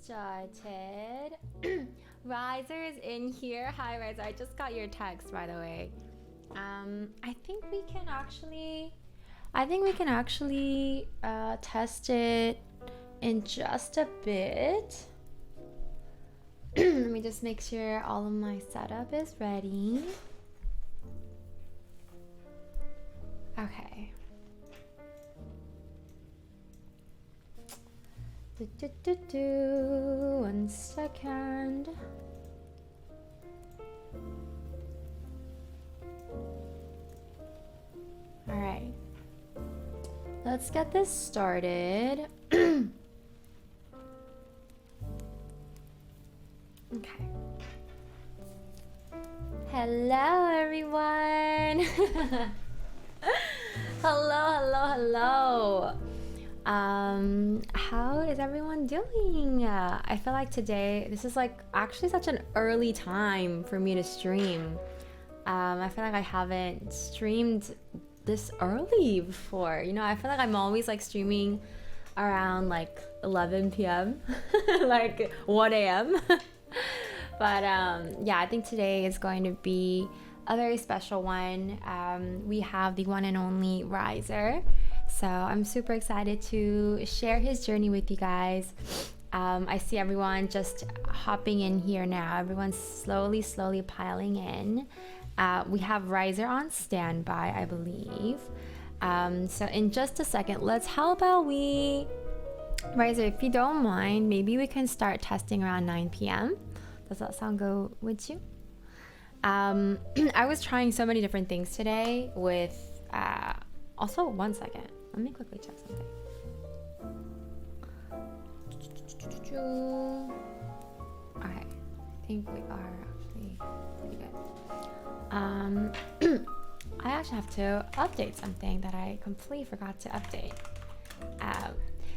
started. RIZR is in here. Hi, RIZR. I just got your text, by the way. I think we can actually test it in just a bit. Let me just make sure all of my setup is ready. Okay. One second. All right. Let's get this started. Okay. Hello, everyone. Hello. How is everyone doing? I feel like today, this is like actually such an early time for me to stream. I feel like I haven't streamed this early before. You know, I feel like I'm always like streaming around like 11 p.m. like 1 a.m. But yeah, I think today is going to be a very special one. We have the one and only RIZR. So I'm super excited to share his journey with you guys. I see everyone just hopping in here now. Everyone's slowly piling in. We have RIZR on standby, I believe. So in just a second, how about we, RIZR, if you don't mind, maybe we can start testing around 9 p.m. Does that sound good with you? I was trying so many different things today with, also one second. Let me quickly check something. Okay, I think we are actually pretty good. I actually have to update something that I completely forgot to update.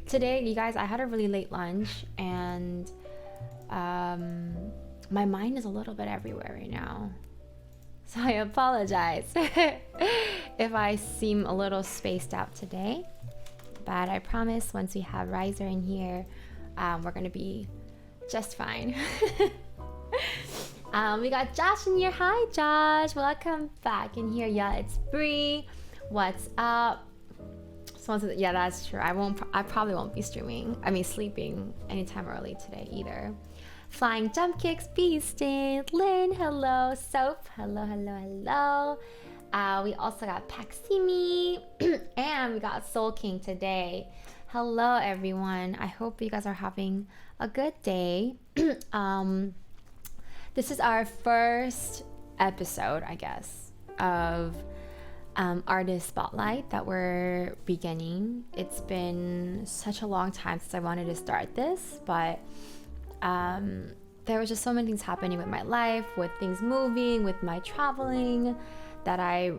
Today, you guys, I had a really late lunch and my mind is a little bit everywhere right now. So I apologize if I seem a little spaced out today. But I promise once we have RIZR in here, we're going to be just fine. We got Josh in here. Hi, Josh. Welcome back in here. Yeah, it's Bree. What's up? Someone said, yeah, that's true. I probably won't be sleeping anytime early today either. Flying Jump Kicks, Beastin, Lynn, hello, Soap, hello. We also got Paximi, and we got Soul King today. Hello, everyone. I hope you guys are having a good day. This is our first episode, I guess, of Artist Spotlight that we're beginning. It's been such a long time since I wanted to start this, but there was just so many things happening with my life, with things moving, with my traveling, that I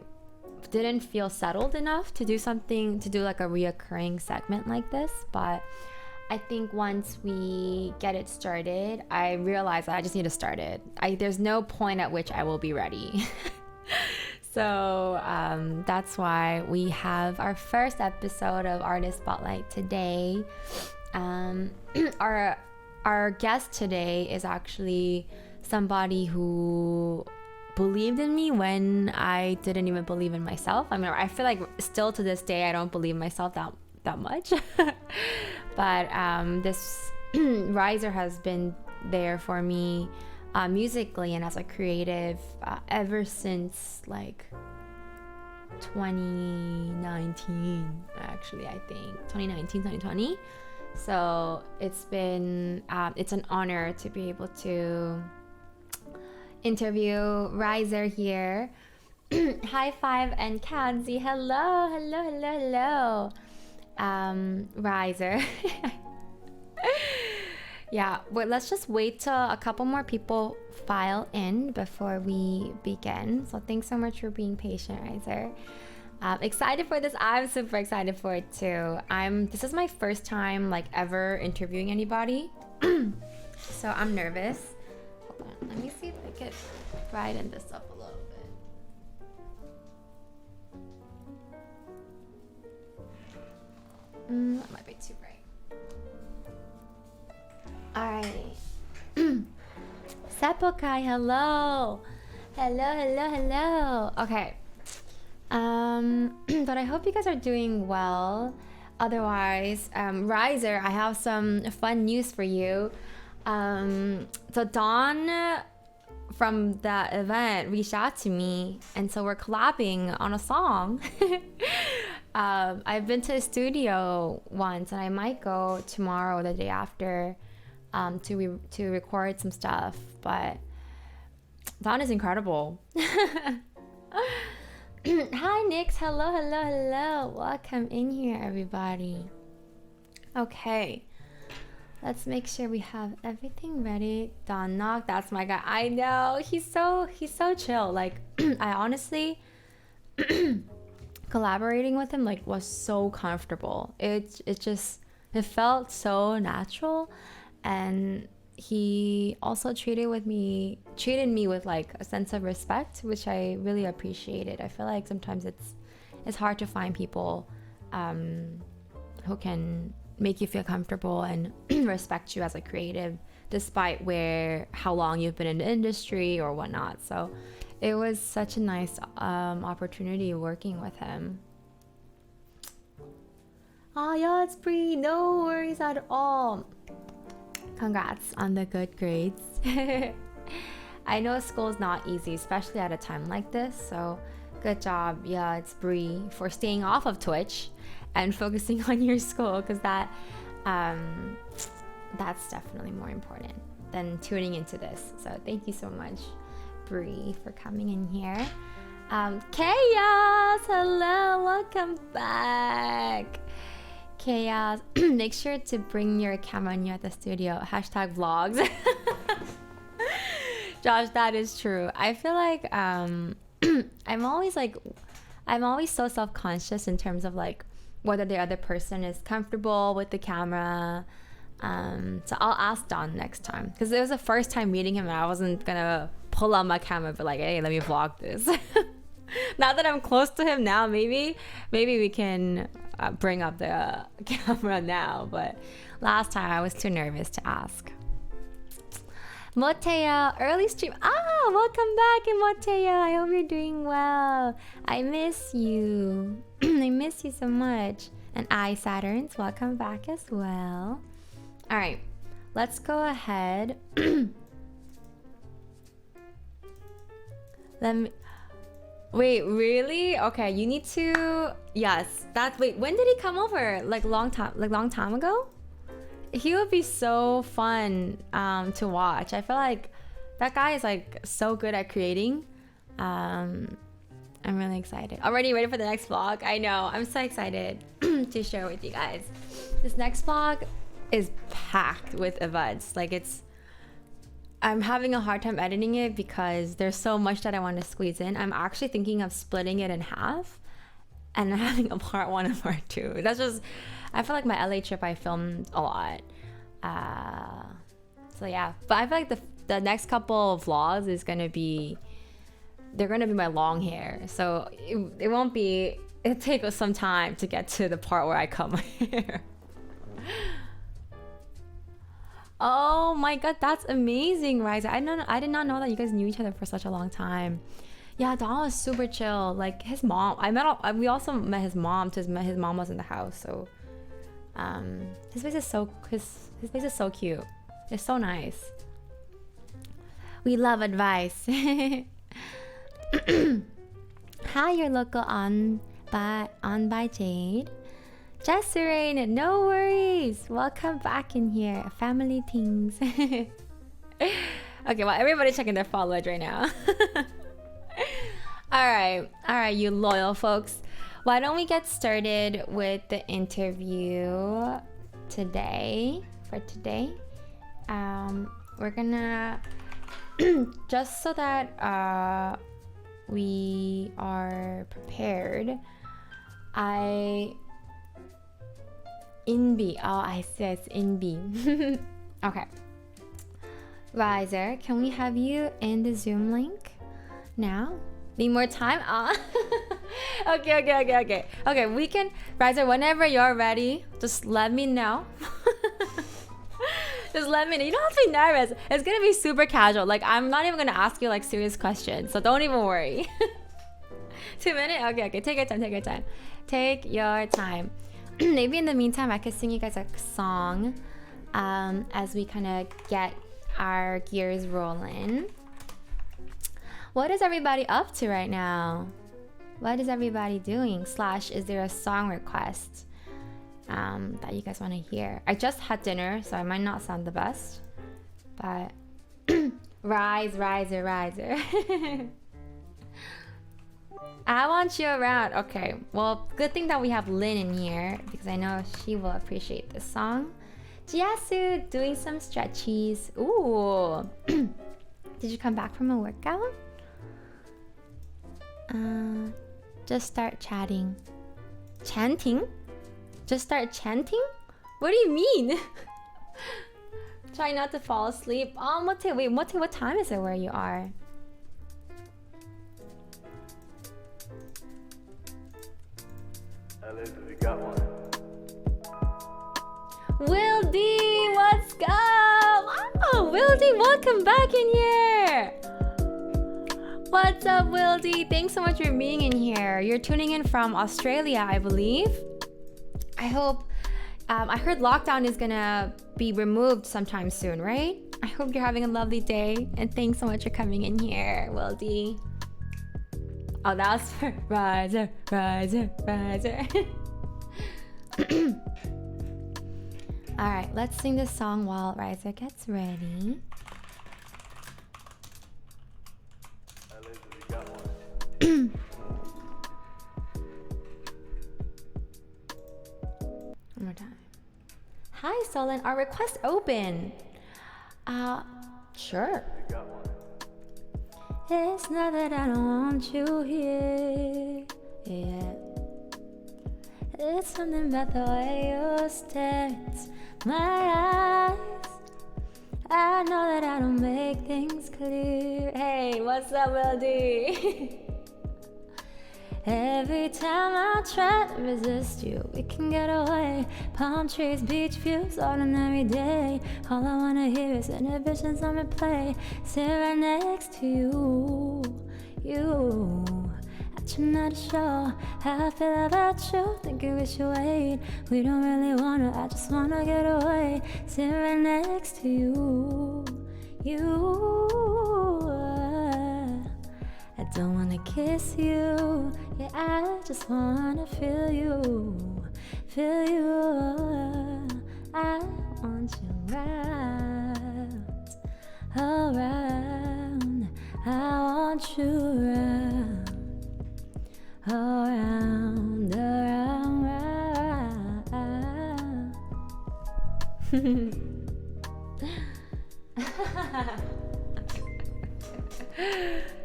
didn't feel settled enough to do like a reoccurring segment like this. But I think once we get it started, I realized that I just need to start it. There's no point at which I will be ready. So that's why we have our first episode of Artist Spotlight today. Our guest today is actually somebody who believed in me when I didn't even believe in myself. I mean, I feel like still to this day I don't believe in myself that much. But this RIZR has been there for me musically and as a creative ever since like 2019, actually. I think 2019, 2020. So it's been it's an honor to be able to interview RIZR here. High Five and Kanzi, hello. RIZR. Yeah, but let's just wait till a couple more people file in before we begin. So thanks so much for being patient, RIZR. Excited for this. I'm super excited for it too. This is my first time like ever interviewing anybody. So I'm nervous. Hold on, let me see if I could brighten this up a little bit. That might be too bright. Alright. Seppukai, hello. Hello. Okay. But I hope you guys are doing well. Otherwise, RIZR, I have some fun news for you. So Dawn from that event reached out to me, and so we're collabing on a song. I've been to the studio once, and I might go tomorrow or the day after to record some stuff. But Dawn is incredible. Hi, Nix. Hello. Welcome in here, everybody. Okay. Let's make sure we have everything ready. Don Knock, that's my guy. I know. He's so chill. Like, I honestly collaborating with him like was so comfortable. It felt so natural, and he also treated me with like a sense of respect, which I really appreciated. I feel like sometimes it's hard to find people who can make you feel comfortable and respect you as a creative, despite how long you've been in the industry or whatnot. So it was such a nice opportunity working with him. Oh yeah, it's Bree. No worries at all. Congrats on the good grades. I know school's not easy, especially at a time like this. So good job. Yeah, it's Bree for staying off of Twitch and focusing on your school, because that's definitely more important than tuning into this. So thank you so much, Bree, for coming in here. Chaos, hello, welcome back. Chaos, make sure to bring your camera when you're at the studio. Hashtag vlogs. Josh, that is true. I feel like I'm always so self-conscious in terms of like whether the other person is comfortable with the camera. So I'll ask Don next time, because it was the first time meeting him and I wasn't gonna pull out my camera but like, hey, let me vlog this. Now that I'm close to him now, maybe we can bring up the camera now, but last time I was too nervous to ask. Moteya, early stream. Welcome back, Moteya. I hope you're doing well. I miss you. I miss you so much. And Saturns, welcome back as well. All right, let's go ahead. Wait, really? Okay, you need to. Yes, wait. When did he come over? Like long time ago? He would be so fun to watch. I feel like that guy is like so good at creating. I'm really excited. Already ready for the next vlog? I know. I'm so excited to share with you guys. This next vlog is packed with events. Like I'm having a hard time editing it because there's so much that I want to squeeze in. I'm actually thinking of splitting it in half and having a part 1 and part 2. That's just, I feel like my LA trip I filmed a lot. So yeah, but I feel like the next couple of vlogs is gonna be, they're gonna be my long hair. So it won't be, it'll take us some time to get to the part where I cut my hair. Oh my god, that's amazing, RIZR. I did not know that you guys knew each other for such a long time. Yeah, Don was super chill. Like his mom, we also met his mom. His mom was in the house, so his face is so cute. It's so nice. We love advice. Hi, your local on by Jade. Jesserain, no worries. Welcome back in here. Family things. Okay, well, everybody's checking their followers right now. All right, you loyal folks. Why don't we get started with the interview today? We're gonna just so that we are prepared. Inbi. Oh, I see. It's Inbi. Okay. RIZR, can we have you in the Zoom link now? Need more time? Okay. Okay, we can. RIZR, whenever you're ready, just let me know. Just let me know. You don't have to be nervous. It's gonna be super casual. Like, I'm not even gonna ask you like serious questions, so don't even worry. 2 minutes? Okay, okay. Take your time. Take your time. Take your time. Maybe in the meantime, I could sing you guys a song as we kind of get our gears rolling. What is everybody up to right now? What is everybody doing? Slash, is there a song request that you guys want to hear? I just had dinner, so I might not sound the best, but RIZR. I want you around. Okay, well, good thing that we have Lynn in here because I know she will appreciate this song. Jiasu doing some stretchies. Ooh. Did you come back from a workout? Just start chatting. Chanting? Just start chanting? What do you mean? Try not to fall asleep. Oh, Mote, wait, Mote, what time is it where you are? We got one. Wildy, let's go! Oh, Wildy, welcome back in here! What's up, Wildy? Thanks so much for being in here. You're tuning in from Australia, I believe. I hope... I heard lockdown is gonna be removed sometime soon, right? I hope you're having a lovely day, and thanks so much for coming in here, Wildy. Oh, that was for RIZR. Alright, let's sing this song while RIZR gets ready. One more time. Hi, Solon. Our request open. Sure. It's not that I don't want you here. Yeah. It's something about the way you stare into my eyes. I know that I don't make things clear. Hey, what's up, Wildy? Every time I try to resist you, we can get away. Palm trees, beach views, ordinary day. All I wanna hear is inhibitions on replay. Sit right next to you. I'm not sure how I feel about you. Thinking we should wait. We don't really wanna, I just wanna get away. Sit right next to you. I don't wanna kiss you. Yeah, I just wanna feel you. I want you around. I want you around.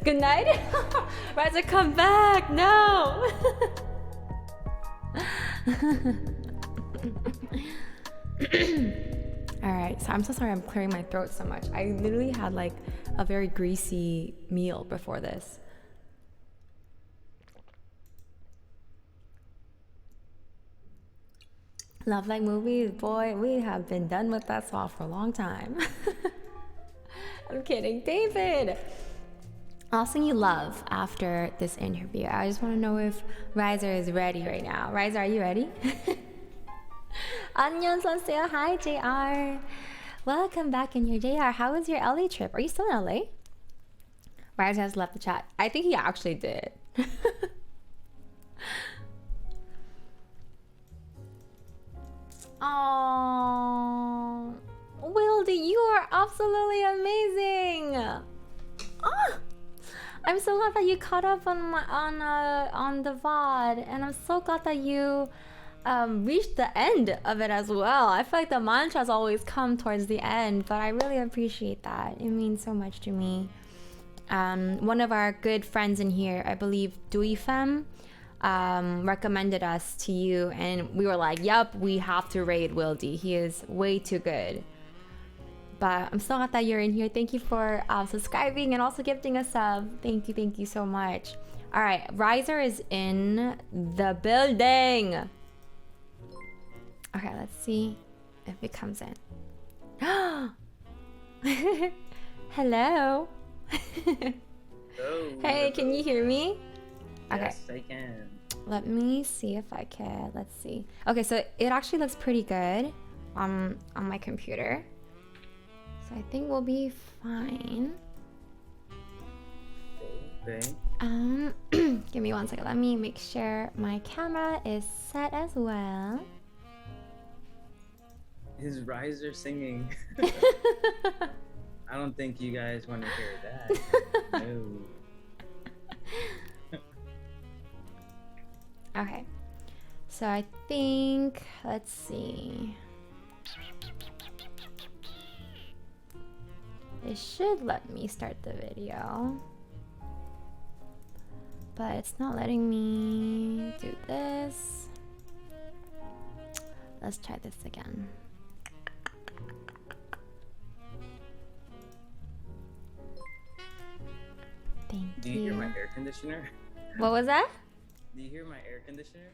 Good night. RIZR, come back. No. Alright, so I'm so sorry I'm clearing my throat so much. I literally had like a very greasy meal before this. Love like movies, boy, we have been done with that song for a long time. I'm kidding, David. I'll sing you Love after this interview. I just want to know if RIZR is ready right now. RIZR, are you ready? 안녕하세요. Hi, JR. Welcome back in your JR. How was your LA trip? Are you still in LA? RIZR has left the chat. I think he actually did. Oh, Wildy, you are absolutely amazing. Oh, I'm so glad that you caught up on the VOD, and I'm so glad that you reached the end of it as well. I feel like the mantras always come towards the end, but I really appreciate that. It means so much to me. One of our good friends in here, I believe Duifem, recommended us to you, and we were like, yep, we have to raid Wildy. He is way too good. But I'm so glad that you're in here. Thank you for subscribing and also gifting a sub. Thank you so much. All right, RIZR is in the building. Okay, let's see if it comes in. Hello. Oh, Hey, can you hear me? Okay. yes, I can. Let me see if I can. Let's see. Okay, so it actually looks pretty good on my computer. So I think we'll be fine. Okay. Give me one second. Let me make sure my camera is set as well. His RIZR singing. I don't think you guys want to hear that. No. Okay. So I think, let's see. It should let me start the video. But it's not letting me do this. Let's try this again. Thank Do you hear my air conditioner? What was that? Do you hear my air conditioner?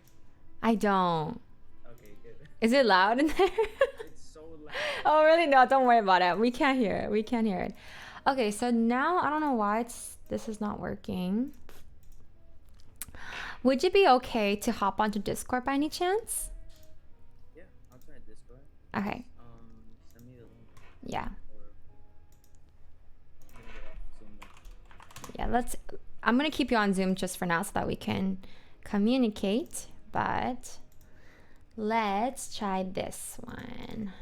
I don't. Okay, good. Is it loud in there? It's so loud. Oh, really? No, don't worry about it. We can't hear it. We can't hear it. Okay, so now I don't know why this is not working. Would you be okay to hop onto Discord by any chance? Yeah, I'll try Discord. Okay. Send me the link. Yeah. Or I'm gonna get off Zoom then. Yeah, I'm gonna keep you on Zoom just for now so that we can communicate, but let's try this one.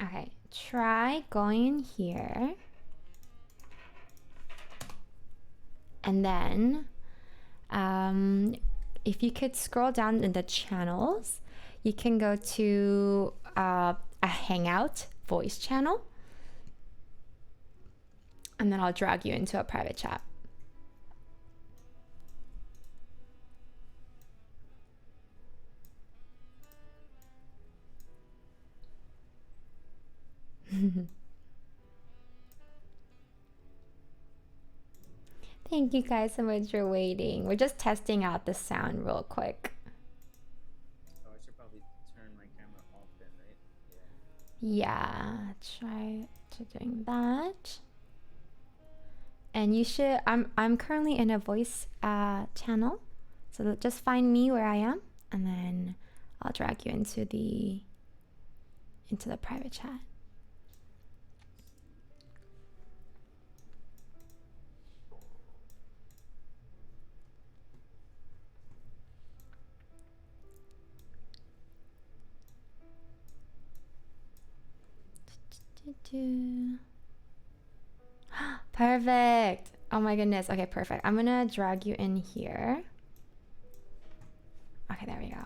Okay, try going in here. And then if you could scroll down in the channels, you can go to a Hangout voice channel. And then I'll drag you into a private chat. Thank you guys so much for waiting. We're just testing out the sound real quick. Oh, I should probably turn my camera off then, right? Yeah, try to doing that. And you should, I'm currently in a voice channel. So just find me where I am and then I'll drag you into the private chat. Perfect. Oh my goodness. Okay, perfect. I'm gonna drag you in here. Okay, there we go.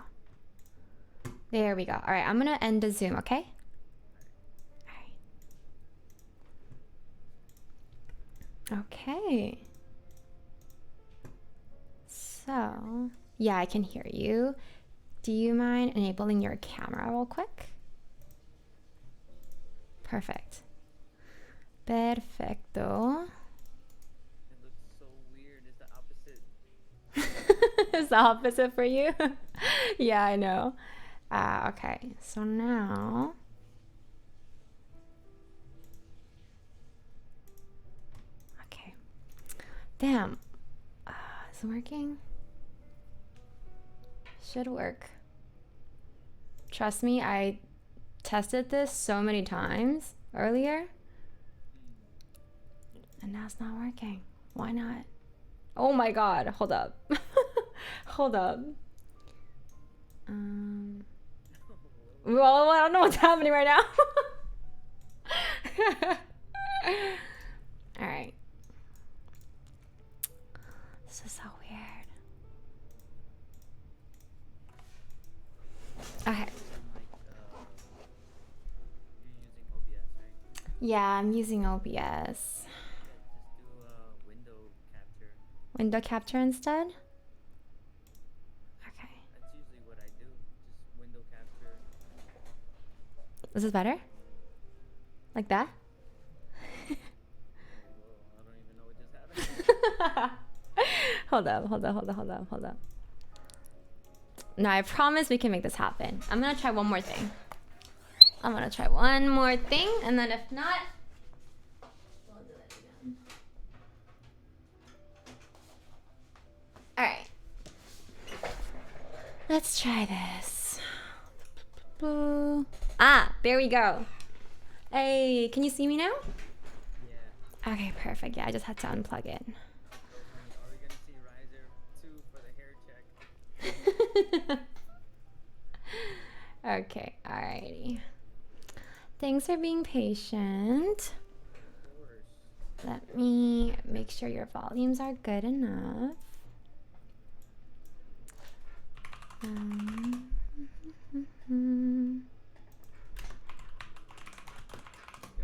There we go. All right, I'm gonna end the Zoom, okay? All right. Okay. So, yeah, I can hear you. Do you mind enabling your camera real quick? Perfect. Perfecto. It looks so weird. It's the opposite. It's the opposite for you? Yeah, I know. Okay, so now... Okay. Damn. Is it working? Should work. Trust me, I tested this so many times earlier. And now it's not working. Why not? Oh my god, hold up. Hold up. Well, I don't know what's happening right now. Alright. This is so weird. Okay. You're using OBS, right? Yeah, I'm using OBS. Yeah, just do window capture. Window capture instead? Okay. That's usually what I do. Just window capture. Is this better? Like that? Whoa, I don't even know what just happened. Hold up, hold up, hold up, hold up, hold up. No, I promise we can make this happen. I'm gonna try one more thing. I'm gonna try one more thing, and then if not, we'll do it again. All right. Let's try this. Ah, there we go. Hey, can you see me now? Yeah. Okay, perfect. Yeah, I just had to unplug it. So funny. Are we gonna see RIZR 2 for the hair check? Okay, alrighty. Thanks for being patient. Of course. Let me make sure your volumes are good enough. Do you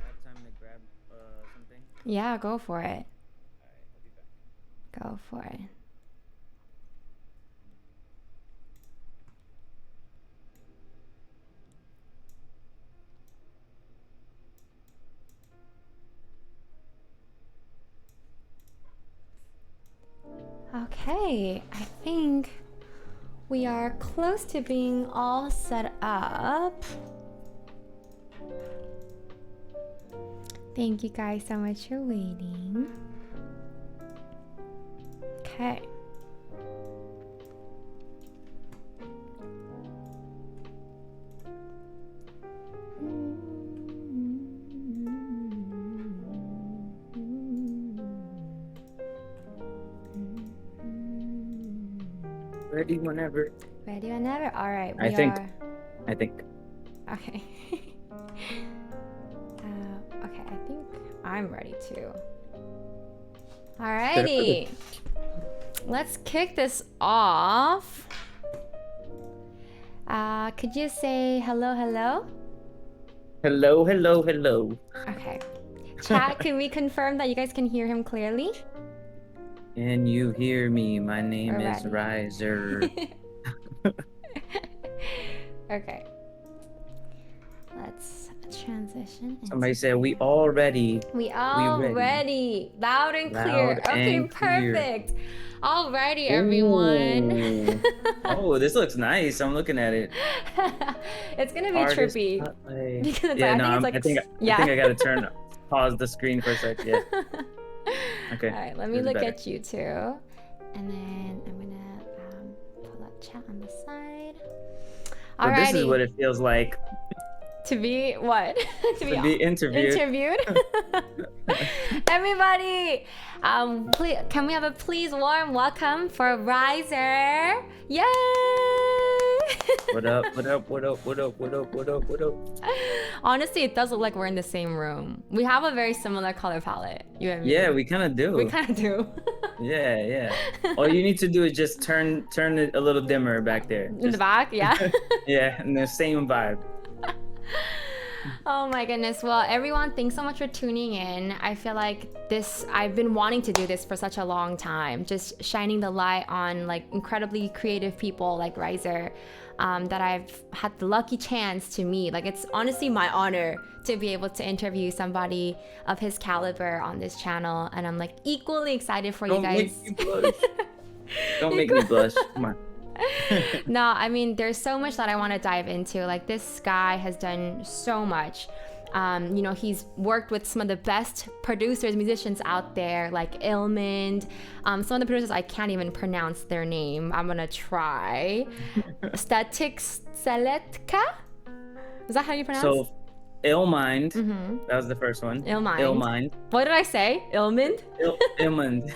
have time to grab something? Yeah, go for it. Alright, I'll be back. Go for it. Okay, I think we are close to being all set up. Thank you guys so much for waiting. Okay. Ready whenever. Ready whenever? All right, I think. Okay. Okay, I think I'm ready too. Alrighty. Let's kick this off. Could you say hello, hello? Hello, hello, hello. Okay. Chat, can we confirm that you guys can hear him clearly? Can you hear me? My name We're is ready. RIZR. Okay. Let's transition. Somebody said we all ready. We all ready. Loud and clear. Loud Okay, and clear. perfect. Alrighty, everyone. Ooh. Oh, this looks nice. I'm looking at it. It's gonna be Artist trippy. spotlight. Because Yeah, I no, think it's like, I think I gotta pause the screen for a sec. Yeah. Okay. All right, let me this is look better. at you too, and then I'm gonna pull up chat on the side. So this is Alrighty. what it feels like To be what? to be interviewed. Everybody, please, can we have a please warm welcome for RIZR? Yay! What up? What up? What up? What up? What up? What up? What up? Honestly, it does look like we're in the same room. We have a very similar color palette, you and me. Yeah, we kind of do. We kind of do. Yeah, yeah. All you need to do is just turn it a little dimmer back there. In the back, yeah. Yeah, and the same vibe. Oh my goodness. Well, everyone, thanks so much for tuning in. I feel like I've been wanting to do this for such a long time, just shining the light on like incredibly creative people like RIZR that I've had the lucky chance to meet. Like, it's honestly my honor to be able to interview somebody of his caliber on this channel. And I'm like equally excited for you guys. Don't make me blush. Don't make me blush. Come on. No, I mean, there's so much that I want to dive into. Like, this guy has done so much. You know, he's worked with some of the best producers, musicians out there, like Ilmond. Some of the producers, I can't even pronounce their name. I'm gonna try. Static Seletka? Is that how you pronounce? So, Illmind. That was the first one. Illmind. Illmind. What did I say? Ilmond? Illmind.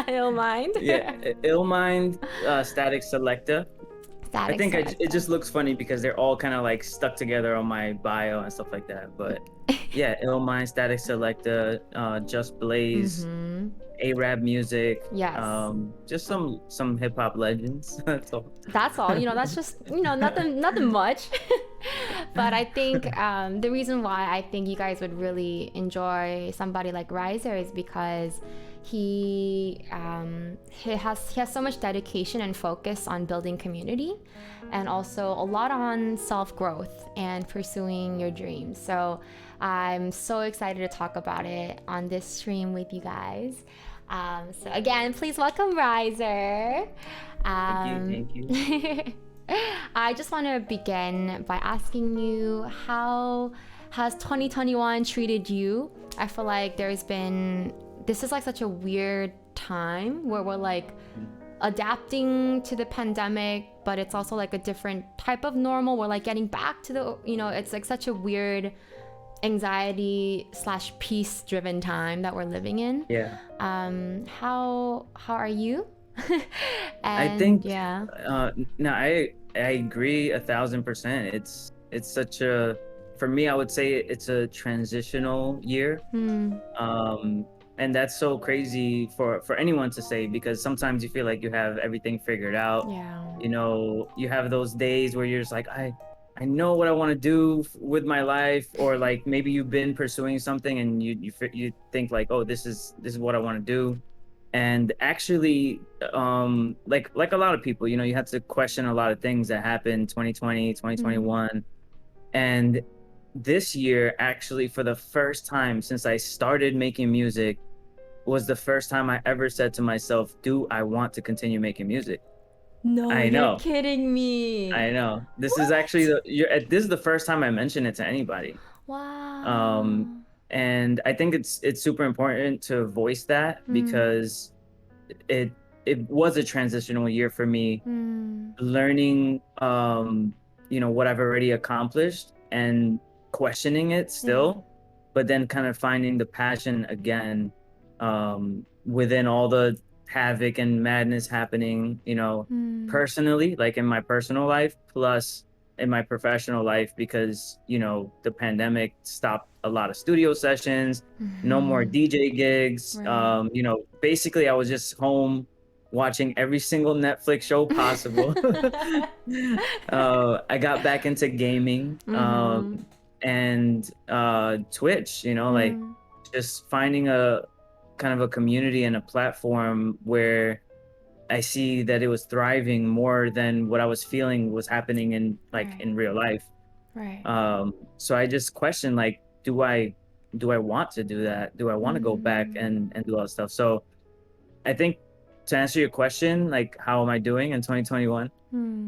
Illmind? Yeah, Illmind, Static Selecta. I think it just looks funny because they're all kind of like stuck together on my bio and stuff like that. But yeah, Illmind, Static Selecta, Just Blaze, Arab Music. Yes. Just some hip hop legends. That's all. That's all. You know, that's just, you know, nothing much. But I think the reason why I think you guys would really enjoy somebody like RIZR is because he has so much dedication and focus on building community, and also a lot on self-growth and pursuing your dreams. So I'm so excited to talk about it on this stream with you guys. So again, please welcome RIZR. Thank you. I just want to begin by asking you, how has 2021 treated you? I feel like this is like such a weird time where we're like adapting to the pandemic, but it's also like a different type of normal. We're like getting back to it's like such a weird anxiety slash peace driven time that we're living in. Yeah. How are you? I And think yeah. no, I agree 1,000%. It's such a, for me, I would say it's a transitional year. Um and that's so crazy for anyone to say, because sometimes you feel like you have everything figured out. Yeah. You have those days where you're just like, I know what I want to do with my life, or like maybe you've been pursuing something and you think like, oh, this is what I want to do. And actually, like a lot of people, you had to question a lot of things that happened 2020, 2021. And this year, actually, for the first time since I started making music, was the first time I ever said to myself, do I want to continue making music? No, I you're know. kidding me. I know. This is actually What? this is the first time I mention it to anybody. Wow. Um, and I think it's super important to voice that, because it it was a transitional year for me, learning what I've already accomplished and questioning it Yeah. still, but then kind of finding the passion again, within all the havoc and madness happening, personally, like in my personal life, plus in my professional life, because the pandemic stopped a lot of studio sessions, no more DJ gigs. Right. Basically I was just home watching every single Netflix show possible. I got back into gaming, and Twitch, like just finding a kind of a community and a platform where I see that it was thriving more than what I was feeling was happening in, like, Right. in real life. Right. So I just questioned, like, do I want to do that? Do I want to go back and do all that stuff? So I think, to answer your question, like, how am I doing in 2021?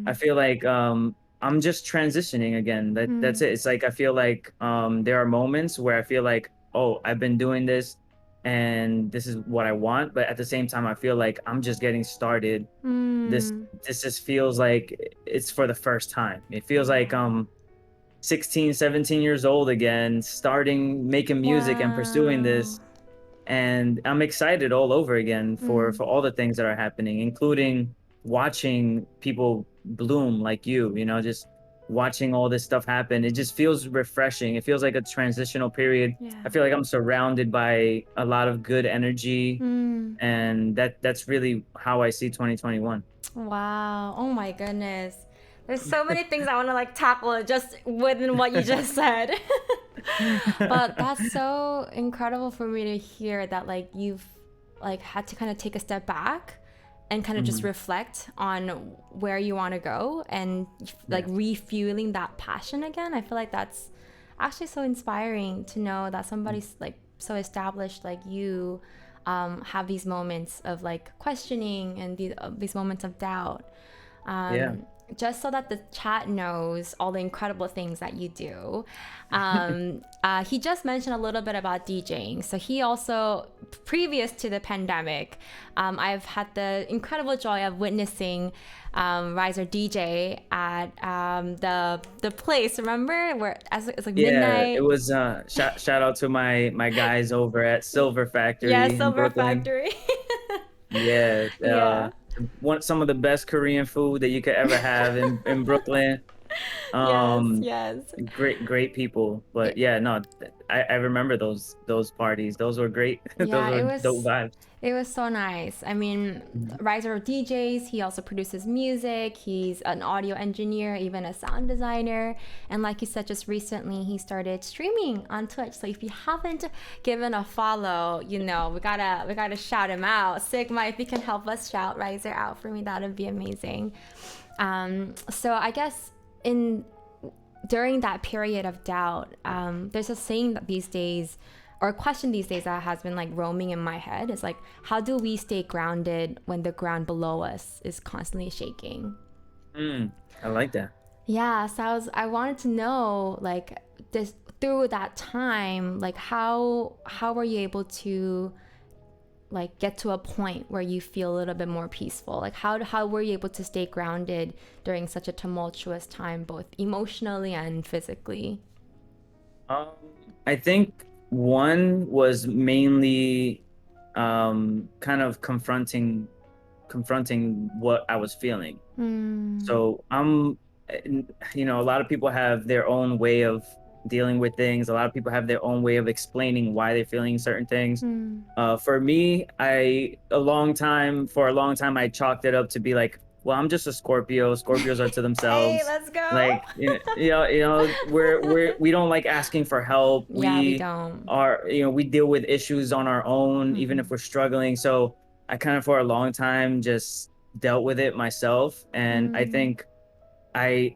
I feel like I'm just transitioning again. That's it. It's like I feel like there are moments where I feel like, oh, I've been doing this and this is what I want, but at the same time I feel like I'm just getting started. This just feels like it's for the first time. It feels like 16, 17 years old again, starting making music and pursuing Wow. this, and I'm excited all over again for all the things that are happening, including watching people bloom like just watching all this stuff happen. It just feels refreshing. It feels like a transitional period. Yeah. I feel like I'm surrounded by a lot of good energy, and that's really how I see 2021. Wow. Oh my goodness. There's so many things I want to like tackle just within what you just said. But that's so incredible for me to hear that like you've like had to kind of take a step back and kind of just reflect on where you want to go and like refueling that passion again. I feel like that's actually so inspiring to know that somebody's like so established like you have these moments of like questioning and these moments of doubt. Yeah. Just so that the chat knows all the incredible things that you do. He just mentioned a little bit about DJing. So he also, previous to the pandemic, I've had the incredible joy of witnessing RIZR DJ at the place. Remember where it's like Yeah, it midnight. was shout out to my guys over at Silver Yeah, Factory in Silver Brooklyn. Factory. Yeah, Yeah. some of the best Korean food that you could ever have in Brooklyn. Yes. Um, Yes. great people. But yeah, no, I remember those parties. Those were great. Those Yeah, were dope vibes. it was so nice. I mean, Riser DJs, he also produces music. He's an audio engineer, even a sound designer. And like you said, just recently he started streaming on Twitch. So if you haven't given a follow, we gotta shout him out. Sigma, if you can help us shout Riser out for me, that'd be amazing. So I guess during that period of doubt, there's a saying that these days or a question these days that has been like roaming in my head is like, how do we stay grounded when the ground below us is constantly shaking? I like that. Yeah, so I wanted to know like this through that time, like how were you able to like get to a point where you feel a little bit more peaceful? Like how were you able to stay grounded during such a tumultuous time, both emotionally and physically? Um, I think one was mainly kind of confronting what I was feeling. Mm, So a lot of people have their own way of dealing with things. A lot of people have their own way of explaining why they're feeling certain things. mm. For me, for a long time, I chalked it up to be like, well, I'm just a Scorpio. Scorpios are to Hey, themselves. let's go. Like, we don't like asking for help. Yeah, we don't. We deal with issues on our own, even Mm-hmm. if we're struggling. So I kind of, for a long time, just dealt with it myself. And I Mm, think I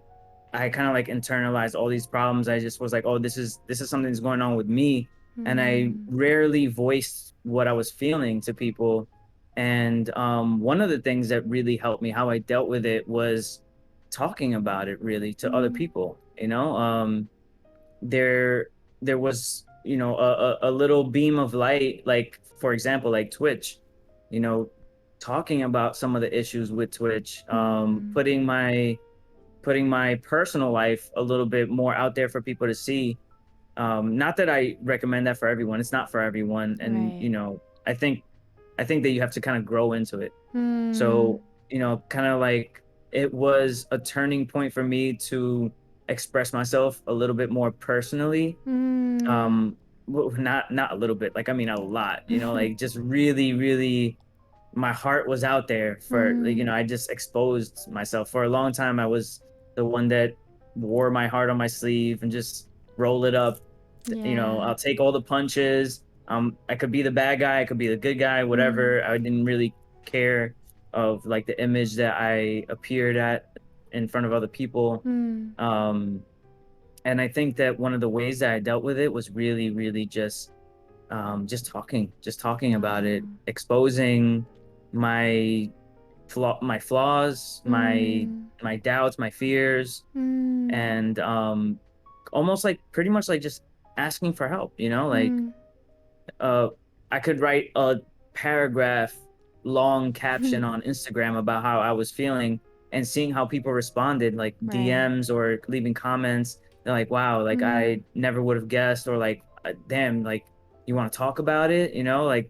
I kind of like internalized all these problems. I just was like, oh, this is something that's going on with me. And I mm, rarely voiced what I was feeling to people. And one of the things that really helped me, how I dealt with it, was talking about it really to other mm, people. There there was, a little beam of light, like for example, like Twitch, you know, talking about some of the issues with Twitch, mm. putting my personal life a little bit more out there for people to see. Not that I recommend that for everyone. It's not for everyone. And, Right. I think that you have to kind of grow into it. Mm, So, kind of like it was a turning point for me to express myself a little bit more personally. mm. Um, not a little bit, like, I mean, a lot, like just really, really my heart was out there for, like, Mm. I just exposed myself. For a long time I was the one that wore my heart on my sleeve and just roll it up. Yeah. I'll take all the punches. I could be the bad guy, I could be the good guy, Mm, whatever. I didn't really care of like the image that I appeared at in front of other people. mm. um and I think that one of the ways that I dealt with it was really, really just talking about it, Wow. exposing my my flaws, my Mm, my doubts, my fears, mm, and almost like pretty much like just asking for help. Like, mm. uh I could write a paragraph long caption on Instagram about how I was feeling, and seeing how people responded, like Right. DMs or leaving comments. They're like, wow, like Mm, I never would have guessed, or like, damn, like, you want to talk about it, like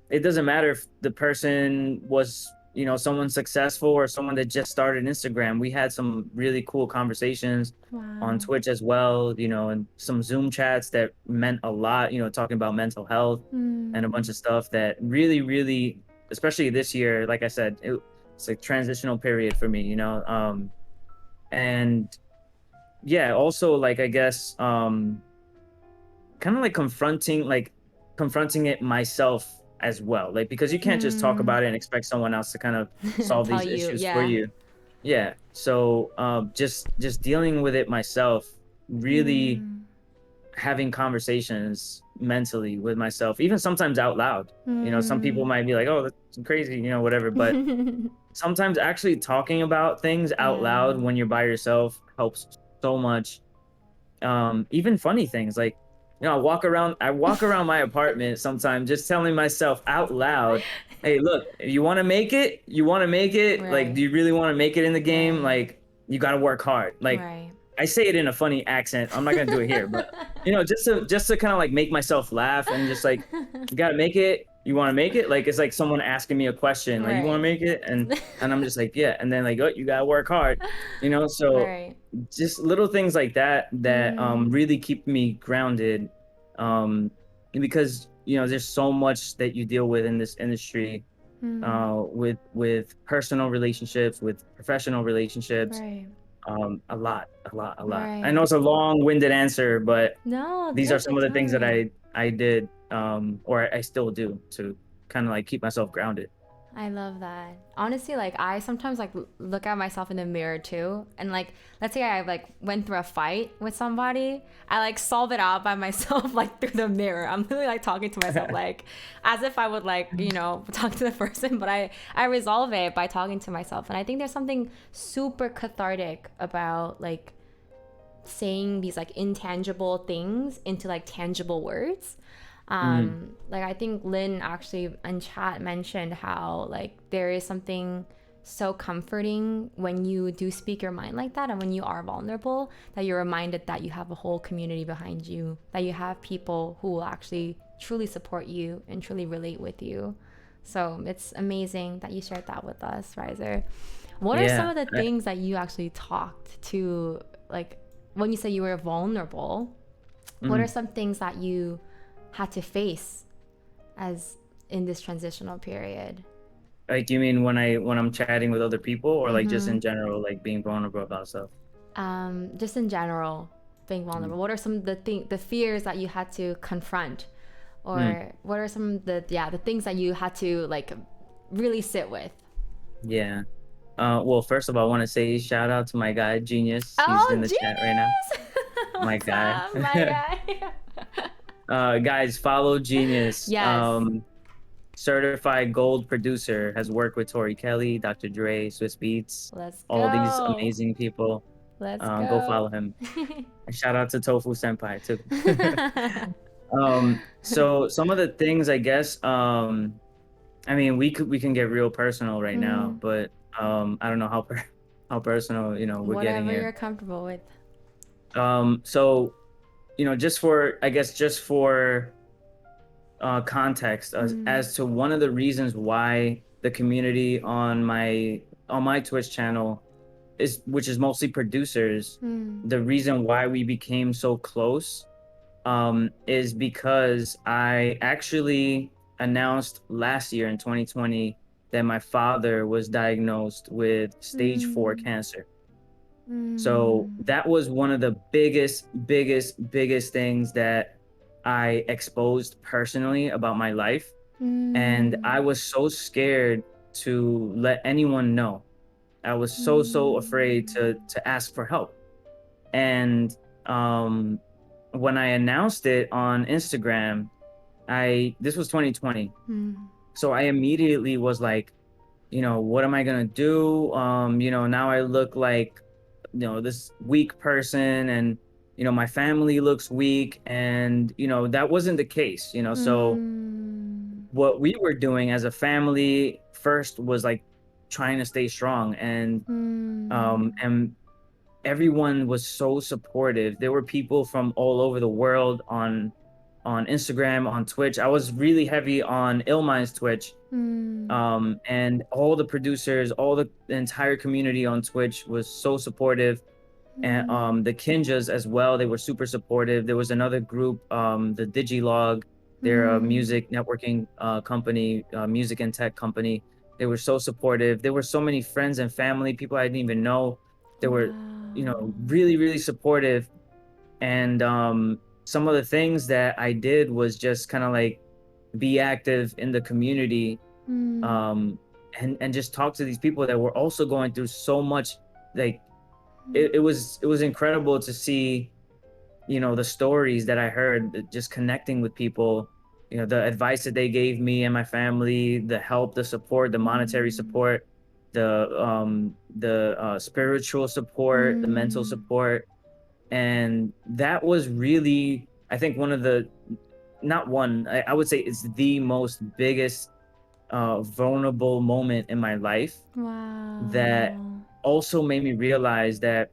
it doesn't matter if the person was, someone successful or someone that just started Instagram. We had some really cool conversations on wow. Twitch as well, and some Zoom chats that meant a lot, talking about mental health and a Mm, bunch of stuff that really, really, especially this year, like I said, it's a transitional period for me, and yeah, also, like, I guess, kind of like confronting it myself as well, like, because you can't just talk mm. about it and expect someone else to kind of solve Tell these you, issues for yeah. you. Yeah, so just dealing with it myself, really Mm, having conversations mentally with myself, even sometimes out loud. Some people mm. might be like, oh, that's crazy, whatever, but sometimes actually talking about things out Yeah. loud when you're by yourself helps so much. Even funny things, like, I walk around my apartment sometimes just telling myself out loud, hey, look, you want to make it, like, do Right. you really want to make it in the game? Right. Like, you got to work hard. Like, Right. I say it in a funny accent, I'm not going to do it here, but just to kind of like make myself laugh, and just like, you got to make it, you want to make it, like it's like someone asking me a question, like, you want to Right. make it, and I'm just like, yeah, and then like, oh, you got to work hard, so Right. just little things like that Mm, really keep me grounded, um because there's so much that you deal with in this industry, mm. with personal relationships, with professional relationships, Right. a lot. I know Right. it's a long-winded answer, but No, these are some good, of the things that totally. I did, or I still do, to kind of like keep myself grounded. I love that. Honestly, like I sometimes like look at myself in the mirror too, and like let's say I like went through a fight with somebody, I like solve it out by myself like through the mirror. I'm literally like talking to myself like as if I would like talk to the person, but I resolve it by talking to myself, and I think there's something super cathartic about like saying these like intangible things into like tangible words. Mm, Like I think Lynn actually in chat mentioned how like there is something so comforting when you do speak your mind like that, and when you are vulnerable, that you're reminded that you have a whole community behind you, that you have people who will actually truly support you and truly relate with you. So it's amazing that you shared that with us, Riser. What are some yeah. of the things that you actually talked to, like when you say you were vulnerable, what are Mm. some things that you had to face as in this transitional period? Like, you mean when I'm chatting with other people, or like just Mm-hmm. in general, like being vulnerable about stuff? Just in general, being Mm. vulnerable. What are some of the fears that you had to confront, Mm. or what are some of the things that you had to like really sit with? Yeah. Well, first of all, I want to say shout out to my guy, Genius. He's in Oh, the chat right now. genius! My What's guy. up, my guy? Guys, follow Genius. Yes. Certified gold producer, has worked with Tori Kelly, Dr. Dre, Swiss Beats, Let's all these go. amazing people. Let's Go go. follow him. And shout out to Tofu Senpai too. So some of the things, I guess, I mean, we can get real personal right now, Mm, but I don't know how personal, we're getting whatever here. you're comfortable with. So, just for, I guess, just for context, Mm, as to one of the reasons why the community on my Twitch channel which is mostly producers, mm, the reason why we became so close is because I actually announced last year in 2020 that my father was diagnosed with stage 4 mm, cancer. So mm, that was one of the biggest things that I exposed personally about my life. And mm, I was so scared to let anyone know. I was so afraid mm, to ask for help. And um, when I announced it on Instagram, I this was 2020. mm, So I immediately was like, what am I gonna do? Now I look like, this weak person, and my family looks weak, and that wasn't the case. So mm, what we were doing as a family first was like trying to stay strong, mm, and everyone was so supportive. There were people from all over the world on Instagram, on Twitch. I was really heavy on Illmind's Twitch. mm, And all the producers, the entire community on Twitch was so supportive. And mm, the Kinjas as well, they were super supportive. There was another group, the Digilog, they're a mm. music networking company, music and tech company. They were so supportive. There were so many friends and family, people I didn't even know. They were, Wow. really supportive. And some of the things that I did was just kind of like be active in the community, Mm, um, and just talk to these people that were also going through so much. Like, mm, it was incredible to see, the stories that I heard, just connecting with people, the advice that they gave me and my family, the help, the support, the monetary mm, support, the spiritual support, the mental mm, support. And that was really, I think, one of the not one I would say it's the most biggest vulnerable moment in my life, that wow. also made me realize that,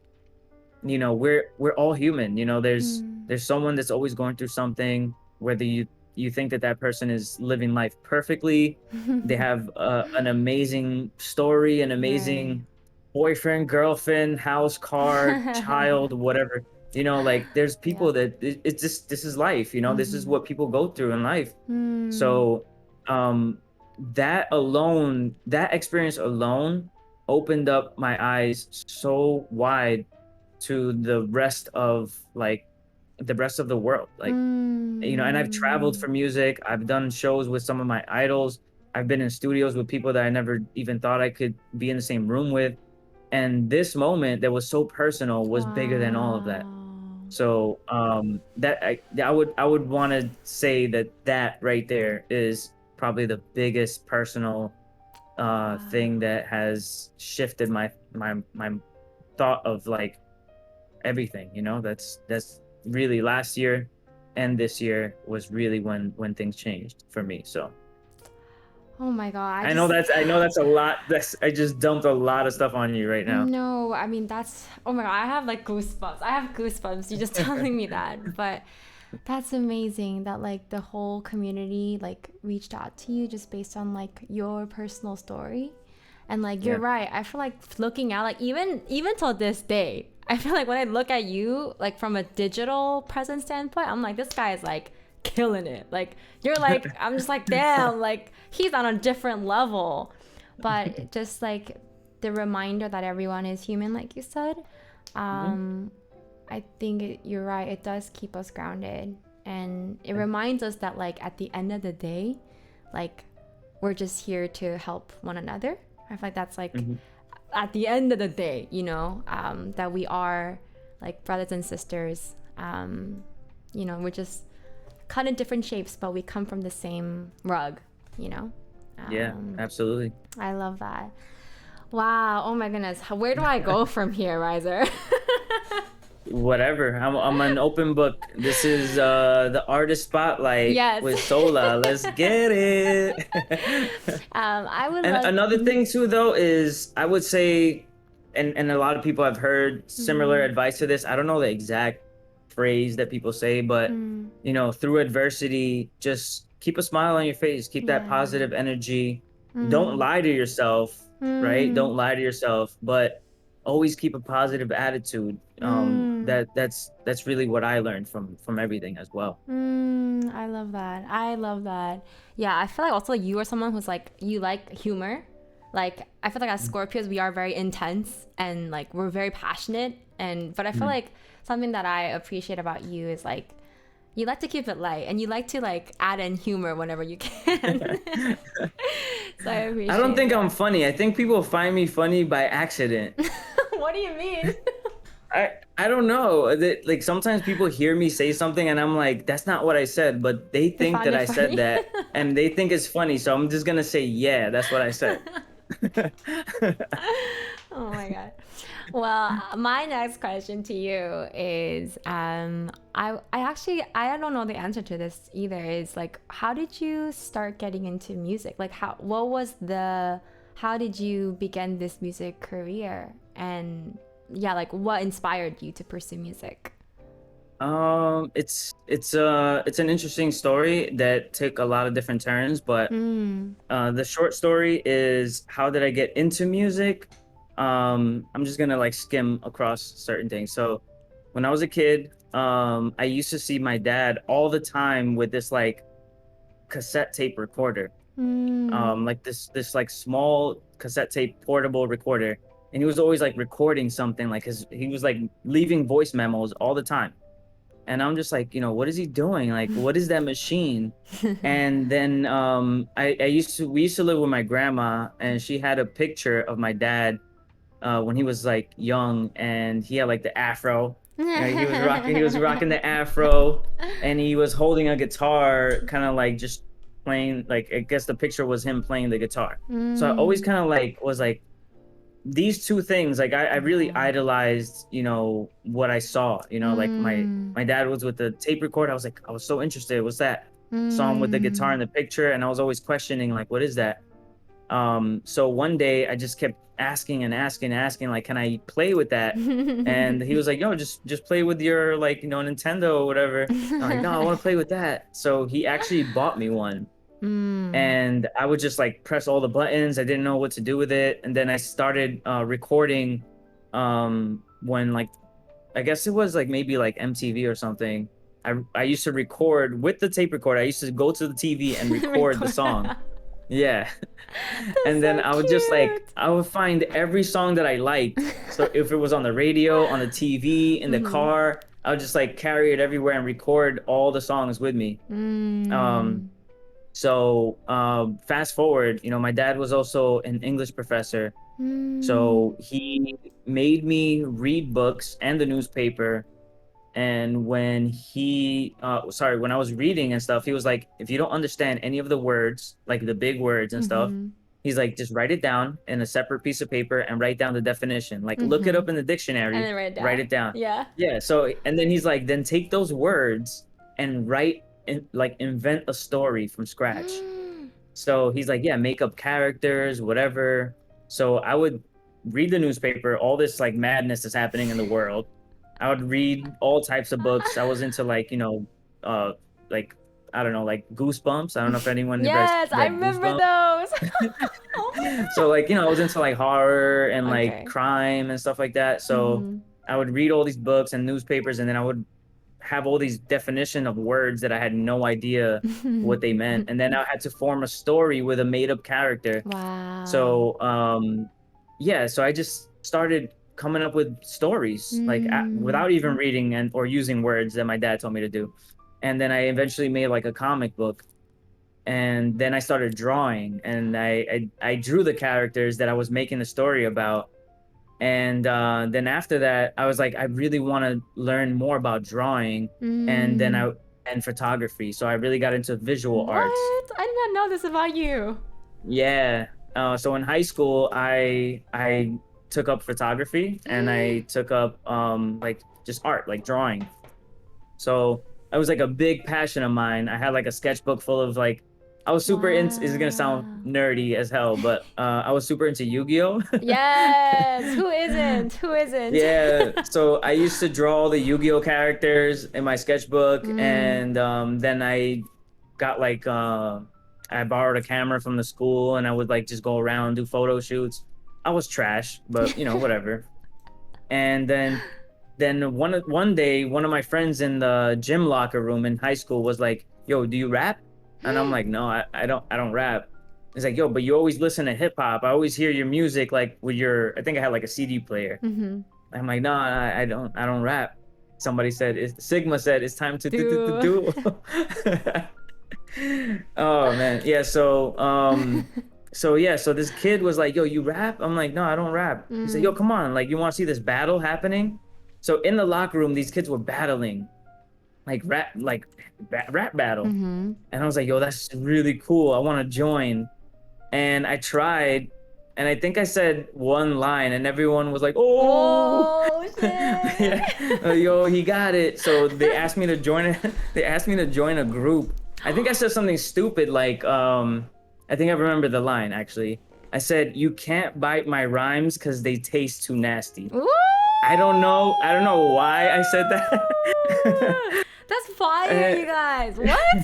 we're all human. Mm. There's someone that's always going through something, whether you think that that person is living life perfectly. They have an amazing story, an Right. amazing boyfriend, girlfriend, house, car, child, whatever. Like, there's Yep. people that it's just, this is life. This is Mm-hmm. what people go through in life. Mm. So um that experience alone opened up my eyes so wide to the rest of the world. Like, and I've traveled Mm. for music. I've done shows with some of my idols. I've been in studios with people that I never even thought I could be in the same room with. And this moment that was so personal was bigger than all of that. Wow. So that I would want to say that that right there is probably the biggest personal thing Wow. that has shifted my thought of like everything. That's really last year and this year was really when things changed for me. So Oh my God. I know that's a lot. I just dumped a lot of stuff on you right now. No, I mean, oh my God. I have like goosebumps. I have goosebumps. You just telling me that. But that's amazing that like the whole community like reached out to you just based on like your personal story. And like you're Yeah. right. I feel like looking out like even till this day, I feel like when I look at you like from a digital presence standpoint, I'm like this guy is like killing it. Like you're like I'm just like damn, like he's on a different level. But just like the reminder that everyone is human like you said. Mhm. Um I think you're right. It does keep us grounded, and it reminds us that like at the end of the day, like we're just here to help one another. I feel like that's like Mhm. at the end of the day, that we are like brothers and sisters. We're just cut in different shapes, but we come from the same rug. You know. Yeah, Um, absolutely. I love that. Wow. Oh my goodness. Where do I go from here, Riser? Whatever. I'm an open book. This is the artist spotlight Yes. with Sola. Let's get it. I would And love. another thing too though is I would say and a lot of people have heard similar Mm, advice to this. I don't know the exact phrase that people say, but mm, through adversity, just keep a smile on your face, keep that yeah. positive energy. Don't Mm, lie to yourself, right? mm, Don't lie to yourself, but always keep a positive attitude. mm, That's really what I learned from everything as well. I love that. I love that. Yeah, I feel like also you are someone who's like you like humor. Like I feel like as Scorpios we are very intense and like we're very passionate but I feel Mhm. like something that I appreciate about you is like you like to keep it light and you like to like add in humor whenever you can. So I I don't appreciate think I'm that. funny. I think people find me funny by accident. What do you mean? I don't know. Like sometimes people hear me say something and I'm like, that's not what I said, but they They think find that it I said funny. that and they think it's funny, so I'm just gonna say, yeah, that's what I said. Oh my god. Well, my next question to you is I don't know the answer to this either is like how did you start getting into music? Like how did you begin this music career? And yeah, like what inspired you to pursue music? It's an interesting story that took a lot of different turns, but Mm. the short story is how did I get into music? I'm just gonna like skim across certain things. So when I was a kid, I used to see my dad all the time with this like cassette tape recorder, Mm. like this like small cassette tape portable recorder, and he was always like recording something like he was like leaving voice memos all the time. And I'm just like, what is he doing? Like, what is that machine? And then we used to live with my grandma, and she had a picture of my dad when he was like young, and he had like the afro. He was rocking the afro, and he was holding a guitar, kind of like just playing. Like I guess the picture was him playing the guitar. So I always Mm. kind of like was like these two things like I really Yeah. idolized what I saw, like my Mm. my dad was with the tape recorder. I was so interested, what's that? Saw him with the guitar in Mm. the picture, and I was always questioning like, what is that? So one day I just kept asking and asking like, can I play with that? And he was like, yo, just play with your like Nintendo or whatever. I'm like, no, I want to play with that. So he actually bought me one, Mm. and I would just like press all the buttons. I didn't know what to do with it, and then I started recording. When like I guess it was like maybe like MTV or something. I used to record with the tape recorder. I used to go to the TV and record the Record. song. Yeah. That's And then so I would just like cute. I would find every song that I liked. So if it was on the radio, on the TV, in the Mm-hmm. car, I would just like carry it everywhere and record all the songs with me. Um Mm. So fast forward, my dad was also an English professor. Mm. So he made me read books and the newspaper. And when I was reading and stuff, he was like, if you don't understand any of the words, like the big words and stuff, Mm-hmm. he's like, just write it down in a separate piece of paper and write down the definition. Like, look it Mm-hmm. up in the And dictionary, then write it write down. it down. Yeah. Yeah. So, and then he's like, then take those words and like invent a story from scratch. So he's like, yeah, make up characters, whatever. So I would read the newspaper, all this like madness is happening in the world. I would read all types of books. I was into like, uh, like, I don't know, like Goosebumps. I don't know if anyone ever has Yes, I read remember Goosebumps. those. Oh my So like, I was into like horror and god. like Okay. crime and stuff like that. So Mm-hmm. I would read all these books and newspapers, and then I would have all these definition of words that I had no idea what they meant. And then I had to form a story with a made up character. Wow. So yeah, so I just started coming up with stories like Mm. without even reading and or using words that my dad told me to do. And then I eventually made like a comic book. And then I started drawing, and I drew the characters that I was making the story about. And then after that, I was like, I really want to learn more about drawing, and then Mm. I and photography. So I really got into visual arts. What? I did not know this about you. Yeah. So in high school, I took up photography, and I took up like just art, like drawing. So it was like a big passion of mine. I had like a sketchbook full of like, I was super into. It's gonna sound Wow. nerdy as hell, but I was super into Yu-Gi-Oh. Yes. Who isn't? Who isn't? Yeah, so I used to draw all the Yu-Gi-Oh characters in my sketchbook, Mm. and then I got like I borrowed a camera from the school, and I would like just go around do photo shoots. I was trash, but whatever. And then one day, one of my friends in the gym locker room in high school was like, "Yo, do you rap?" And I'm like, "No, I don't rap." He's like, "Yo, but you always listen to hip hop. I always hear your music like with your. I think I had like a CD player." Mm-hmm. I'm like, "No, I don't rap." Somebody said, Sigma said, "It's time to Do. do." Oh man, yeah. So this kid was like, "Yo, you rap?" I'm like, "No, I don't rap." He said, "Yo, Mm. come on, like, you want to see this battle happening?" So in the locker room, these kids were battling, rap battle, Mm-hmm. and I was like, "Yo, that's really cool. I want to join." And I tried, and I think I said one line, and everyone was like, "Oh." Oh Yeah, shit. yo, he got it. So they asked me to join it. They asked me to join a group. I think I said something stupid like, I think I remember the line actually. I said, "You can't bite my rhymes because they taste too nasty." Woo! I don't know. I don't know why I said that. That's fire, Uh, you guys. What?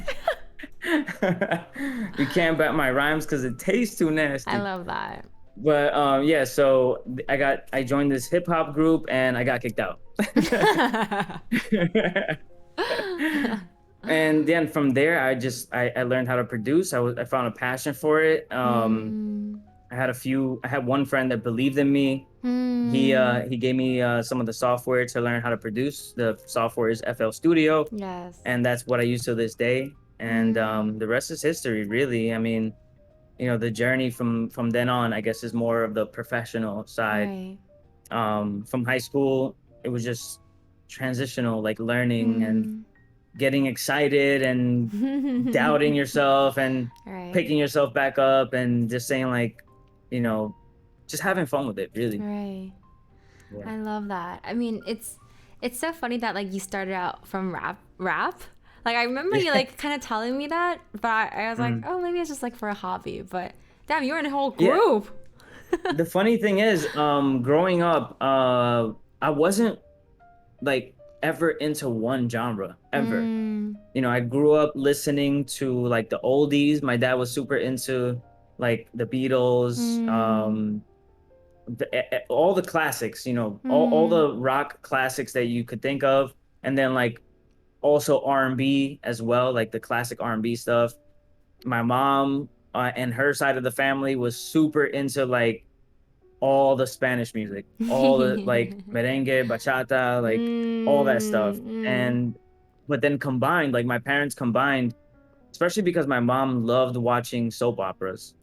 you can't bite my rhymes because it tastes too I nasty. love that. But yeah, so I joined this hip hop group and I got kicked out. And then from there, I learned how to produce. I found a passion for it. Mm. I had one friend that believed in me. Mm. He gave me some of the software to learn how to produce. The software is FL Studio, Yes. and that's what I use to this day. And Mm. the rest is history, really. I mean, the journey from then on, I guess, is more of the professional side. Right. From high school, it was just transitional, like learning and Mm. getting excited and doubting yourself and Right. picking yourself back up and just saying like, you know, just having fun with it, really. Right. Yeah. I love that. I mean, it's so funny that like you started out from rap. Like I remember you Yeah. like kind of telling me that, but I was like, Mm. oh, maybe it's just like for a hobby. But damn, you're in a whole Yeah. group. The funny thing is, growing up, I wasn't like ever into one genre ever. Mm. I grew up listening to like the oldies. My dad was super into like the Beatles, Mm. all the classics, all Mm. the rock classics that you could think of, and then like also R&B as well, like the classic R&B stuff. My mom and her side of the family was super into like all the Spanish music, all the like merengue, bachata, like all that stuff. Mm. Mm. And but then combined, like my parents combined especially because my mom loved watching soap operas.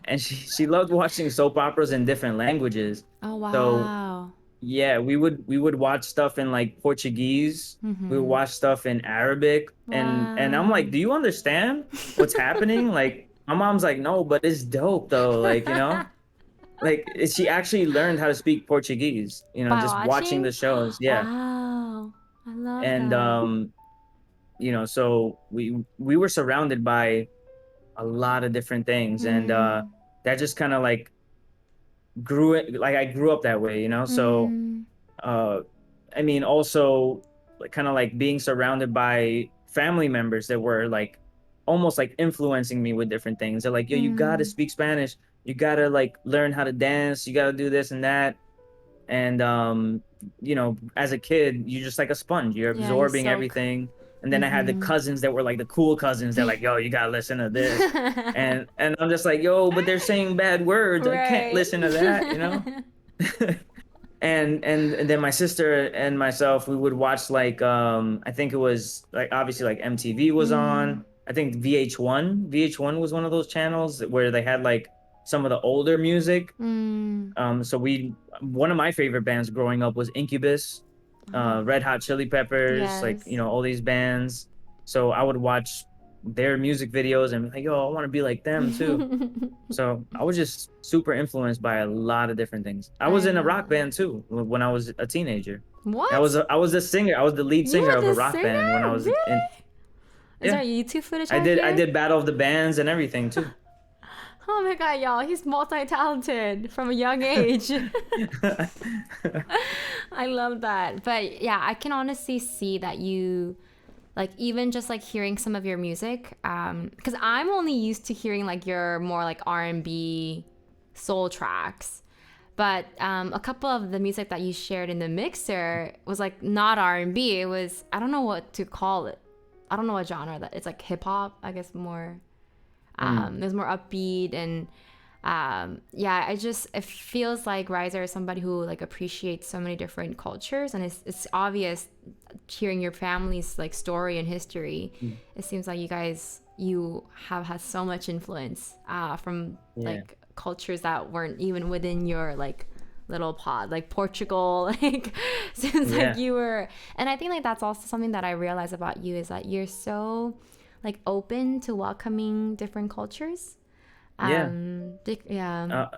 And she loved watching soap operas in different languages. Oh So wow. yeah, we would watch stuff in like Portuguese. We would Mm-hmm. watch stuff in Arabic, and I'm Wow. like, do you understand what's happening? Like my mom's like, no, but it's dope though. Like, like she actually learned how to speak Portuguese, By just watching watching? the shows. Yeah. Wow. I love And that. so we were surrounded by a lot of different things, and Mm. that just kind of like grew it. Like I grew up that way, so Mm. uh I mean, also like kind of like being surrounded by family members that were like almost like influencing me with different things. They're like, yo, you gotta Mm. speak Spanish, you gotta like learn how to dance, you gotta do this and that. And as a kid, you're just like a sponge, you're Yeah, you absorbing soak. everything. And then I had the Mm-hmm. cousins that were like the cool cousins. They're like, yo, you gotta listen to this. And I'm just like, yo, but they're saying bad words, I can't Right. listen to that. And then my sister and myself, we would watch like I think it was like obviously like MTV was Mm. on. I think VH1 was one of those channels where they had like some of the older music. Mm. So one of my favorite bands growing up was Incubus, Oh. Red Hot Chili Peppers, like Yes. all these bands. So I would watch their music videos and be like, yo, I want to be like them too. So I was just super influenced by a lot of different things. I I was in a love rock that. band too when I was a teenager. What? I was a singer. I was the lead You singer were of a the rock band when I singer? was in. Really? Is there Yeah, YouTube footage I out did. I here? did Battle of the Bands and everything too. Oh my god, y'all, he's multi-talented from a young age. I love that. But yeah, I can honestly see that you like even just like hearing some of your music because I'm only used to hearing like your more like R&B soul tracks. But a couple of the music that you shared in the mixer was like not R&B. It was, I don't know what to call it. I don't know what genre that it's like hip hop, I guess more. Mm, There's more upbeat and yeah, it feels like RIZR is somebody who like appreciates so many different cultures, and it's obvious hearing your family's like story and history. mm, It seems like you have had so much influence from yeah, like cultures that weren't even within your like little pod, like Portugal. Like seems like yeah, you were, and I think like that's also something that I realize about you is that you're so like open to welcoming different cultures. yeah. Yeah. Uh,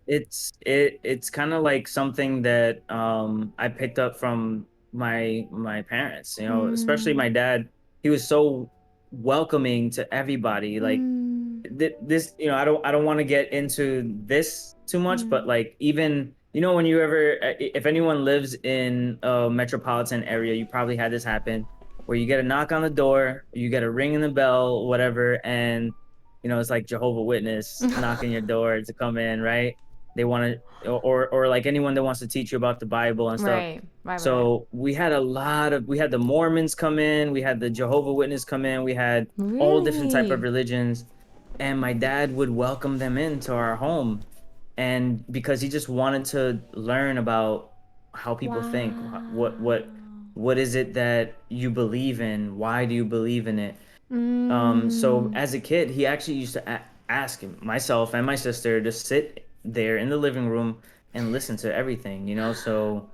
it's kind of like something that I picked up from my parents, especially Mm, my dad. He was so welcoming to everybody. Like mm, this, I don't want to get into this too much, but mm. like even when you ever if anyone lives in a metropolitan area, you probably had this happen where you get a knock on the door, you get a ring in the bell, whatever, and it's like Jehovah Witness knocking your door to come in, right? They want to, or like anyone that wants to teach you about the Bible and stuff. Right, right, right, right. So we had the Mormons come in, we had the Jehovah Witness come in, we had all different type of Really? religions, and my dad would welcome them into our home, and because he just wanted to learn about how people think, what Wow. what what is it that you believe in, why do you believe in it. So Mm, as a kid, he actually used to ask myself and my sister to sit there in the living room and listen to everything, so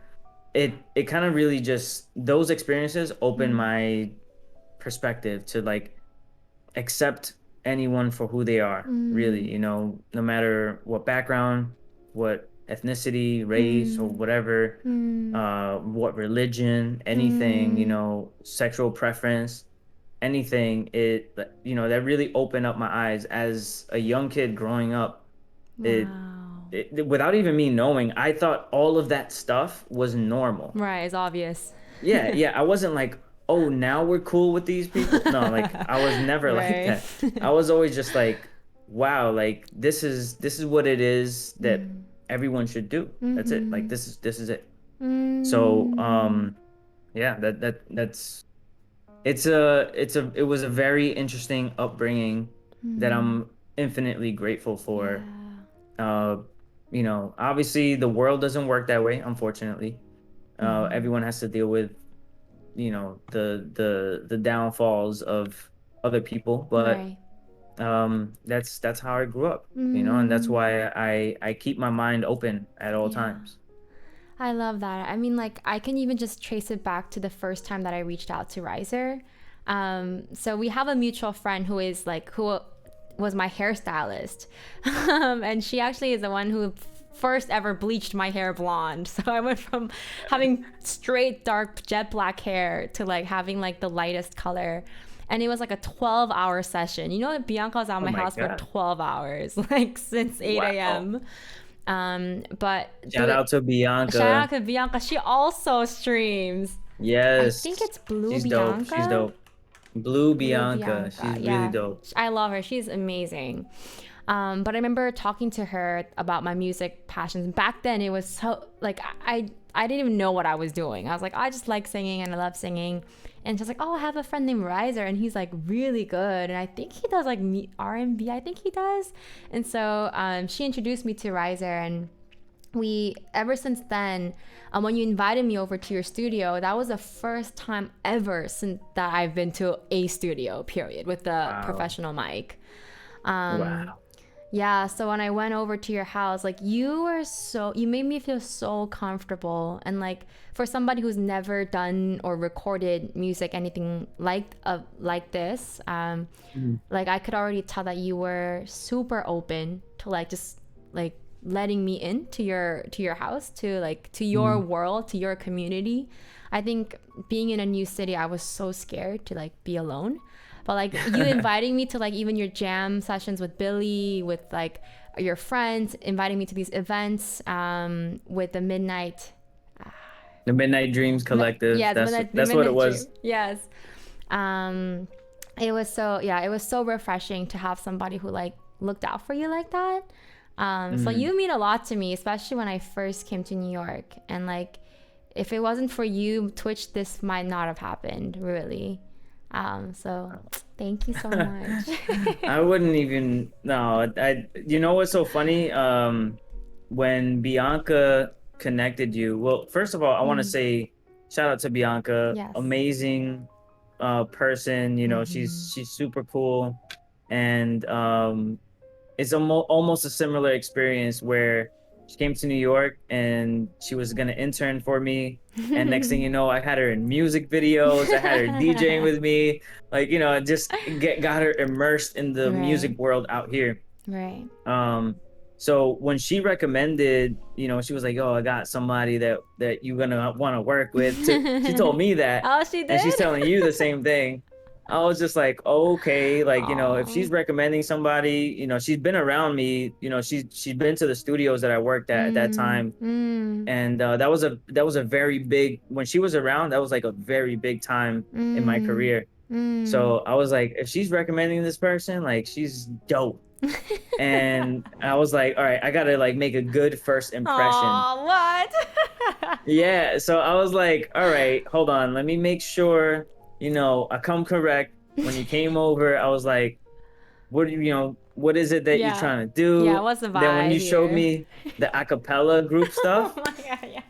it kind of really just those experiences opened mm, my perspective to like accept anyone for who they are, really, mm, no matter what background, what ethnicity, race, or mm, whatever, mm, what religion, anything, mm. sexual preference, anything. That really opened up my eyes as a young kid growing up. it, Wow. without even me knowing, I thought all of that stuff was normal. Right, it's obvious. Yeah, yeah. I wasn't like, oh, now we're cool with these people. No, like I was never like Right. that. I was always just like, wow, like this is what it is that Mm. everyone should do. That's it. Like Mm-hmm. this is it. So, Mm. yeah, that's it was a very interesting upbringing that Mm. I'm infinitely grateful for. Yeah. Uh, Obviously the world doesn't work that way, unfortunately. Mm-hmm. Everyone has to deal with the downfalls of other people, but Right. that's how I grew up, and that's Mm, why I keep my mind open at all yeah. times. I love that. I mean, like, I can even just trace it back to the first time that I reached out to RIZR. So we have a mutual friend who is like, who was my hairstylist. And she actually is the one who first ever bleached my hair blonde. So I went from having straight dark jet black hair to like having like the lightest color. And it was like a 12-hour session. You know, Bianca was at Oh my my house for God. 12 hours, like since 8 Wow. a.m. But Shout out to shout out Bianca. to Bianca. She also streams. I think Yes. it's Blue She's dope. She's Bianca. dope. Blue Blue Bianca. Bianca. She's really Yeah, dope. I love her. She's amazing. But I remember talking to her about my music passions. Back then, it was so like I didn't even know what I was doing. I was like, I just like singing and I love singing. And she's like, oh, I have a friend named RIZR, and he's like really good. And I think he does like R&B. I think he does. And so she introduced me to RIZR, and we ever since then, when you invited me over to your studio, that was the first time ever since that I've been to a studio, period, with the Wow. professional mic. um Wow. yeah, so when I went over to your house, like you made me feel so comfortable, and like for somebody who's never done or recorded music anything like this, Mhm. like I could already tell that you were super open to like just like letting me into your house, to like to your Mhm. world, to your community. I think being in a new city, I was so scared to like be alone, but like you inviting me to like even your jam sessions with Billy, with like your friends, inviting me to these events, with the midnight, The Midnight Dreams Collective. yeah, the That's what it midnight dream, was. yes. um it was so, yeah, it was so refreshing to have somebody who like looked out for you like that. So Mhm. you mean a lot to me, especially when I first came to New York, and like if it wasn't for you, Twitch, this might not have happened, really. So thank you so much. I wouldn't even no. You know what's so funny? When Bianca connected you. Well, first of all, I want to Mm, say shout out to Bianca. yes. Amazing person. Mm-hmm. She's super cool, and it's almost a similar experience where she came to New York and she was gonna intern for me. And next thing you know, I had her in music videos. I had her DJing with me. Like, just got her immersed in the Right. music world out here. Right. Um, so when she recommended, she was like, "Oh, I got somebody that you're gonna want to work with." She told me that, Oh, she and she's did? telling you the same thing. I was just like, okay, like, if Oh. she's recommending somebody, she's been around me. She's been to the studios that I worked at that Mm, time, mm, and that was a very big when she was around. That was like a very big time in my mm, career. mm. So I was like, if she's recommending this person, like she's dope. And I was like, all right, I gotta like make a good first impression. Oh, what? Yeah, so I was like, all right, hold on, let me make sure, I come correct. When you came over, I was like, what is it that you're Yeah. trying to Yeah, do? what's the Then when vibe you showed here? me the acapella group Oh stuff, my god, yeah.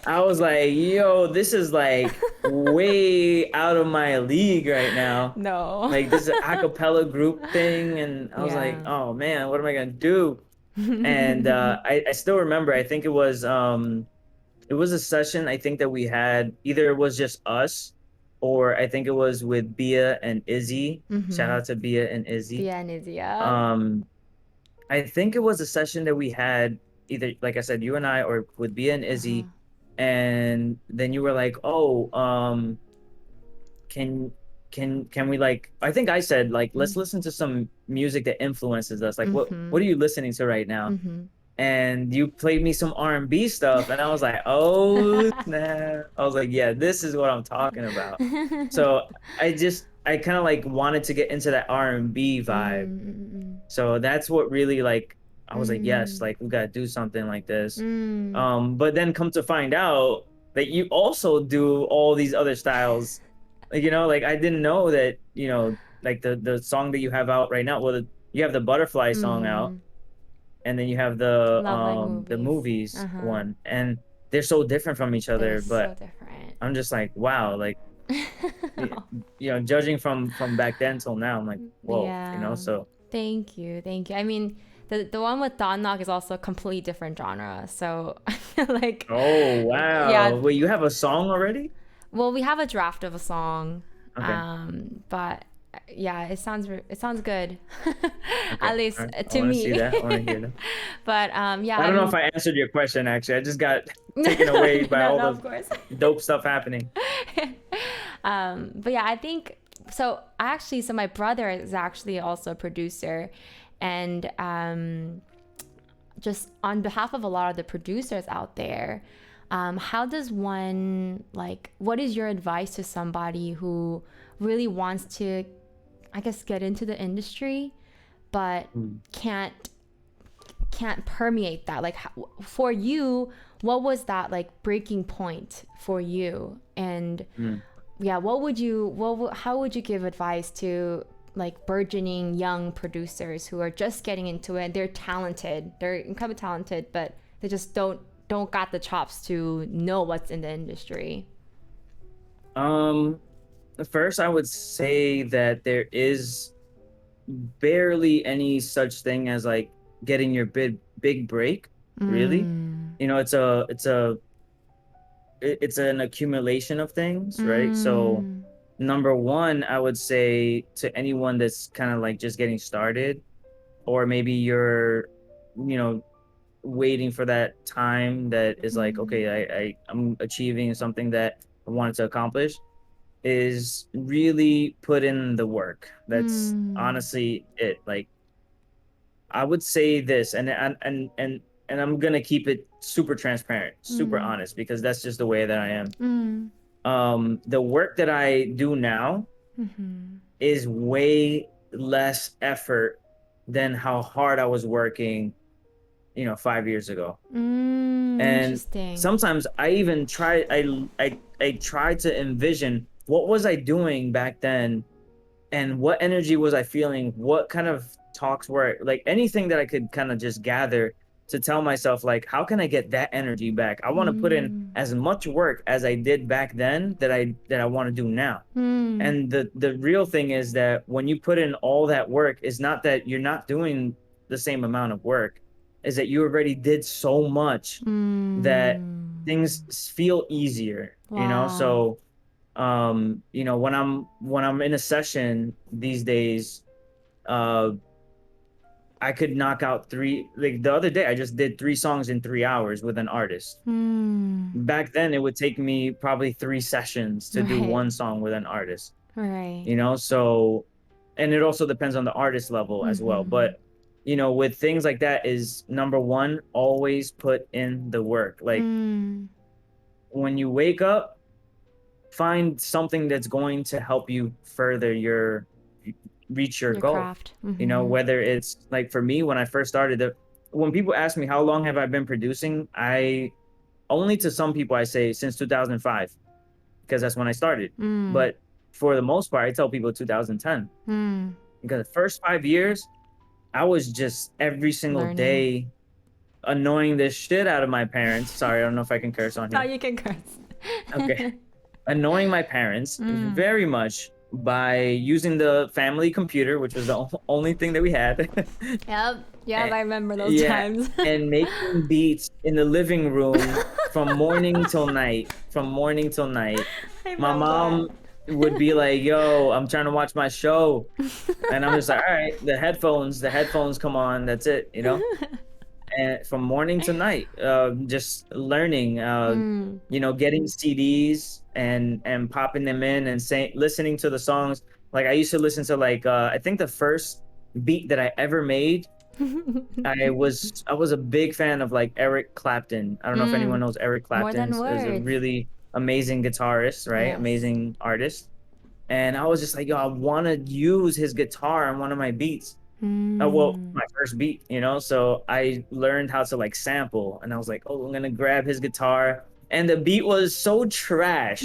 I was like, yo, this is like way out of my league right now. No. Like this is an acapella group thing, and I was like, Yeah. oh man, what am I gonna do? And I still remember. I think it was a session. I think that we had either it was just us, or I think it was with Bia and Izzy. Shout Mm-hmm. out to Bia and Izzy. Bia and Izzy, yeah. Um, I think it was a session that we had either, like I said, you and I, or with Bia and Uh-huh. Izzy, and then you were like, oh, can can we, like, I think I said, like, let's listen to some music that influences us. Like, what Mm-hmm. are you listening to right now? Mm-hmm. And you played me some R&B stuff, and I was like, oh snap. I was like, yeah, this is what I'm talking about. So I kind of like wanted to get into that R&B vibe. Mm, So that's what really, like, I was like, yes, mm, like we gotta do something like this. mm. But then come to find out that you also do all these other styles. Like, like I didn't know that, like the song that you have out right now. Well, you have the Butterfly song out, Mm. and then you have the Love like the movies. movies Uh-huh. one, and they're so different from each They're other. so But different. I'm just like, wow, like y- judging from back then till now, I'm like, whoa, Yeah. so. Thank you. Thank you. I mean, the one with Don Knock is also a completely different genre. So I feel like, Oh, yeah. wow. Wait, you have a song already? Well, we have a draft of a song, Okay. but yeah, it sounds good, Okay. at All least right. I to want to see me. that. I want to hear that. But yeah, I don't know if I'm I answered your question, actually. I just got taken away by no, all no, the of course. dope stuff happening. But yeah, I think so. Actually, so my brother is actually also a producer, and just on behalf of a lot of the producers out there, how does one like? What is your advice to somebody who really wants to, I guess, get into the industry, but Mm. can't permeate that? Like for you, what was that like breaking point for you? And Mm. yeah, how would you give advice to like burgeoning young producers who are just getting into it? They're talented, they're incredibly talented, but they just don't got the chops to know what's in the industry. Um, First, I would say that there is barely any such thing as like getting your big break, really. Mm. It's an accumulation of things, right? So Mm. number one, I would say to anyone that's kind of like just getting started, or maybe you're, you know, waiting for that time that is like, Mm. okay, I'm achieving something that I wanted to accomplish, is really put in the work. That's Mm. honestly it. Like, I would say this, and I'm gonna keep it super transparent, super Mm. honest, because that's just the way that I am. Mm. The work that I do now Mm-hmm. is way less effort than how hard I was working, 5 years ago. And Interesting. sometimes I try to envision what was I doing back then, and what energy was I feeling, what kind of talks were like, anything that I could kind of just gather to tell myself, like, how can I get that energy back? I want to put in Mm. as much work as I did back then that I want to do now. Mm. And the real thing is that when you put in all that work, is not that you're not doing the same amount of work, is that you already did so much that Mm. things feel easier, Wow. so when I'm in a session these days, uh I could knock out three. Like the other day, I just did 3 songs in 3 hours with an artist. Mm. Back then it would take me probably 3 sessions to do Right. one song with an artist, Right. so, and it also depends on the artist level as well. Mm-hmm. But with things like that, is number one, always put in the work. Like, Mm. when you wake up, find something that's going to help you further reach your Your goal. craft. Mm-hmm. Whether it's like, for me, when I first started, when people ask me how long have I been producing, I only, to some people, I say since 2005, because that's when I started. Mm. But for the most part, I tell people 2010, Mm. because the first 5 years I was just every single Learning. day annoying the shit out of my parents. Sorry, I don't know if I can curse on Oh, here. you can curse. Okay. Annoying my parents Mm. very much by using the family computer, which was the only thing that we had. Yep. Yep. And, I remember those yeah, times. and making beats in the living room from morning till night. From morning till night. I My love that. mom would be like, "Yo, I'm trying to watch my show," and I'm just like, "All right, the headphones come on. That's it." And from morning to night, just learning, Mm. getting CDs and popping them in and listening to the songs. Like, I used to listen to, like, I think the first beat that I ever made, I was a big fan of, like, Eric Clapton. I don't know if anyone Mm. knows Eric More Clapton. than Is a words. really amazing guitarist, right? Yes. Amazing artist. And I was just like, yo, I want to use his guitar on one of my beats. Well, Mm. my first beat, so I learned how to, like, sample, and I was like, oh, I'm gonna grab his guitar, and the beat was so trash.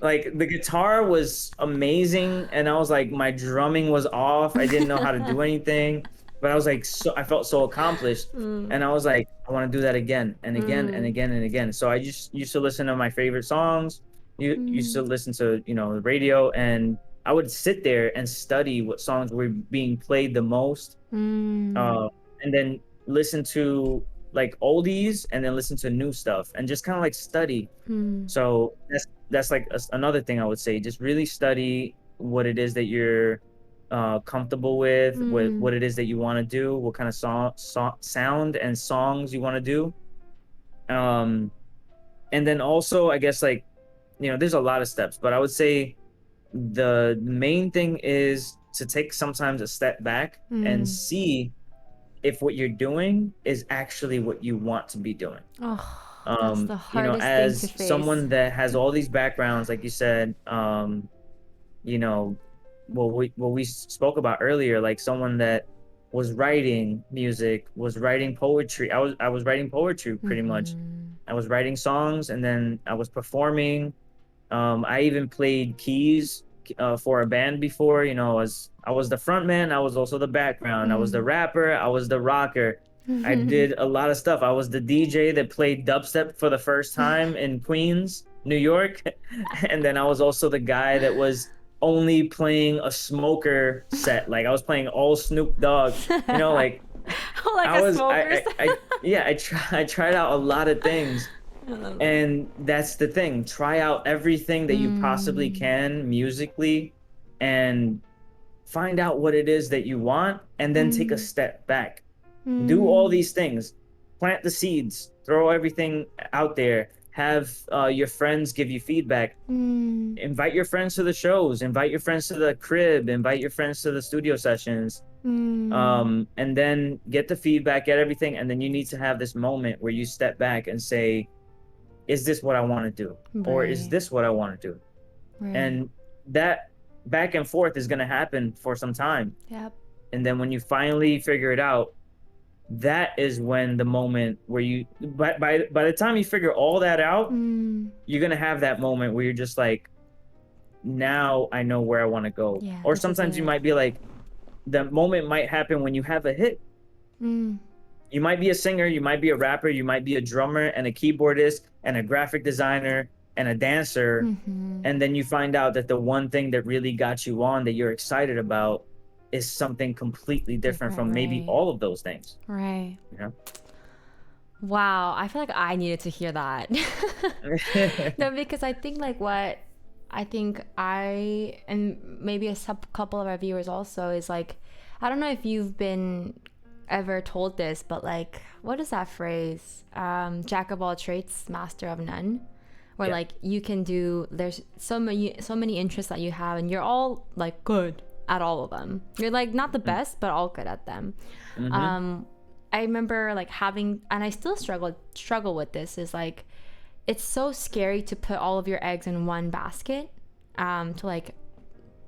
Like, the guitar was amazing, and I was like, my drumming was off. I didn't know how to do anything, but I was like, I felt so accomplished, Mm. and I was like, I want to do that again and again and Mm. again and again. So I just used to listen to my favorite songs, you used to Mm. listen to, the radio, and I would sit there and study what songs were being played the most, Mm. uh, and then listen to like oldies, and then listen to new stuff, and just kind of like study. Mm. So that's like another thing I would say. Just really study what it is that you're comfortable with, what Mm. it is that you want to do, what kind of sound and songs you want to do. Um, and then also, I guess, like, there's a lot of steps, but I would say the main thing is to take sometimes a step back and Mm. see if what you're doing is actually what you want to be doing. Oh, that's the hardest thing to As face. someone that has all these backgrounds, like you said, you know, what we spoke about earlier, like someone that was writing music, was writing poetry. I was writing poetry pretty much. Mm-hmm. I was writing songs, and then I was performing. I even played keys for a band before. I was the front man. I was also the background. I was the Mm. rapper. I was the rocker. I did a lot of stuff. I was the DJ that played dubstep for the first time in Queens, New York, and then I was also the guy that was only playing a smoker set. Like I was playing all Snoop Dogg. Like Oh, like I a was, smoker's. yeah, I tried out a lot of things, I love that. and that's the thing. Try out everything that you possibly Mm. can musically, and find out what it is that you want, and then take a Mm. step back. Do all Mm. these things. Plant the seeds, throw everything out there, have your friends give you feedback. Mm. Invite your friends to the shows, invite your friends to the crib, invite your friends to the studio sessions, Mm. and then get the feedback, get everything, and then you need to have this moment where you step back and say, is this what I want to do, or is Right. this what I want to do? Right. And that back and forth is going to happen for some time, Yep. and then when you finally figure it out, that is when the moment where by the time you figure all that out, Mm. you're going to have that moment where you're just like, now I know where I want to go. Yeah, Or this is sometimes you it. might be like, the moment might happen when you have a hit. Mm. You might be a singer, you might be a rapper, you might be a drummer and a keyboardist and a graphic designer and a dancer, Mm-hmm. and then you find out that the one thing that really got you on, that you're excited about, is something completely different Different, from maybe right. all of those things. Right. You know? Wow, I feel like I needed to hear that. No, because I think like what I think I and maybe a sub couple of our viewers also is like, I don't know if you've been ever told this, but like, what is that phrase? Jack of all trades, master of none. Where Yeah. like you can do, there's so many interests that you have, and you're all like good at all of them. You're like not the Mm. best, but all good at them. Mm-hmm. Um, I remember like having, and I still struggle with this. Is like it's so scary to put all of your eggs in one basket, to like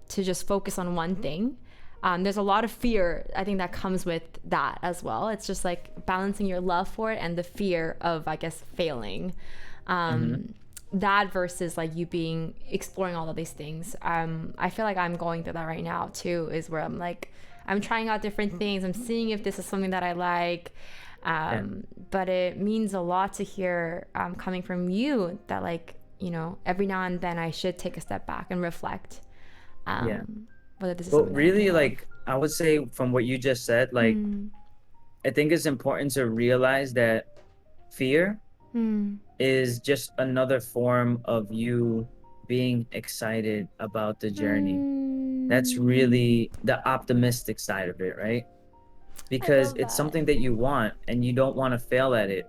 to just focus on one thing. There's a lot of fear, I think, that comes with that as well. It's just like balancing your love for it and the fear of, I guess, failing. Mm-hmm. That versus like you being exploring all of these things. I feel like I'm going through that right now too, is where I'm like, I'm trying out different things. I'm seeing if this is something that I like. Yeah. But it means a lot to hear coming from you that like, every now and then I should take a step back and reflect Yeah. whether this is But something that I really, really love. like, I would say from what you just said, like, Mm. I think it's important to realize that fear Mm. is just another form of you being excited about the journey. That's Mm. really the optimistic side of it, right? I Because love it's that. something that you want and you don't want to fail at it.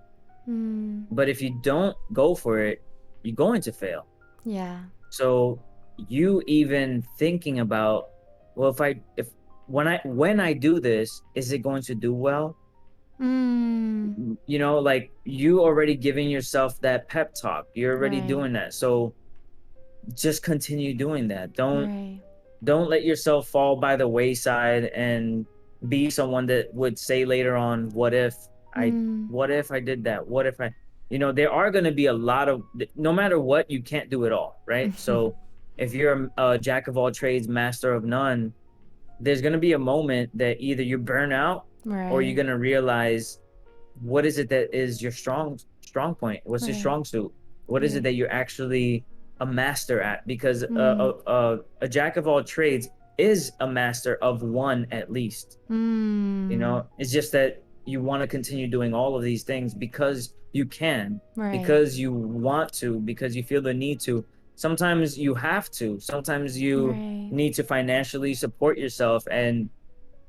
Mm. But if you don't go for it, you're going to fail. Yeah. So you even thinking about, well, if when I do this, is it going to do well? Mm. Like, you already giving yourself that pep talk. You're already Right. doing that. So just continue doing that. Right. Don't let yourself fall by the wayside and be someone that would say later on, I Mm. what if I did that? What if I, there are going to be a lot of, no matter what, you can't do it all, right? So if you're a jack of all trades, master of none, there's going to be a moment that either you burn out, or you're Right. going to realize, what is it that is your strong point? What's your Right. strong suit? What is it Right. that you're actually a master at, because Mm. a jack of all trades is a master of one at least. You Mm. know, it's just that you want to continue doing all of these things because you can, Right. because you want to, because you feel the need to. Sometimes you have to. Sometimes you Right. need to financially support yourself, and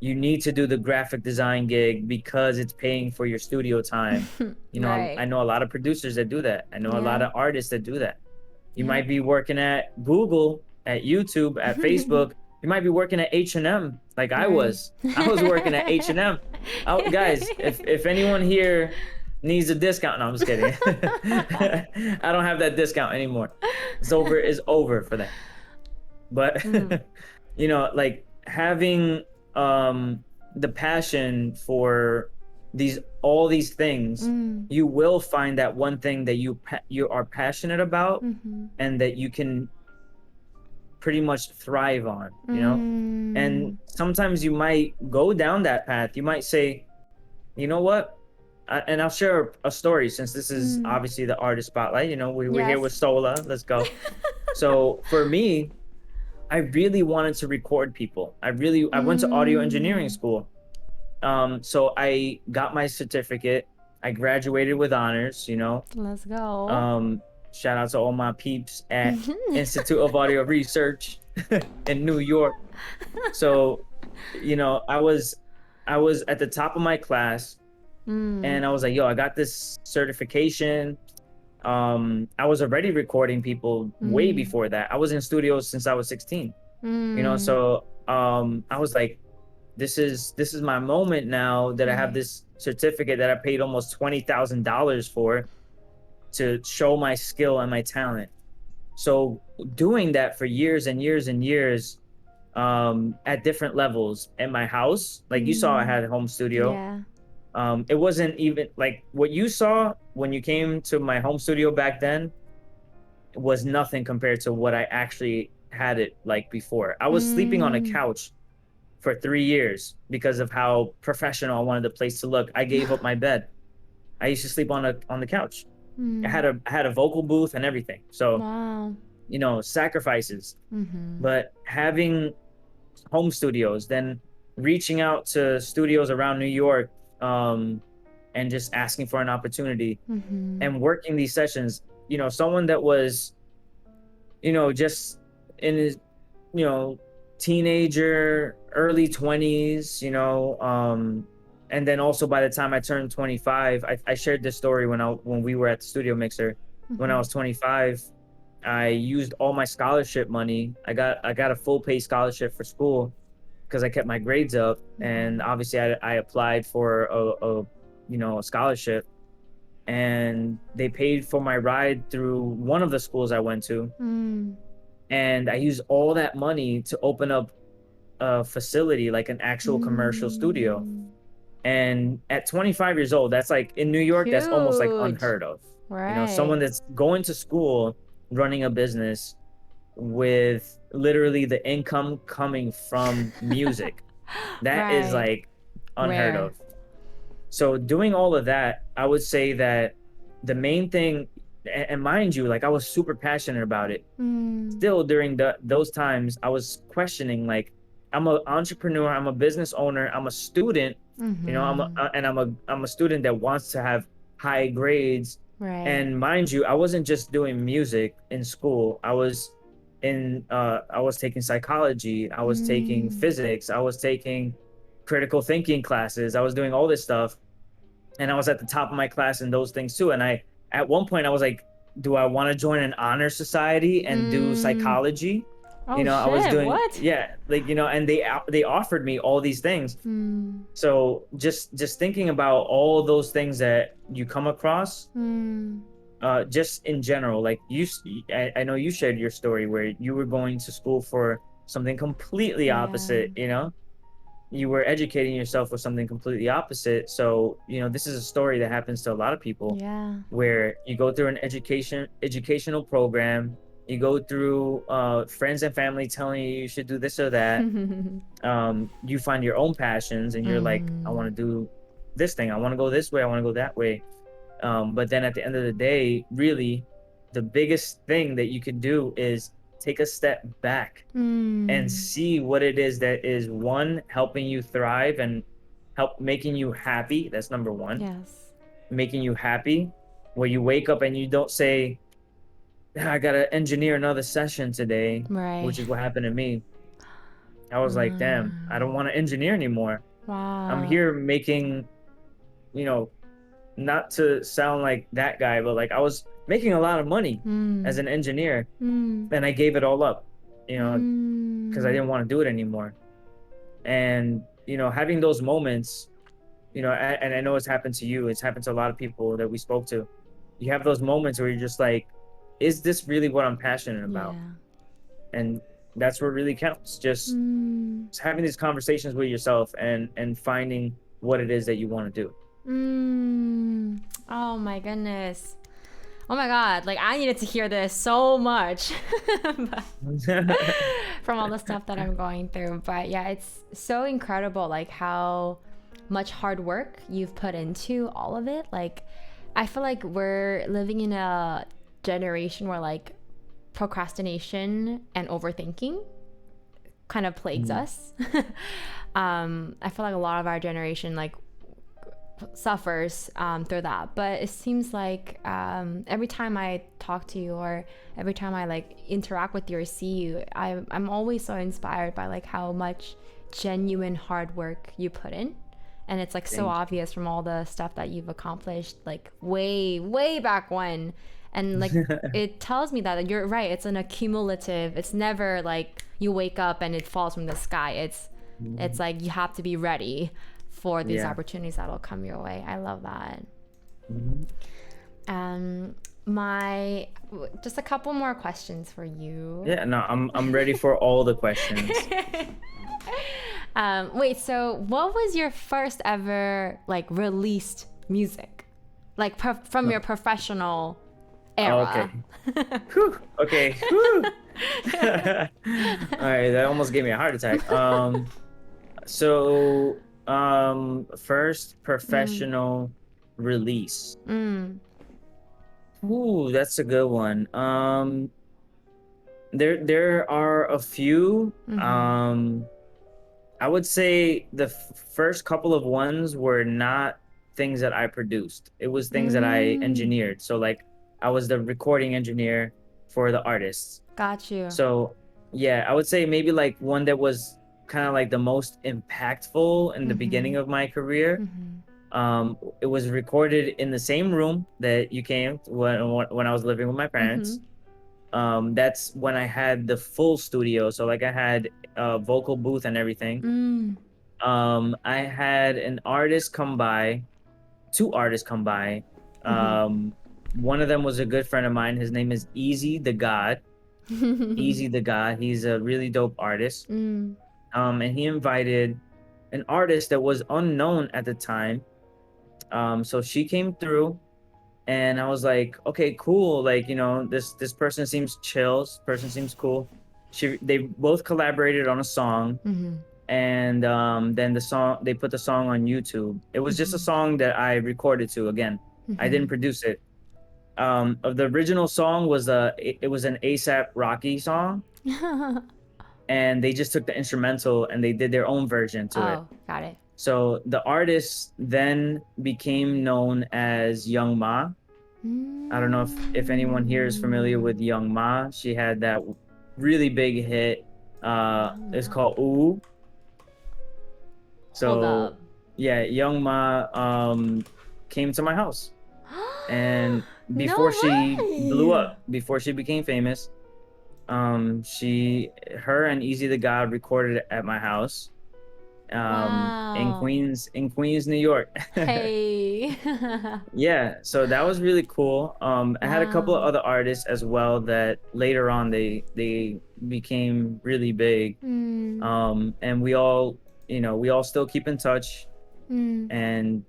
you need to do the graphic design gig because it's paying for your studio time. You know, Right. I know a lot of producers that do that. I know a lot Yeah. of artists that do that. You Yep. might be working at Google, at YouTube, at Facebook. You might be working at H&M like I Right. was. I was working at H&M. Oh, guys, if anyone here needs a discount, no, I'm just kidding. I don't have that discount anymore. It's over for that. But Mm. you know, like having um the passion for all these things, Mm. you will find that one thing that you are passionate about, Mm-hmm. and that you can pretty much thrive on, you know? And Mm. sometimes you might go down that path. You might say, you know what? And I'll share a story, since this is Mm. obviously the artist spotlight. You know, we're here Yes. with Sola. Let's go. So for me, I really wanted to record people. I went to audio engineering Mm. school. So I got my certificate. I graduated with honors, you know. Let's go. Um, Shout out to all my peeps at Institute of Audio Research in New York. So, you know, I was at the top of my class, Mm. and I was like, yo, I got this certification. I was already recording people way Mm. before that. I was in studios since I was 16. You know, Mm. so I was like, this is my moment now that I have Right. this certificate that I paid almost $20,000 for, to show my skill and my talent. So doing that for years and years and years, at different levels at my house, like you saw, I Mm. had a home studio. Yeah. It wasn't even like what you saw when you came to my home studio back then was nothing compared to what I actually had it like before. I was sleeping on a Mm. couch for 3 years because of how professional I wanted the place to look. I gave up my bed. I used to sleep on the couch. Mm. I had a vocal booth and everything. So, Wow. you know, sacrifices. Mm-hmm. But having home studios, then reaching out to studios around New York, and just asking for an opportunity Mm-hmm. and working these sessions. You know, someone that was, you know, just in his, you know, teenager, early 20s, you know, and then also by the time I turned 25, I shared this story when we were at the Studio Mixer. When I Mm-hmm. was 25, I used all my scholarship money. I got a full pay scholarship for school because I kept my grades up, and Mm-hmm. obviously I applied for a scholarship, and they paid for my ride through one of the schools I went to, Mm. and I used all that money to open up a facility, like an actual commercial studio. Mm. And at 25 years old, that's like in New York, that's almost like Huge. unheard of. You know, Right. someone that's going to school, running a business with literally the income coming from music. That is Right. like unheard Rare. of. So doing all of that, I would say that the main thing, and mind you, like I was super passionate about it. Mm. Still during those times, I was questioning, like, I'm an entrepreneur, I'm a business owner, I'm a student, you know, Mm-hmm. I'm a student that wants to have high grades. Right. And mind you, I wasn't just doing music in school. I was taking psychology, I was taking Mm. physics, I was taking critical thinking classes, I was doing all this stuff, and I was at the top of my class in those things too. And at one point I was like, do I want to join an honor society and do Mm. psychology? You Oh know, I was shit, doing, what? yeah, like, you know, and they offered me all these things. Mm. So just thinking about all those things that you come across, Mm. just in general, like I know you shared your story where you were going to school for something completely Yeah. opposite, you know, you were educating yourself with something completely opposite. So, you know, this is a story that happens to a lot of people, Yeah. where you go through an educational program, you go through friends and family telling you you should do this or that. You find your own passions, and you're like, I want Mm-hmm. to do this thing, I want to go this way, I want to go that way. But then at the end of the day, really, the biggest thing that you could do is take a step back and Mm. see what it is that is one helping you thrive and help making you happy. That's number one. Yes. Making you happy, where you wake up and you don't say, "Ah, I gotta engineer another session today," Right. which is what happened to me. I was like, damn, I don't Mm. want to engineer anymore. I'm Wow. here making, you know, not to sound like that guy, but like I was making a lot of money as Mm. an engineer, Mm. and I gave it all up, you know, because I Mm. didn't want to do it anymore. And, having those moments, and I know it's happened to you, it's happened to a lot of people that we spoke to. You have those moments where you're just like, is this really what I'm passionate about? Yeah. And that's what really counts. Mm. Just having these conversations with yourself and finding what it is that you want to do. Mm. Oh my goodness. Oh my god, like I needed to hear this so much. But- from all the stuff that I'm going through. But yeah, it's so incredible like how much hard work you've put into all of it. Like I feel like we're living in a generation where like procrastination and overthinking kind of plagues Mhm. us. I feel like a lot of our generation like suffers through that, but it seems like every time I talk to you or every time I like interact with you or see you, I'm always so inspired by like how much genuine hard work you put in, and it's like so Thank obvious from all the stuff that you've accomplished like way back when. And like you. it tells me that you're right, it's an accumulative, it's never like you wake up and it falls from the sky. It's like you have to be ready for these Yeah. opportunities that will come your way. I love that. Mhm. My just a couple more questions for you. Yeah, no, I'm ready for all the questions. Wait, so what was your first ever like released music, like from your professional era? Okay. Whew. Okay. Whew. All right, that almost gave me a heart attack. So, first Mm, professional release. mm, Ooh, that's a good one. There are a few. mm-hmm, I would say the first couple of ones were not things that I produced. It was things that I mm. engineered. So like I was the recording engineer for the artists. Got you. So yeah, I would say maybe like one that was kind of like the most impactful in the Mm-hmm, beginning of my career. mm-hmm, It was recorded in the same room that you came when I was living with my mm-hmm, parents. That's when I had the full studio. So like I had a vocal booth and everything. mm, I had an artist come by, two artists come by. Um, One of them was a good friend of mine. His name is Easy the God. mm-hmm. Easy the God. He's a really dope artist. Mm. And he invited an artist that was unknown at the time. So she came through, and I was like, okay, cool. Like, this person seems chill. This person seems cool. They both collaborated on a song, Mm-hmm. and then they put the song on YouTube. It was just a Mm-hmm. song that I recorded to. Again, I Mm-hmm. didn't produce it. Of the original song was it was an ASAP Rocky song, and they just took the instrumental and they did their own version to it. Oh, got it. So the artist then became known as Young Ma. I don't know if anyone here is familiar Mm. with Young Ma. She had that really big hit. It's Yum. called Ooh. Hold So up. yeah, Young Ma came to my house, and before No she blew way. up, before she became famous, her and Easy the God recorded at my house, Wow. in Queens, New York. Hey. Yeah, so that was really cool. I had a couple of Wow. other artists as well that later on they became really big. Mm. And we all still keep in touch, Mm. and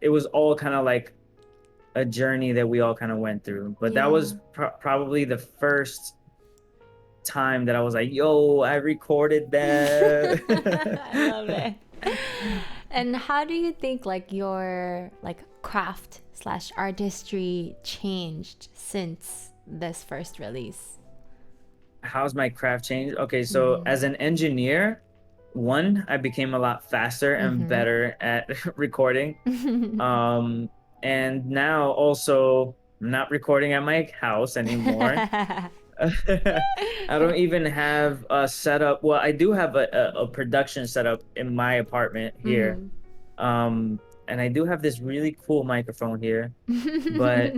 it was all kind of like a journey that we all kind of went through. But that Yeah. was probably the first time that I was like, "Yo, I recorded that." I love it. And how do you think like your like craft slash artistry changed since this first release? How's my craft changed? Okay, so Mm-hmm. as an engineer, one, I became a lot faster and Mm-hmm. better at recording. Um, and now also I'm not recording at my house anymore. I don't even have a setup. Well, I do have a production setup in my apartment here. Mm-hmm. And I do have this really cool microphone here, but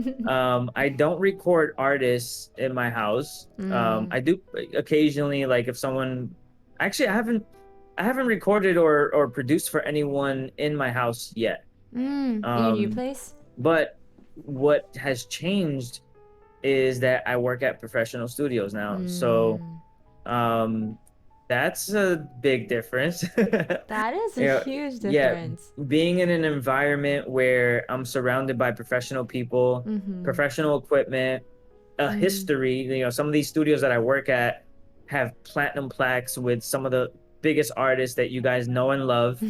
I don't record artists in my house. Mm. I do occasionally, like if someone, actually, I haven't recorded or produced for anyone in my house yet. Mm. In your new Um, place? but what has changed is that I work at professional studios now. So Mm. um, that's a big difference. That is a Yeah, huge yeah, difference. being in an environment where I'm surrounded by professional people, Mm-hmm. professional equipment, a Mm. history. Some of these studios that I work at have platinum plaques with some of the biggest artists that you guys know and love.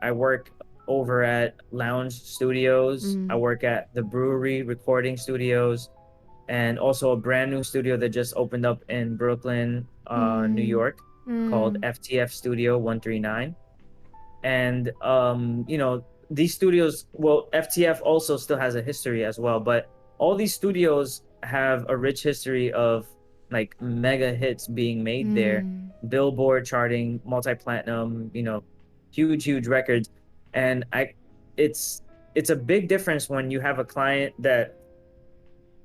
I work over at Lounge Studios. I Mm. work at the Brewery Recording Studios, and also a brand new studio that just opened up in Brooklyn, New Mm. York, called Mm. FTF Studio 139. And these studios, well, FTF also still has a history as well, but all these studios have a rich history of like mega hits being made there, Mm. Billboard charting, multi-platinum, huge records. And it's it's a big difference when you have a client that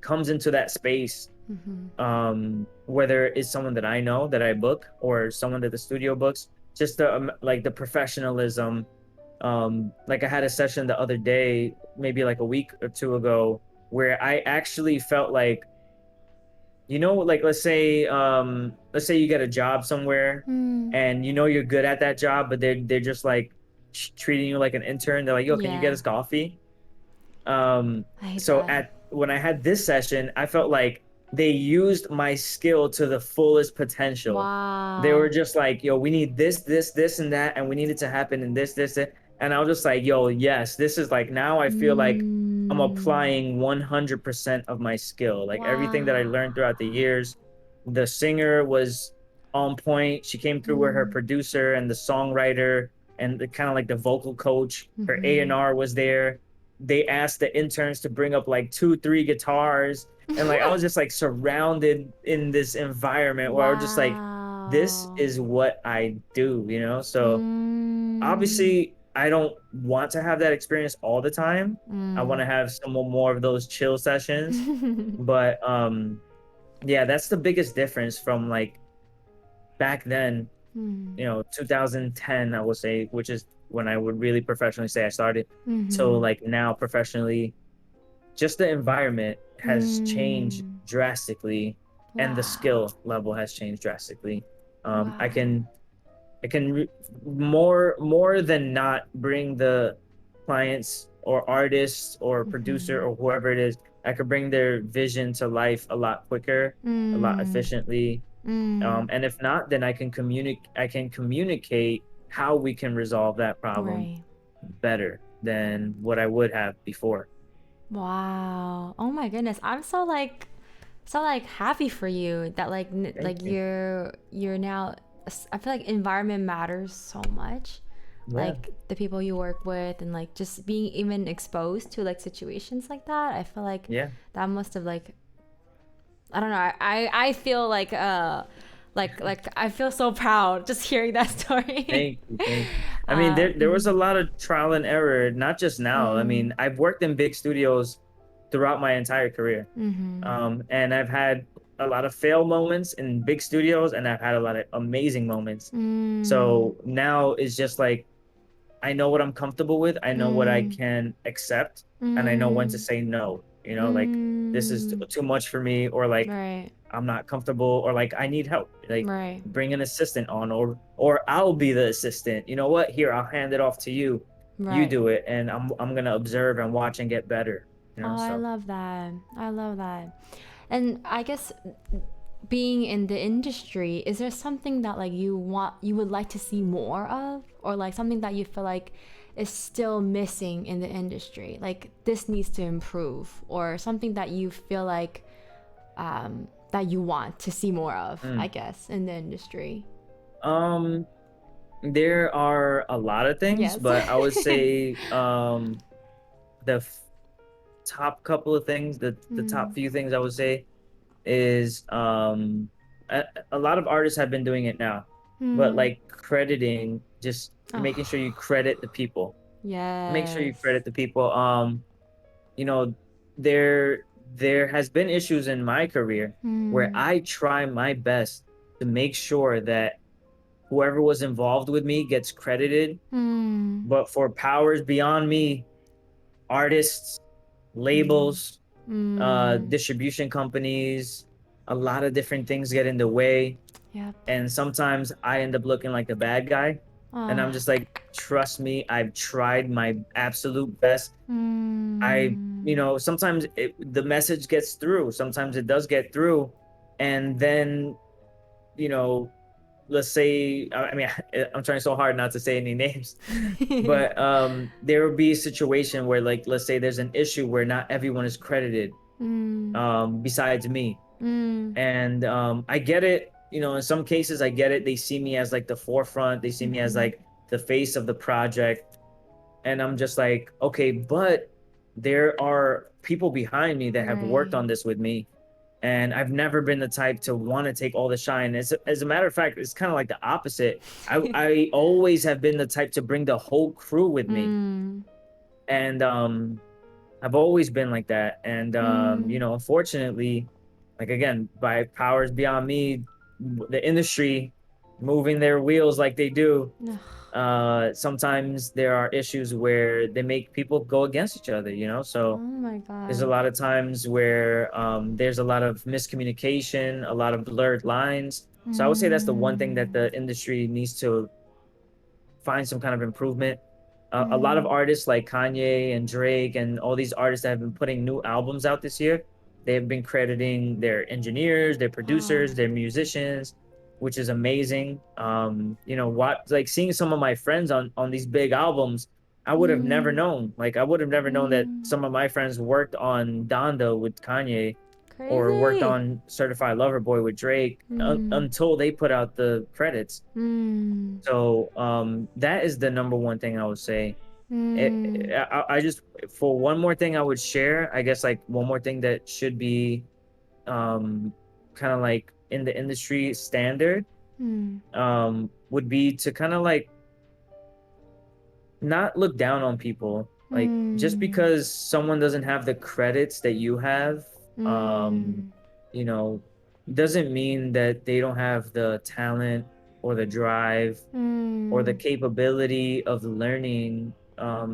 comes into that space, Mm-hmm. whether it's someone that I know that I book or someone that the studio books, just the professionalism. Like I had a session the other day, maybe like a week or two ago, where I actually felt like, like let's say you get a job somewhere, Mm. and you're good at that job, but they're just like treating you like an intern. They're like, yo, can you get Yeah. us coffee? um I hate so that. at when I had this session, I felt like they used my skill to the fullest potential. They were Wow. just like, yo, we need this and that, and we need it to happen in this. And I was just like, yo, yes, this is like, now I feel like I'm Mm. applying 100% of my skill, like everything that I Wow. learned throughout the years. The singer was on point. She came through with her Mm. producer and the songwriter and the kind of like the vocal coach. Her Mm-hmm. A&R was there. They asked the interns to bring up like 2 3 guitars, and like I was just like surrounded in this environment where I was just like, this Wow. is what I do. So Mm. obviously I don't want to have that experience all the time. I want Mm. to have some more of those chill sessions. But yeah, that's the biggest difference from like back then, Mm. 2010, I would say, which is when I would really professionally say I started. So Mm-hmm. like now professionally, just the environment has changed Mm. drastically, and the Wow. skill level has changed drastically. I Wow. can more than not bring the clients or artists or producer Mm-hmm. or whoever it is. I could bring their vision to life a lot quicker, a lot Mm. efficiently. Mm. And if not, then I can communicate how we can resolve that problem Right. better than what I would have before. Wow. Oh my goodness. I'm so like happy for you that Thank like you. you're now I feel like environment matters so much. Yeah. Like the people you work with and like just being even exposed to like situations like that. I feel like Yeah. that must have like I don't know. I feel like I feel so proud just hearing that story. Thank you. Thank you. I mean, there was a Mhm. lot of trial and error, not just now. I Mm. mean, I've worked in big studios throughout my entire career. Mhm. And I've had a lot of fail moments in big studios, and I've had a lot of amazing moments. Mm. So now it's just like, I know what I'm comfortable with. I know what I Mm. can accept, and I know when to Mm. say no. Like this is Mm. too much for me, or like Right. I'm not comfortable, or like I need help. Like Right. bring an assistant on, or I'll be the assistant. You know what? Here, I'll hand it off to you. You Right. do it, and I'm gonna observe and watch and get better. Oh, I So love that. I love that. And I guess being in the industry, is there something that like you would like to see more of, or like something that you feel like is still missing in the industry, like this needs to improve, or something that you feel like that you want to see more of, I Mm. guess, in the industry? Um, there are a lot of things, Yes. but I would say the top couple of things, the top Mm. few things I would say is a lot of artists have been doing it now, but Mm. like crediting, just making sure you Oh, credit the people. Make sure you yes. credit the people. You know, there has been issues in my career where Mm. I try my best to make sure that whoever was involved with me gets credited, Mm. but for powers beyond me, artists, Mm. labels, Mm. distribution companies, a lot of different things get in the way. Yep. And sometimes I end up looking like the bad guy. And I'm Oh. just like, trust me, I've tried my absolute best. Mm. Sometimes the message gets through. Sometimes it does get through. And then, you know, let's say, I mean, I'm trying so hard not to say any names, but there will be a situation where, like, let's say there's an issue where not everyone is credited, Mm. besides me. Mm. And I get it. In some cases, I get it. They see me as like the forefront. They see me as Mhm. like the face of the project, and I'm just like, okay, but there are people behind me that have worked Right. on this with me, and I've never been the type to want to take all the shine. As a matter of fact, it's kind of like the opposite. I always have been the type to bring the whole crew with me, Mm. and I've always been like that. And Mm. unfortunately, like again, by powers beyond me, the industry moving their wheels like they do, Ugh. sometimes there are issues where they make people go against each other, Oh so my there's a god. lot of times where there's a lot of miscommunication, a lot of blurred lines. So I would say that's the one thing that Mm. the industry needs to find some kind of improvement. A lot of Mm. artists like Kanye and Drake and all these artists that have been putting new albums out this year, they've been crediting their engineers, their Oh. producers, their musicians, which is amazing. What, like, seeing some of my friends on these big albums, I would have never Mm. known. Like, I would have never known that Mm. some of my friends worked on Donda with Kanye or worked Crazy. on Certified Lover Boy with Drake, Mm. until they put out the credits. Mm. So that is the number one thing I would say. Mm. I just, for one more thing I would share, I guess, like, one more thing that should be um, kind of like in the industry standard, Mm. would be to kind of like not look down on people. Like, just Mm. because someone doesn't have the credits that you have, um, Mm. you know, doesn't mean that they don't have the talent or the drive or the Mm. capability of learning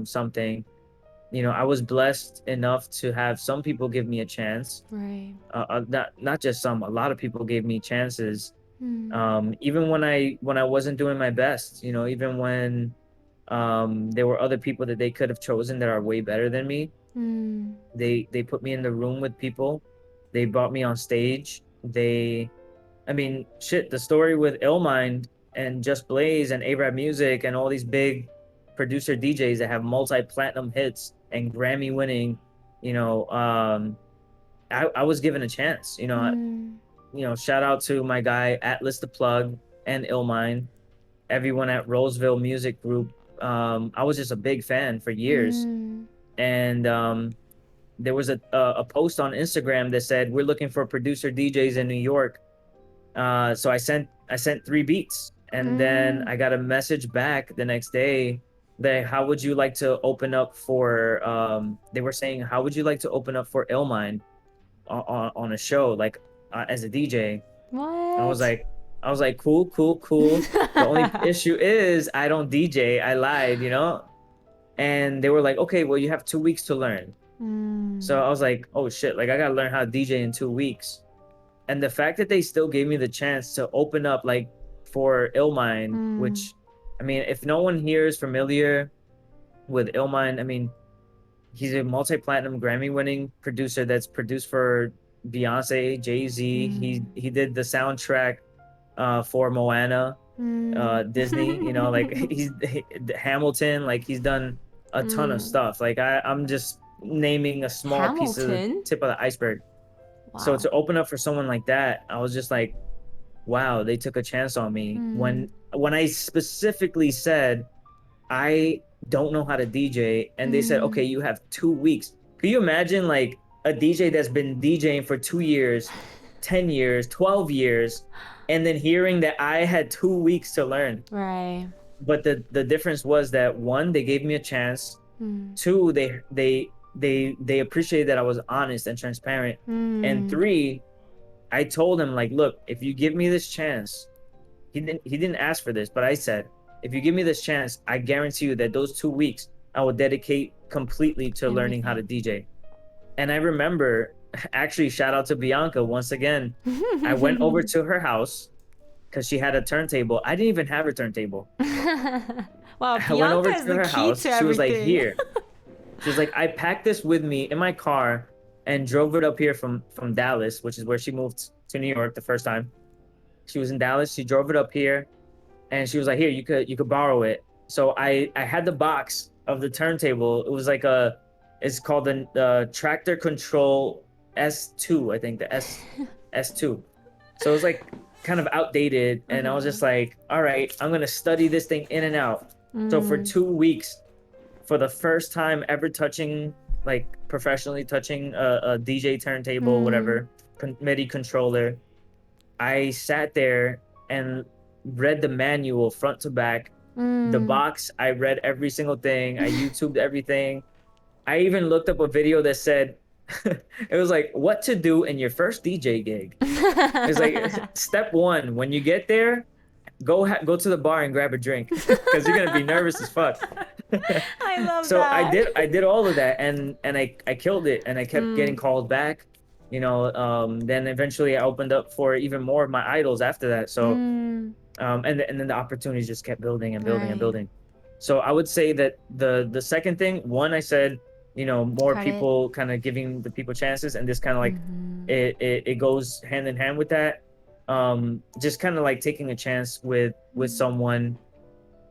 something. I was blessed enough to have some people give me a chance. Right. Not just some, a lot of people gave me chances. Mm. Even when I wasn't doing my best, even when there were other people that they could have chosen that are way better than me. Mm. They put me in the room with people. They brought me on stage. I mean, shit, the story with Illmind and Just Blaze and A-Rap Music and all these big producer DJs that have multi-platinum hits and Grammy winning, you know, I was given a chance. Mm. Shout out to my guy Atlas the Plug and Illmind, everyone at Roseville Music Group. I was just a big fan for years, Mm. and there was a post on Instagram that said we're looking for producer DJs in New York. So I sent 3 beats, and then Mm. I got a message back the next day that how would you like to open up for they were saying, how would you like to open up for Illmind on a show, like, as a DJ. I was What? like I was like, cool, cool, cool. The only issue is I don't DJ. I lied. And they were like, okay, well, you have 2 weeks to learn. So Mm. I was like, oh shit, like, I gotta learn how to DJ in 2 weeks. And the fact that they still gave me the chance to open up, like, for Illmind, Mm. which, I mean, if no one here is familiar with Illmind, I mean, he's a multi-platinum Grammy winning producer that's produced for Beyonce, Jay-Z. Mm. He did the soundtrack for Moana, Mm. Disney. You know, like Hamilton. Like he's done a ton of Mm. stuff. Like I'm just naming a small piece of the Hamilton? tip of the iceberg. So Wow. to open up for someone like that, I was just like, wow, they took a chance on me. Mm. When I specifically said I don't know how to DJ, and they said, okay, Mm. you have 2 weeks. Can you imagine like a DJ that's been DJing for 2 years, 10 years, 12 years, and then hearing that I had 2 weeks to learn? Right. But the difference was that one, they gave me a chance. Mm. Two, they appreciated that I was honest and transparent. And Mm. three, I told him like, look, if you give me this chance, he didn't ask for this, but I said, if you give me this chance, I guarantee you that those 2 weeks I will dedicate completely to learning how to Everything. DJ. And I remember, actually, shout out to Bianca once again. I went over to her house because she had a turntable. I didn't even have a turntable. Wow, I went Bianca over is to the her key house. to She was like, everything. here. She was like, I packed this with me in my car and drove it up here from Dallas, which is where she moved to New York the first time. She was in Dallas. She drove it up here, and she was like, "Here, you could borrow it." So I had the box of the turntable. It was like it's called the Tractor Control S2, I think the S2. So it was like kind of outdated, and I was Uh-huh. just like, "All right, I'm gonna study this thing in and out." So for Mm. 2 weeks, for the first time ever touching, like professionally touching a DJ turntable, Mm. whatever, MIDI controller, I sat there and read the manual front to back. The Mm. box, I read every single thing. I YouTubed everything. I even looked up a video that said, it was like, what to do in your first DJ gig. It's like, step one, when you get there, go to the bar and grab a drink because you're gonna be nervous as fuck. I love So I that. did I did all of that, and I killed it, and I kept getting Mm. called back. Then eventually I opened up for even more of my idols after that. So Mm. and then the opportunities just kept building and building and Right. building. So I would say that the second thing, one, I said, more Credit. people kind of giving the people chances, and this kind of like Mm-hmm. it goes hand in hand with that. Just kind of like taking a chance with someone.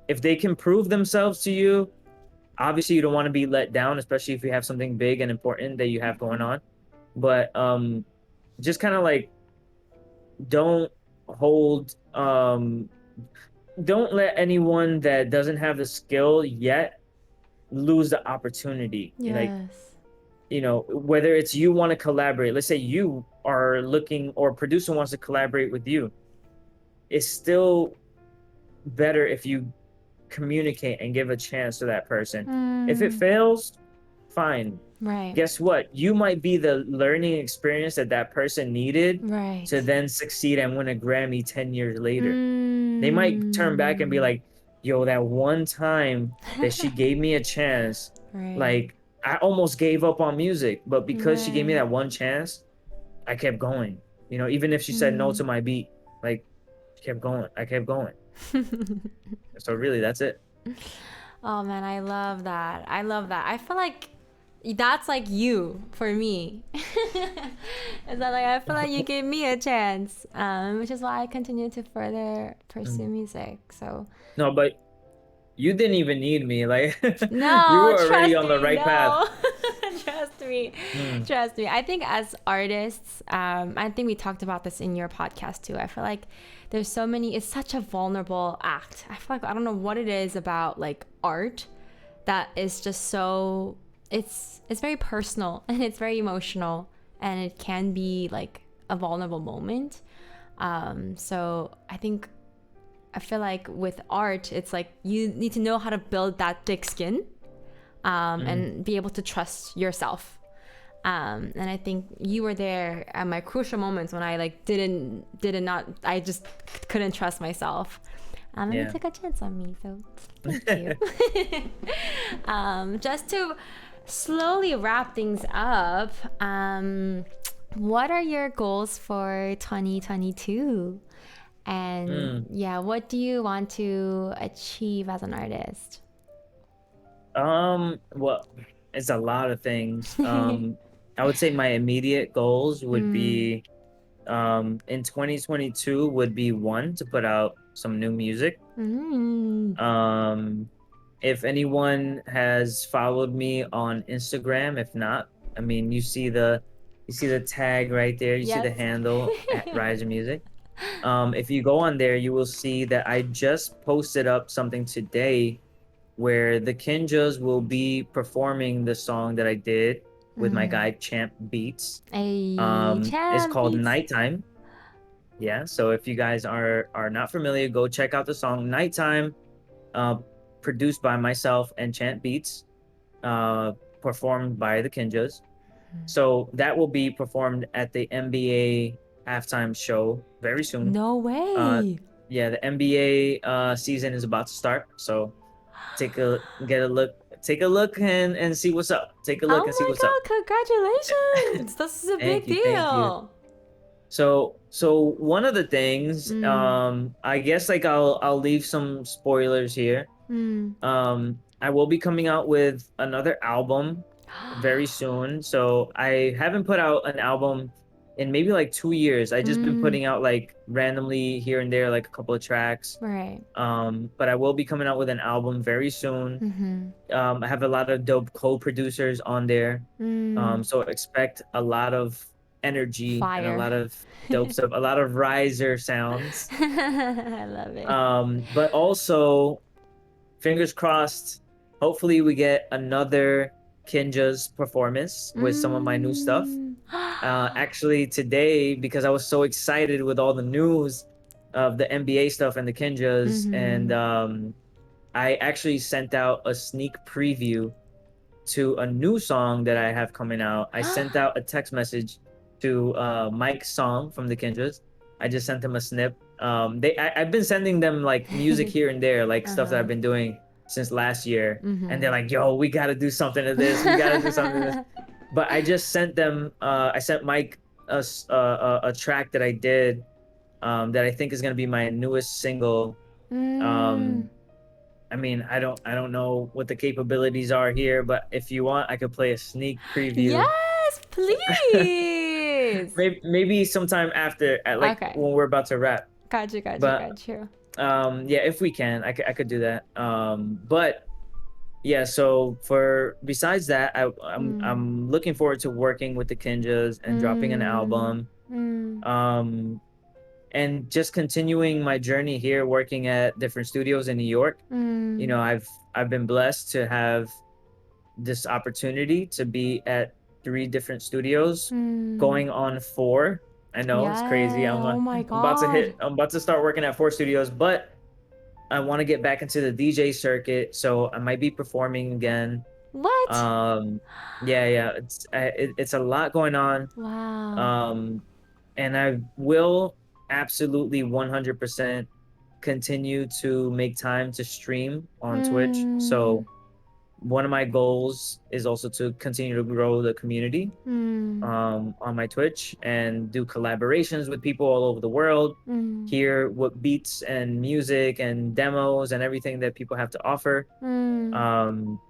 If they can prove themselves to you, obviously you don't want to be let down, especially if you have something big and important that you have going on. But just kind of like don't hold don't let anyone that doesn't have the skill yet lose the opportunity. Like, Yes. whether it's you want to collaborate, let's say you are looking, or a producer wants to collaborate with you, it's still better if you communicate and give a chance to that person. If it Mm. fails, fine. Right. Guess what? You might be the learning experience that that person needed Right. to then succeed and win a Grammy 10 years later. They might turn back and be Mm. like, yo, that one time that she gave me a chance, Right. like I almost gave up on music, but because she gave me Right. that one chance, I kept going. Even if she said no Mm. to my beat, like she kept going. I kept going. So really, that's it. Oh man, I love that. I love that. I feel like that's like you for me. Is that like I feel like you gave me a chance, which is why I continue to further pursue Mm. music. So No, but you didn't even need me. Like you no, were already trust on the me, right path. no. Trust me. Mm. Trust me. I think as artists, I think we talked about this in your podcast too. I feel like there's so many, it's such a vulnerable act. I feel like I don't know what it is about like art that is just so it's very personal and it's very emotional and it can be like a vulnerable moment. So I feel like with art, it's like you need to know how to build that thick skin, Mm. and be able to trust yourself. And I think you were there at my crucial moments when I like did not I just couldn't trust myself. And you Yeah. took a chance on me, so thank you. Just to slowly wrap things up, what are your goals for 2022? And Mm. yeah, what do you want to achieve as an artist? Well, it's a lot of things. I would say my immediate goals would Mm. be in 2022 would be one to put out some new music. Mm. Um, if anyone has followed me on Instagram, if not, I mean, you see the tag right there, you see Yes. the handle at RIZR Music. If you go on there, you will see that I just posted up something today where the Kinjas will be performing the song that I did with my Mm. guy Champ Beats. A It's called champions. Nighttime. Yeah, so if you guys are not familiar, go check out the song Nighttime, uh, produced by myself and Chant Beats, uh, performed by the Kinjas. So that will be performed at the NBA halftime show very soon. No Uh, way. yeah, the NBA season is about to start, so take a look and see what's up. Take a look and see Oh what's up. my god, congratulations! This is a big Thank you. deal. So one of the things, Mm. I guess like I'll leave some spoilers here. Mm. I will be coming out with another album very soon. So I haven't put out an album in maybe like 2 years. I just been Mm. putting out like randomly here and there, like a couple of tracks. Right. But I will be coming out with an album very soon. Mm-hmm. I have a lot of dope co-producers on there. Mm. So expect a lot of energy and a Fire. lot of dope stuff, a lot of riser sounds. I love it. But also, fingers crossed, hopefully we get another Kinja's performance with some of my new stuff. Mm. Actually today, because I was so excited with all the news of the NBA stuff and the Kinjas, and Mm-hmm. I actually sent out a sneak preview to a new song that I have coming out. I sent out a text message to Mike's song from the Kinjas. I just sent him a snip. I've been sending them like music here and there, like stuff that Uh-huh. I've been doing since last year, and they're Mm-hmm. like, "Yo, we got to do something to this. We got to do something to this." But I just sent them. I sent Mike a track that I did that I think is gonna be my newest single. Mm. Um, I mean, I don't know what the capabilities are here, but if you want, I could play a sneak preview. Yes, please. Maybe sometime after, at like Okay. when we're about to wrap. But Got you. yeah, if we can, I could do that. But yeah, so for besides that, Mm. I'm looking forward to working with the Kinjas and dropping an Mm. album. Mm. Um, and just continuing my journey here, working at different studios in New York. You Mm. know, I've been blessed to have this opportunity to be at 3 different studios, Mm. going on 4. I know it's crazy. Yeah. Oh my God. I'm about to start working at 4 studios, but I want to get back into the DJ circuit, so I might be performing again. What? Um, yeah, it's a lot going on. Wow. Um, and I will absolutely 100% continue to make time to stream on Twitch. Mm. So one of my goals is also to continue to grow the community Mm. on my Twitch and do collaborations with people all over the world, Mm. hear what beats and music and demos and everything that people have to offer. Mm. Um,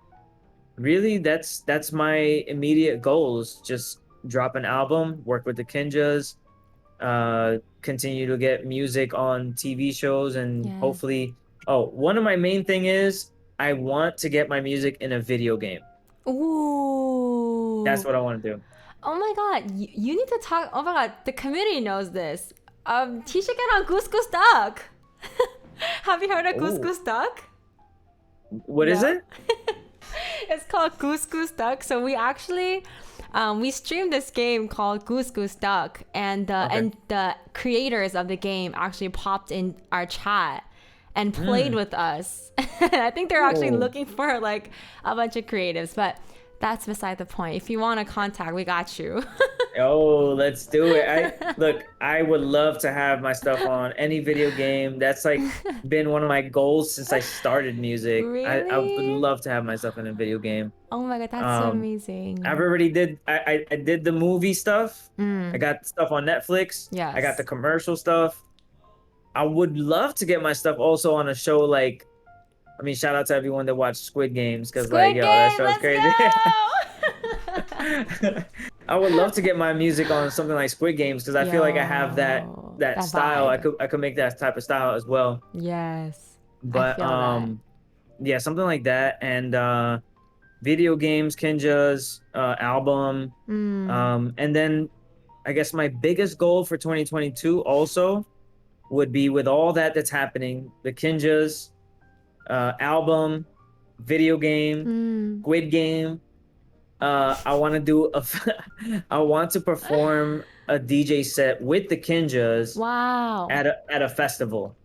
really, that's my immediate goals. Just drop an album, work with the Kinjas, continue to get music on TV shows, and Yes. hopefully, oh, one of my main thing is I want to get my music in a video game. That's Ooh. what I want to do. Oh my God. You need to talk. Oh my God. The community knows this. He should get on Goose Goose Duck. Have you heard of Goose Oh, Goose Duck? what is No. it? It's called Goose Goose Duck. So we actually we streamed this game called Goose Goose Duck, and Okay. the creators of the game actually popped in our chat and played Mm. with us. I think they're actually Oh. looking for like a bunch of creatives, but that's beside the point. If you want to contact, we got you. Oh, let's do it. I would love to have my stuff on any video game. That's like been one of my goals since I started music. I would Really? love to have my stuff in a video game. Oh my God, that's so Um, I've amazing. already did I did the movie stuff. I Mm, got stuff on Netflix. I got the yes. commercial stuff. I would love to get my stuff also on a show like, I mean, shout out to everyone that watched Squid Games because like, Squid yo, that Game, show is let's crazy. go! I would love to get my music on something like Squid Games because I feel like I have Yo, that that style. vibe. I could make that type of style as well. Yes, I But feel that. yeah, something like that. And video games, Kinja's album. Mm. And then I guess my biggest goal for 2022 also would be with all that's happening, the Kinja's album, video game, Mm. Squid Game. I want to do a, I want to perform a DJ set with the Kinjas Wow. at a festival.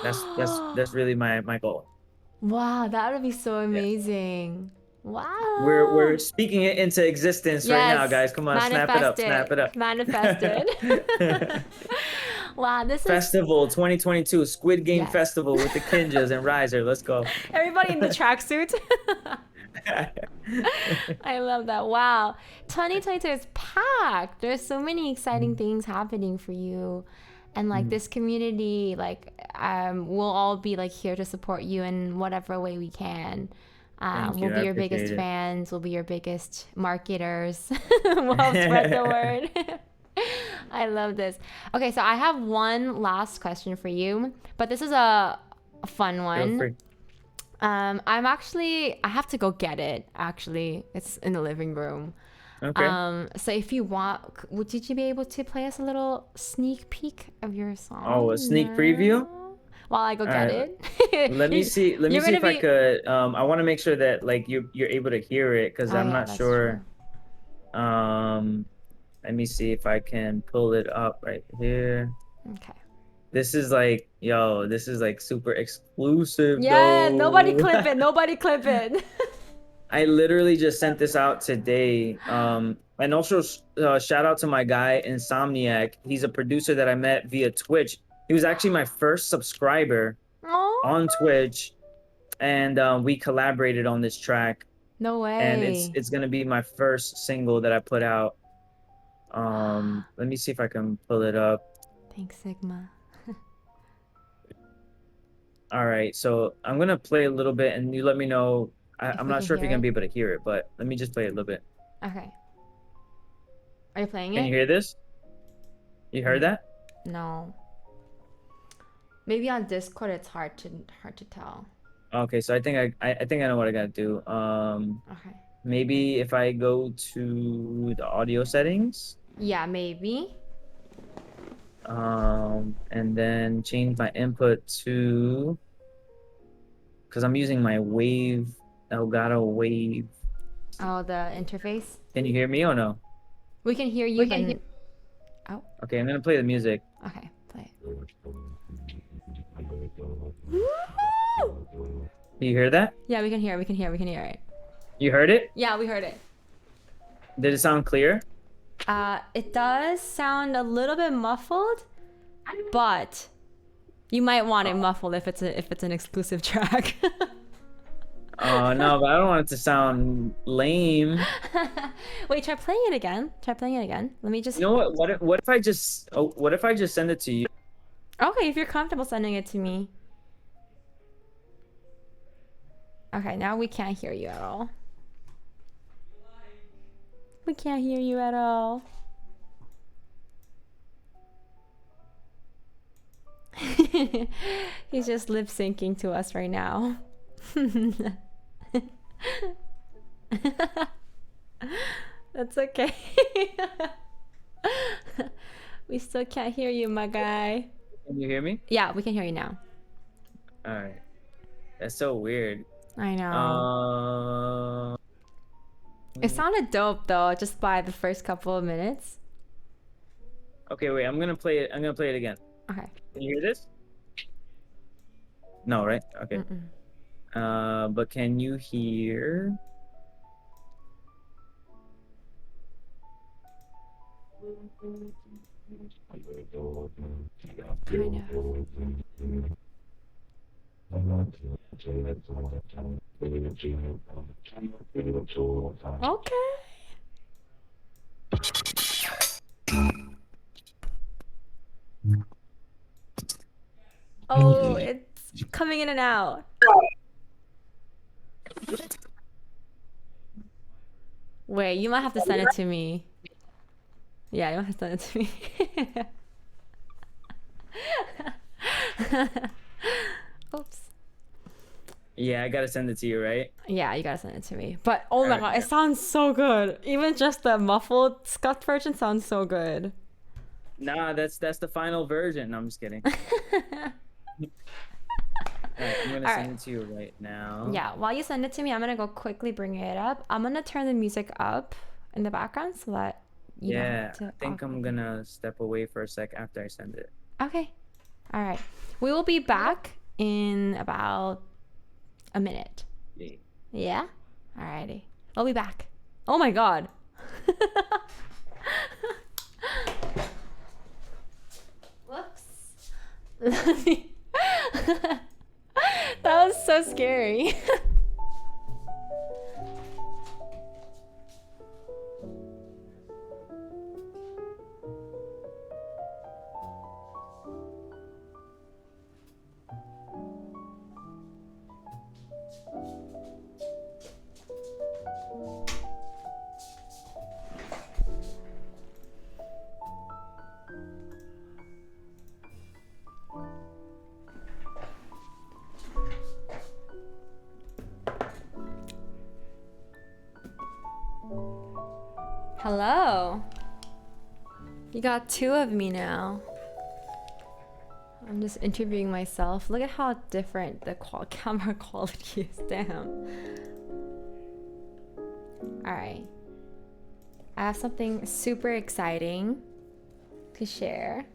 That's really my goal. Wow, that would be so Yeah. amazing. We're Wow. speaking it into existence right now, Yes, guys. Come on, snap it manifest up, snap it it. up. Manifest it. Wow, this is Festival 2022, Squid Game yes. Festival with the Kinjas and RIZR. Let's go. Everybody in the tracksuit. I love that. Wow. 2022 is packed. There's so many exciting things happening for you. And like this community, like we'll all be like here to support you in whatever way we can. Thank We'll you. I be your biggest appreciate it. fans. We'll be your biggest marketers. We'll help spread the word. I love this. Okay, so I have one last question for you, but this is a fun Feel one. free. I have to go get it. Actually, it's in the living room. Okay. So if you want, would you be able to play us a little sneak peek of your song? Oh, a sneak preview? now? While I go All get right. it. Let me see. Let me You're see gonna if I be. could. I want to make sure that like you're able to hear it because Oh I'm yeah, not that's true. sure. Um, Let me see if I can pull it up right here. Okay. This is like, yo, this is like super exclusive Yeah, nobody though. clip it. Nobody clip it. I literally just sent this out today. And also shout out to my guy Insomniac. He's a producer that I met via Twitch. He was actually my first subscriber on Oh, Twitch, and we collaborated on this track. no And way. it's gonna be my first single that I put out. Let me see if I can pull it up. Thanks, Sigma. All right, so I'm gonna play a little bit, and you let me know. If I'm we not can sure if you're hear gonna it. be able to hear it, but let me just play a little bit. Okay. Are you playing Can you it? hear this? You heard that? No. Maybe on Discord it's hard to tell. Okay, so I think I know what I gotta do. Okay. Maybe if I go to the audio settings, Yeah, maybe. and then change my input to, because I'm using my Elgato Wave. Oh, the interface. Can you hear me or no? We can hear you, but oh, Okay, I'm gonna play the music. okay, play it. You hear that? Yeah, we can hear it. You heard it? Yeah, we heard it. Did it sound clear? It does sound a little bit muffled, but you might want it muffled if it's an exclusive track. Oh no, but I don't want it to sound lame. Wait, try playing it again. Let me just. You know what? What if I just what if I just send it to you? Okay, if you're comfortable sending it to me. Okay, now we can't hear you at all. We can't hear you at all. He's just lip syncing to us right now. That's okay. We still can't hear you, my guy. Can you hear me? Yeah, we can hear you now. All right. That's so weird. I know. Uh, It sounded dope though, just by the first couple of minutes. okay, wait. I'm gonna play it. I'm gonna play it again. Okay. Can you hear this? No, right? Okay. But can you hear? Kind of. Okay. Oh, it's coming in and out. Wait, you might have to send it to me. Yeah, you want to send it to me. Oops. Yeah, I gotta send it to you, right? Yeah, you gotta send it to me. But oh my god, Okay. it sounds so good. Even just the muffled scuffed version sounds so good. Nah, that's the final version. No, I'm just kidding. All right, I'm gonna All send right. it to you right now. Yeah, while you send it to me, I'm gonna go quickly bring it up. I'm gonna turn the music up in the background so that you don't have Yeah, I to think I'm awkwardly. gonna step away for a sec after I send it. Okay. All right. We will be back in about a minute. Yeah. Yeah? Alrighty. I'll be back. Oh my god. Whoops. That was so scary. Hello. You got two of me now. I'm just interviewing myself. Look at how different the camera quality is. Damn. Alright. I have something super exciting to share.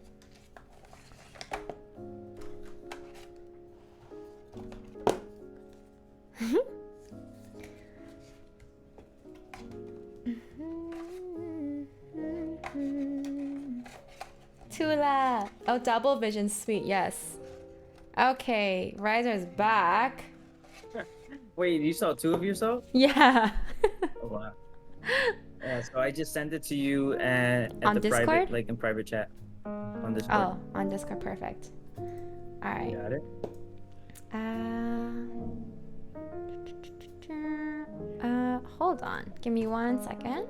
Tula! Oh, double vision, sweet, yes. Okay, RIZR is back. Wait, you saw two of yourself? Yeah. Oh wow. Yeah, so I just sent it to you at On the Discord? private, like in private chat on Discord. Oh, on Discord, perfect. Alright. Got it. Hold on. Give me 1 second.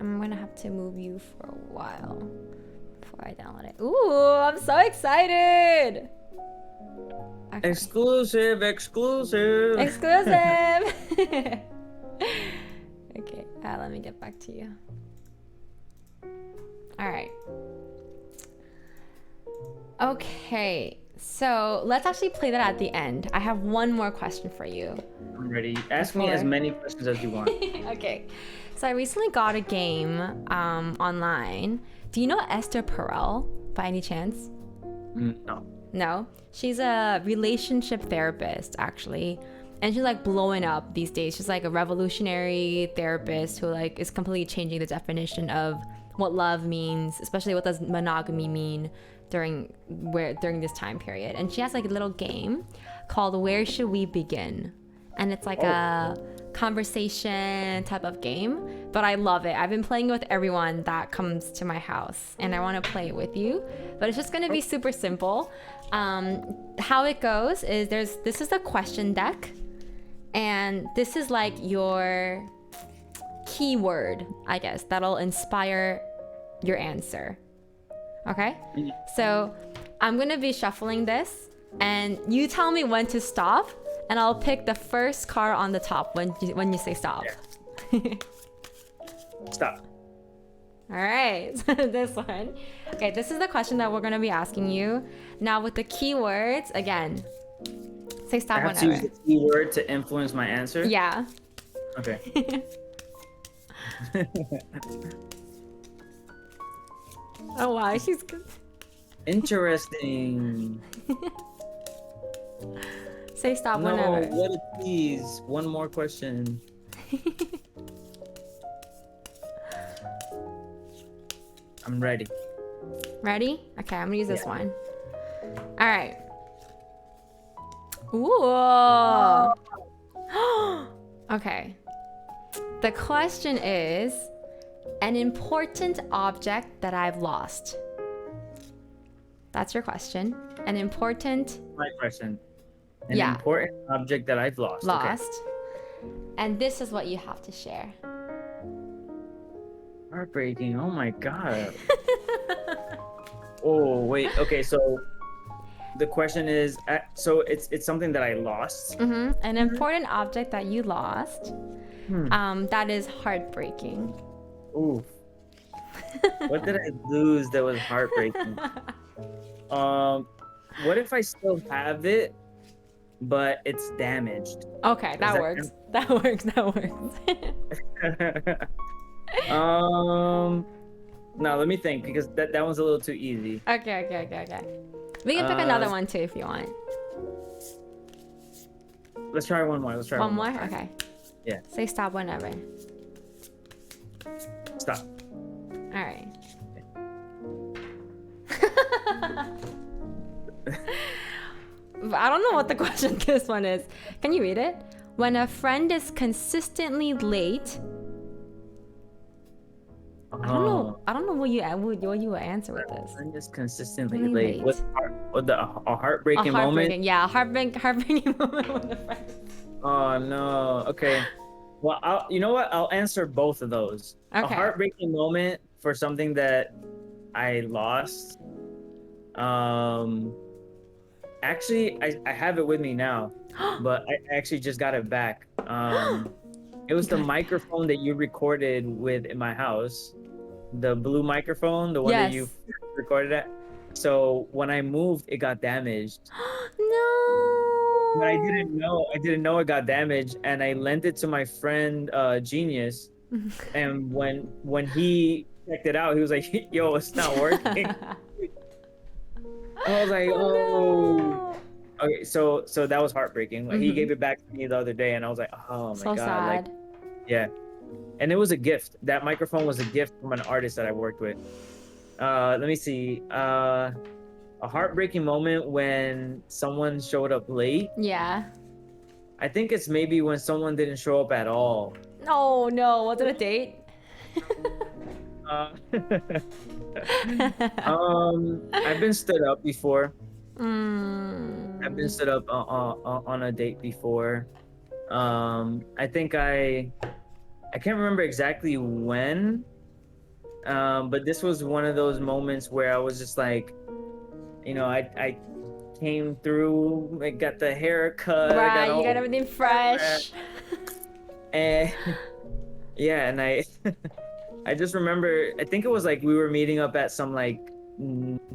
I'm gonna have to move you for a while before I download it. Ooh, I'm so excited! Okay. Exclusive. Exclusive! Okay, let me get back to you. Alright. Okay, so let's actually play that at the end. I have one more question for you. I'm ready. Ask me as many questions as you want. Okay, so I recently got a game online. Do you know Esther Perel by any chance? No. No? She's a relationship therapist, actually. And she's like blowing up these days. She's like a revolutionary therapist who like is completely changing the definition of what love means, especially what does monogamy mean during this time period. And she has like a little game called Where Should We Begin? And it's like a conversation type of game, but I love it. I've been playing it with everyone that comes to my house, and I want to play it with you, but it's just going to be super simple. How it goes is this is a question deck, and this is like your keyword, I guess, that'll inspire your answer. Okay? So I'm going to be shuffling this, and you tell me when to stop, and I'll pick the first card on the top when you say stop. Yeah. Stop. All right, this one. Okay, this is the question that we're going to be asking you. Now with the keywords, again, say stop I have whenever. to use the keyword to influence my answer? Yeah. Okay. Oh wow, she's good. Interesting. Say stop No, whenever. what a tease. One more question. I'm ready. Ready? Okay, I'm gonna use this Yeah. one. All right. Ooh. Okay. The question is an important object that I've lost. That's your question. An important My question. An Yeah. important object that I've lost. lost. And this is what you have to share. Okay. Heartbreaking. Oh my god. Oh wait. Okay, so the question is, so it's something that I lost. An important object that you lost. That is heartbreaking. Oof. What did I lose that was heartbreaking? What if I still have it, but it's damaged? Okay, that works. That works. That works. No, let me think because that one's a little too easy. Okay. We can pick another one too if you want. Let's try one more. Let's try one more. more. Okay. Yeah. Say stop whenever. Stop. All right. I don't know what the question this one is. Can you read it? When a friend is consistently late. I don't know what you would answer with this. Friend is consistently late. With a heartbreaking moment. Yeah, a heartbreaking moment with a friend. Oh no. Okay. Well, you know what? I'll answer both of those. Okay. A heartbreaking moment for something that I lost. Actually, I have it with me now, but I actually just got it back. It was the microphone that you recorded with in my house, the blue microphone, the one that you recorded at. So when I moved, it got damaged. No. But I didn't know it got damaged, and I lent it to my friend Genius. And when he checked it out, he was like, "Yo, it's not working." I was like, "Oh." No. Okay, so that was heartbreaking. He gave it back to me the other day, and I was like, "Oh my god!" Sad. Like, yeah. And it was a gift. That microphone was a gift from an artist that I worked with. Let me see. A heartbreaking moment when someone showed up late. Yeah. I think it's maybe when someone didn't show up at all. Oh no, was it a date? I've been stood up before. I've been stood up on a date before. I think I can't remember exactly when, but this was one of those moments where I was just like, you know, I came through, I got the haircut, right? You got everything fresh. And yeah, and I just remember, I think it was like we were meeting up at some like,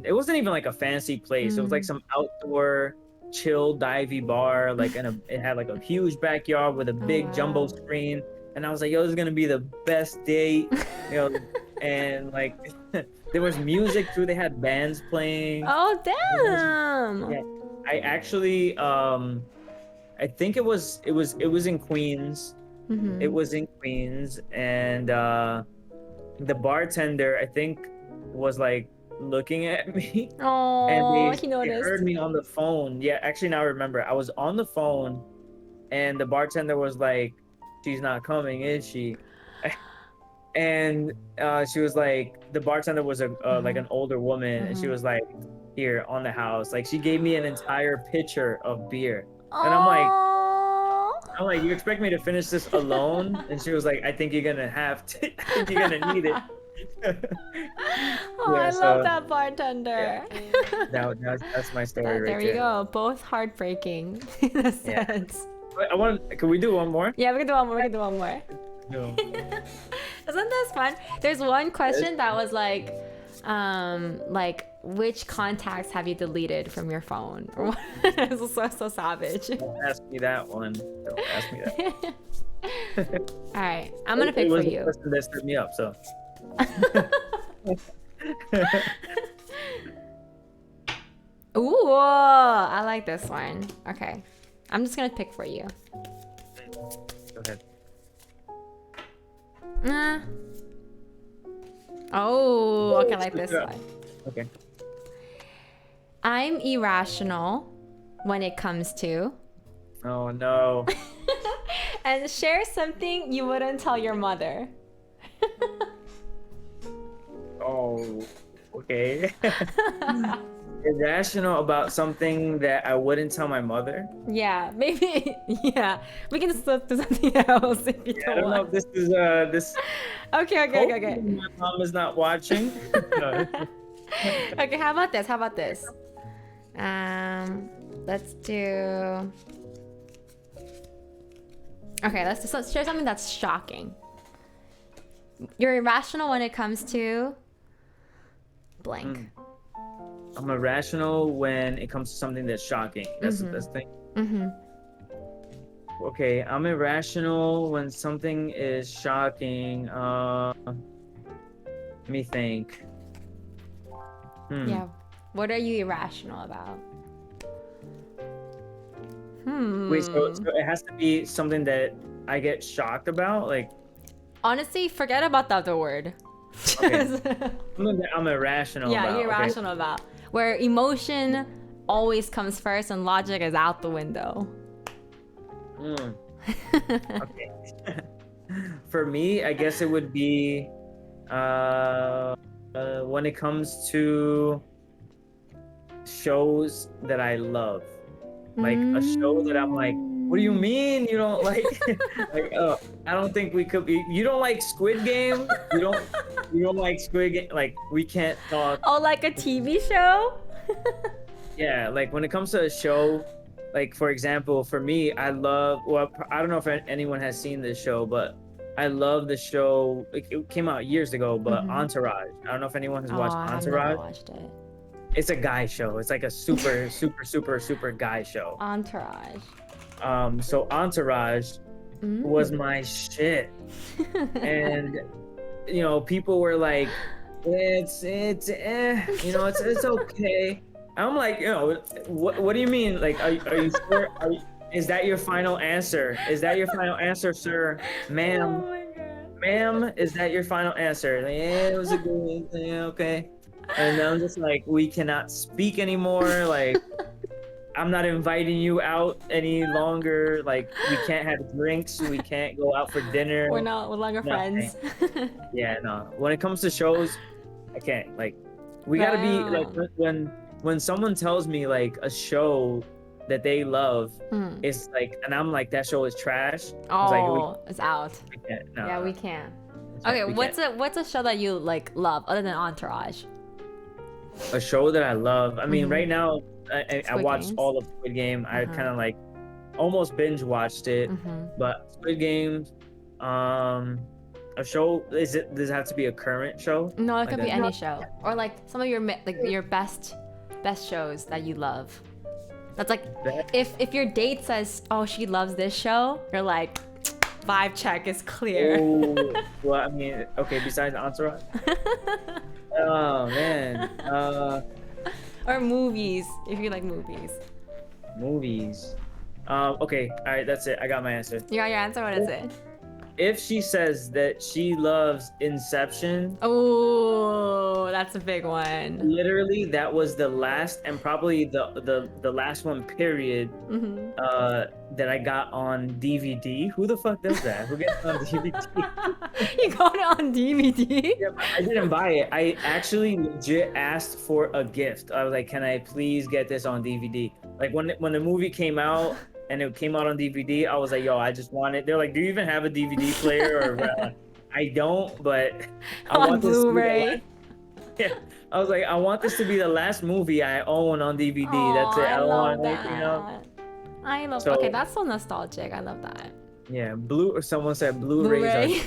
it wasn't even like a fancy place. It was like some outdoor chill divey bar, like it had like a huge backyard with a big jumbo screen. And I was like, yo, this is gonna be the best date, you know. And like there was music too. They had bands playing. Oh damn! Yeah, I actually I think it was in Queens. It was in Queens, and the bartender, I think, was like looking at me. Oh, and he noticed. They heard me on the phone. Yeah, actually now I remember. I was on the phone, and the bartender was like, "She's not coming, is she?" And she was like, the bartender was like an older woman, and she was like, "Here on the house." Like she gave me an entire pitcher of beer, and I'm like, "You expect me to finish this alone?" And she was like, "I think you're gonna have to. I think you're gonna need it." I love that bartender. Yeah. That's my story right there. There you go. Both heartbreaking in a sense. Can we do one more? Yeah, we can do one more. No. Isn't this fun? There's one question that was like which contacts have you deleted from your phone? It was so savage. Don't ask me that one. Don't ask me that. All right, I'm gonna pick for you. It was the person that stood me up, so. Ooh, I like this one. Okay, I'm just gonna pick for you. Go ahead. Oh, okay, I like this one. Okay. I'm irrational when it comes to. Oh no. And share something you wouldn't tell your mother. Oh, okay. Irrational about something that I wouldn't tell my mother. Yeah, maybe. Yeah, we can slip to something else if you Yeah, I don't don't know want. if this is this. Okay, okay, okay, Hopefully, okay. my mom is not watching. No. Okay, how about this? How about this? Um, let's do. Okay, let's share something that's shocking. You're irrational when it comes to blank. I'm irrational when it comes to something that's shocking. That's the thing. Mm-hmm. Okay, I'm irrational when something is shocking. Let me think. Yeah. What are you irrational about? Wait, so it has to be something that I get shocked about, like. Honestly, forget about the other word. Okay. Something that I'm irrational Yeah, about. you're irrational about. Where emotion always comes first and logic is out the window. Okay. For me, I guess it would be when it comes to shows that I love. Like a show that I'm like, what do you mean you don't like? Like, oh, I don't think we could be. You don't like Squid Game? You don't like Squid Game? Like, we can't talk. Oh, like a TV show? Yeah, like when it comes to a show, like for example, for me, I love. Well, I don't know if anyone has seen this show, but I love the show. It came out years ago, but Entourage. I don't know if anyone has watched I have Entourage. never watched it. It's a guy show. It's like a super, super guy show. Entourage. So Entourage was my shit, and you know, people were like, it's it's okay. I'm like, you know, what do you mean? Like, are you sure? Is that your final answer? Is that your final answer, sir, ma'am? Oh my god. Ma'am, is that your final answer? Like, yeah, it was a good thing. Yeah, okay. And I'm just like, we cannot speak anymore. Like, I'm not inviting you out any longer. Like, we can't have drinks. We can't go out for dinner. We're no longer friends. Yeah, no. When it comes to shows, I can't. Like, we gotta be like when someone tells me like a show that they love is like, and I'm like, that show is trash. Oh, it's out. We can't. No, yeah, we can't. Okay, what's a show that you like love other than Entourage? A show that I love. I mean, right now I watched Games. all of Squid Game. I kind of like almost binge watched it, but Squid Games, a show. Does it have to be a current show? No, it could be any show, or like some of your your best shows that you love. That's like if your date says, "Oh, she loves this show," you're like, vibe check is clear. Oh, well, I mean, okay. Besides Entourage. Oh man. Or movies, if you like movies. Movies. Okay. All right. That's it. I got my answer. You got your answer. What is it? If she says that she loves Inception. Oh, that's a big one. Literally, that was the last and probably the last one. Period. That I got on DVD. Who the fuck does that? Who gets it on DVD? You got it on DVD? Yeah, I didn't buy it. I actually legit asked for a gift. I was like, "Can I please get this on DVD?" Like when the movie came out and it came out on DVD, I was like, "Yo, I just want it." They're like, "Do you even have a DVD player?" Or I don't, but I on want this. Blu-ray. Yeah, I was like, I want this to be the last movie I own on DVD. Oh, That's it. I don't love want anything else. I love. So, okay, that's so nostalgic. I love that. Yeah, or someone said Blu-rays.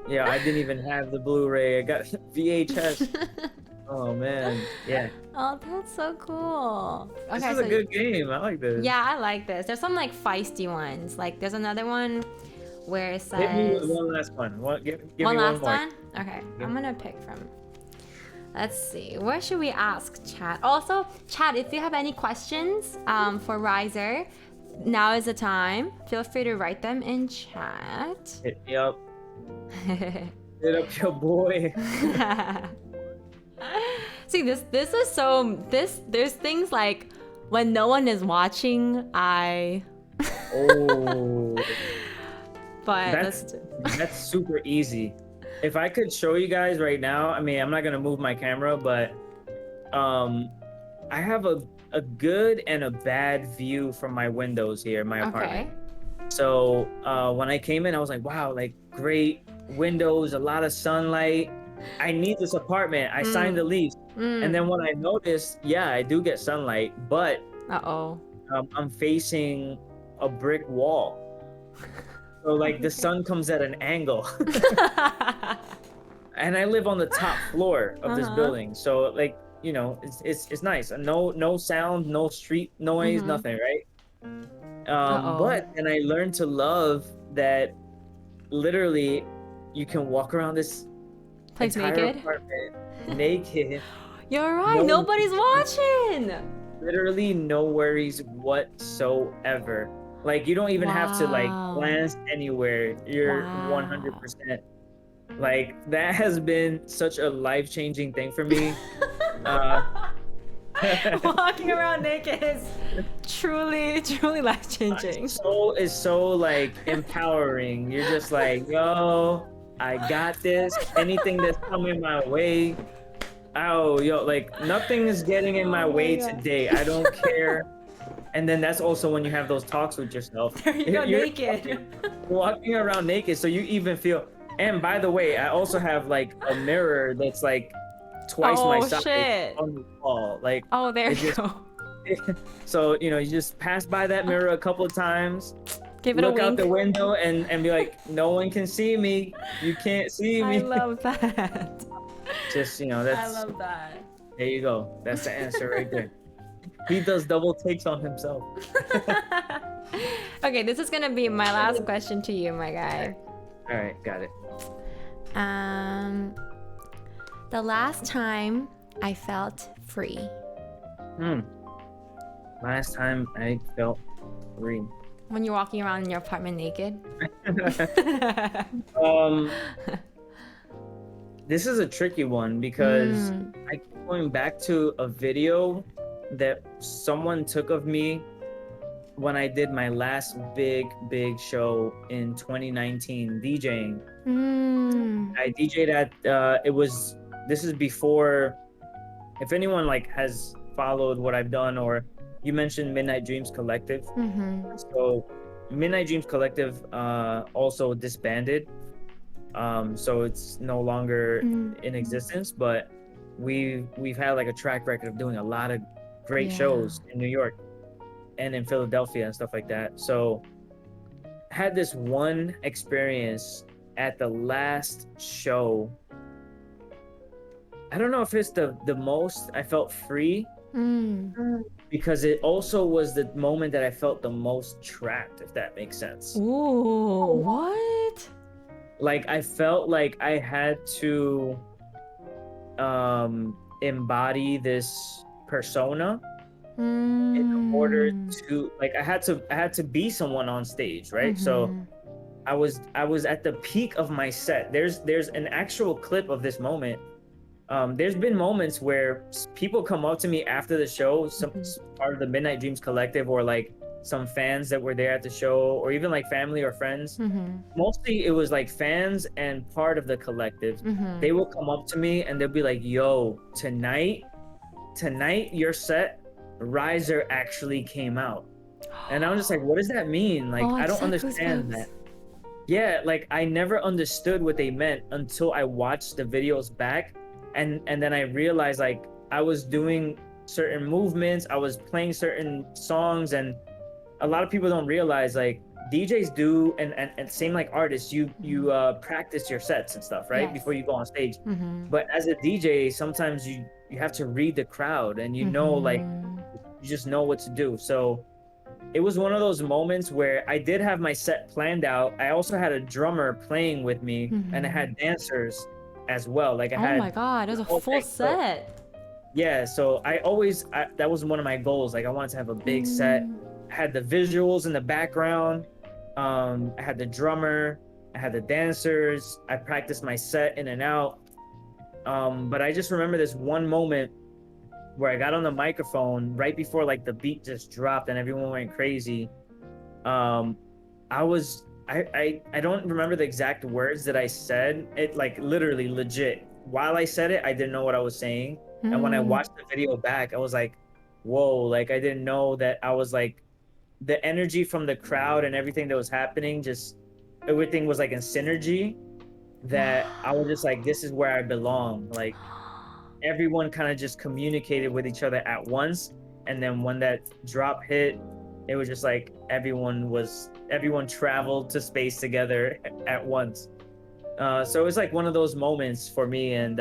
Yeah, I didn't even have the Blu-ray. I got VHS. Oh man, yeah. Oh, that's so cool. Okay, This is a good game. I like this. Yeah, I like this. There's some like feisty ones. Like there's another one where it says. Hit me with one last one. Give one me last one more. one? Okay, I'm gonna pick from. Let's see. Where should we ask chat? Also, chat, if you have any questions for RIZR, now is the time. Feel free to write them in chat. Hit me up. Hit up your boy. See, this is so there's things like when no one is watching, I Oh. but that's super easy. If I could show you guys right now, I mean, I'm not gonna move my camera, but um, I have a good and a bad view from my windows here in my apartment. Okay. So when I came in, I was like, wow, like great windows, a lot of sunlight. I need this apartment. I signed the lease. And then when I noticed, yeah, I do get sunlight, but Uh-oh. I'm facing a brick wall. So like the sun comes at an angle. And I live on the top floor of this building. So like, you know, it's nice. No sound, no street noise, nothing, right? Uh-oh. But then I learned to love that literally you can walk around this Place entire naked? apartment naked. You're right. No, Nobody's watching. literally no worries whatsoever. Like you don't even have to like Wow. glance anywhere. You're Wow. 100%. Like that has been such a life-changing thing for me. Uh, Walking around naked is truly, truly life-changing. is so like empowering. You're just like, yo, I got this. Anything that's coming my way, oh, yo, like nothing is getting in my Oh my way God. today. I don't care. And then that's also when you have those talks with yourself. There you go, You're naked. walking around naked, so you even feel. And by the way, I also have like a mirror that's like twice my Oh size shit. on the wall. Like, Oh, there it you just, go. so you know, you just pass by that mirror a couple of times, Give it a look out wink. the window, and be like, no one can see me. You can't see I me. love that. Just you know, I that's love that. there you go. That's the answer right there. He does double takes on himself. Okay, this is gonna be my last question to you, my guy. All right, got it. The last time I felt free. Last time I felt free. When you're walking around in your apartment naked. This is a tricky one because I keep going back to a video that someone took of me when I did my last big show in 2019 DJing. I DJ'd at this is before, if anyone like has followed what I've done, or you mentioned Midnight Dreams Collective. So Midnight Dreams Collective also disbanded. So it's no longer in existence, but we've had like a track record of doing a lot of great shows in New York and in Philadelphia and stuff like that. So had this one experience at the last show. I don't know if it's the most I felt free, because it also was the moment that I felt the most trapped, if that makes sense. Ooh, what? Like I felt like I had to embody this persona in order to, like, I had to be someone on stage, right? So I was at the peak of my set. There's an actual clip of this moment. There's been moments where people come up to me after the show, some part of the Midnight Dreams Collective, or like some fans that were there at the show, or even like family or friends. Mostly it was like fans and part of the collective. They will come up to me and they'll be like, yo, tonight your set, RIZR actually came out. And I'm just like, what does that mean? Like, I don't understand that. Yeah, like I never understood what they meant until I watched the videos back. And then I realized, like, I was doing certain movements, I was playing certain songs, and a lot of people don't realize, like, DJs do, and same like artists, you practice your sets and stuff, right? Before you go on stage. But as a DJ, sometimes you have to read the crowd, and you know, like, you just know what to do. So it was one of those moments where I did have my set planned out. I also had a drummer playing with me, and I had dancers as well. Like I had, oh my god, it was a full set. Yeah, so that was one of my goals. Like I wanted to have a big set. I had the visuals in the background. I had the drummer, I had the dancers. I practiced my set in and out. But I just remember this one moment where I got on the microphone right before like the beat just dropped and everyone went crazy. I don't remember the exact words that I said. It, like, literally legit. While I said it, I didn't know what I was saying. And when I Mm. watched the video back, I was like, whoa, like I didn't know that I was like the energy from the crowd and everything that was happening, just everything was like in synergy that I was just like, this is where I belong. Like everyone kind of just communicated with each other at once. And then when that drop hit, it was just like everyone traveled to space together at once. So it was like one of those moments for me. And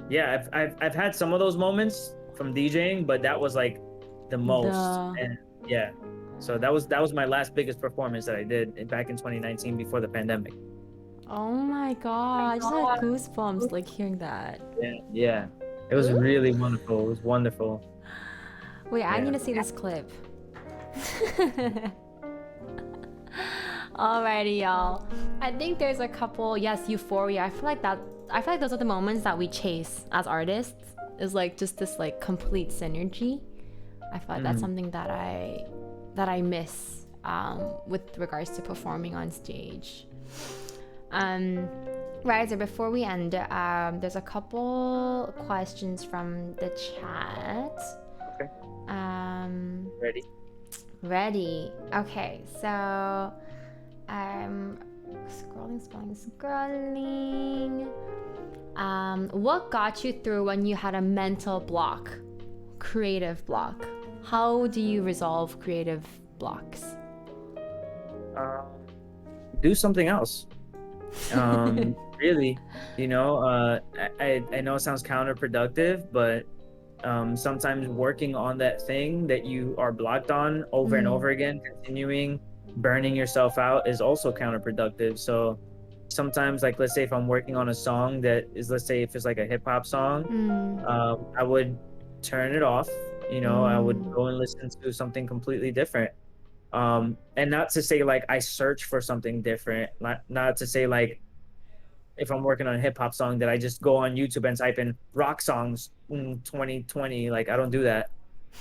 yeah, I've had some of those moments from DJing, but that was like the most. The And yeah, so that was my last biggest performance that I did back in 2019 before the pandemic. Oh my god, I just had goosebumps like hearing that. Yeah, yeah. It was Ooh. really wonderful. It was wonderful. Wait, I need Yeah. to see this clip. Alrighty, y'all. I think there's a couple. Yes, euphoria. I feel like that. I feel like those are the moments that we chase as artists. Is like just this like complete synergy. I feel like that's Mm. something that I miss with regards to performing on stage. Um, right. So before we end, there's a couple questions from the chat. Okay. Um, Ready? Ready. Okay, so I'm scrolling. What got you through when you had a mental block, creative block? How do you resolve creative blocks? Um, do something else. Really, I know it sounds counterproductive, but sometimes working on that thing that you are blocked on over and Mm. over again, continuing burning yourself out is also counterproductive. So sometimes, like, let's say if I'm working on a song that is, let's say if it's like a hip hop song, Mm. I would turn it off. I would Mm. go and listen to something completely different. And not to say like I search for something different, not to say like if I'm working on a hip hop song that I just go on YouTube and type in rock songs in 2020. Like I don't do that.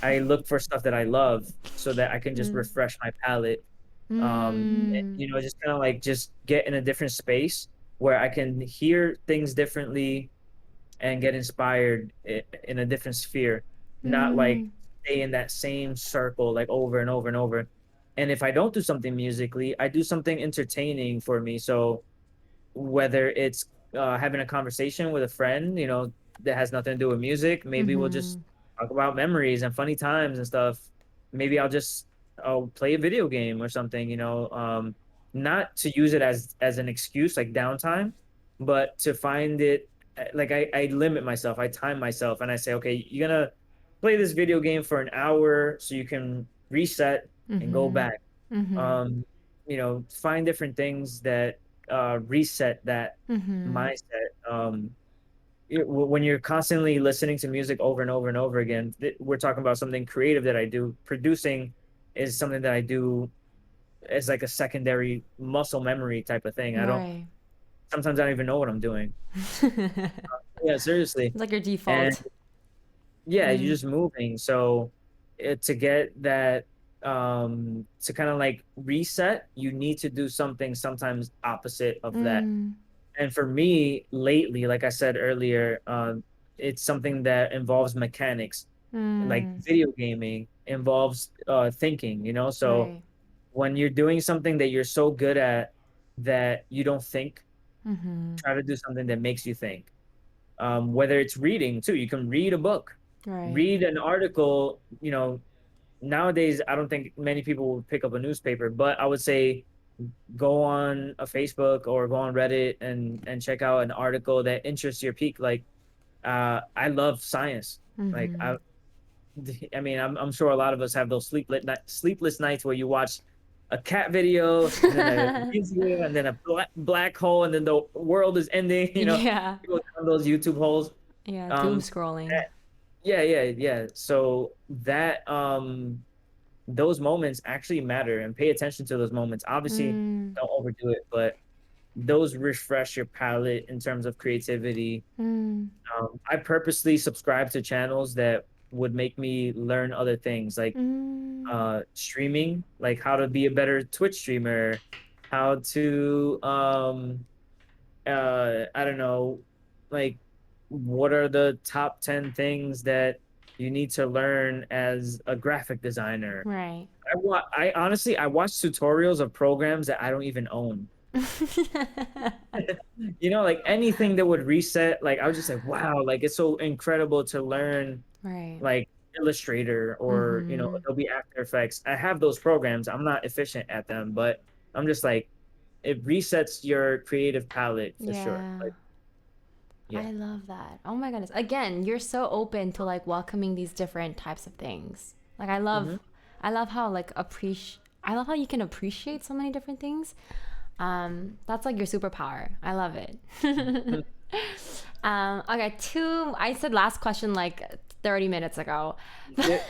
I look for stuff that I love so that I can just Mm. refresh my palette. Mm. Just kind of like just get in a different space where I can hear things differently and get inspired in a different sphere, not like Mm. stay in that same circle like over and over and over. And if I don't do something musically, I do something entertaining for me. So whether it's having a conversation with a friend, that has nothing to do with music. Maybe we'll just Mhm. talk about memories and funny times and stuff. Maybe I'll play a video game or something, not to use it as an excuse like downtime, but to find it like I limit myself, I time myself and I say, okay, you're gonna play this video game for an hour so you can reset and go Mhm. back. Mhm. um find different things that reset that Mhm. mindset. When you're constantly listening to music over and over and over again, we're talking about something creative that I do. Producing is something that I do as like a secondary muscle memory type of thing. I don't Right. Sometimes I don't even know what I'm doing. It's Yeah, seriously. like your And default. yeah, you're Mm. just moving. So to get that to kind of like reset, you need to do something sometimes opposite of that. Mm. And for me lately, like I said earlier, it's something that involves mechanics, like Mm. video gaming involves thinking, so Right. when you're doing something that you're so good at that you don't think, Mhm. try to do something that makes you think. Whether it's reading too, you can read a book, Right. read an article. Nowadays I don't think many people would pick up a newspaper, but I would say go on a Facebook or go on Reddit and check out an article that interests your peak. Like I love science. Like Mhm. I mean, I'm sure a lot of us have those sleepless nights where you watch a cat video and then a video and then a black hole and then the world is ending. Yeah. You go down those YouTube holes. Yeah. Doom Um, scrolling. that- yeah, yeah, yeah. So that those moments actually matter and pay attention to those moments. Obviously, Mm. don't overdo it, but those refresh your palette in terms of creativity. Mm. I purposely subscribe to channels that would make me learn other things like Mm. streaming, like how to be a better Twitch streamer, how to I don't know, like what are the top 10 things that you need to learn as a graphic designer. Right. I honestly, I watch tutorials of programs that I don't even own. You know, like anything that would reset, like I was just like, wow, like it's so incredible to learn Right. like Illustrator or, you know, Mm-hmm. Adobe After Effects. I have those programs. I'm not efficient at them, but I'm just like, it resets your creative palette for sure. Yeah. Like, yeah. I love that. Oh my goodness. Again, you're so open to like welcoming these different types of things. Like Hmm. I love how like I love how you can appreciate so many different things. That's like your superpower. I love it. Okay, I said last question like 30 minutes ago. The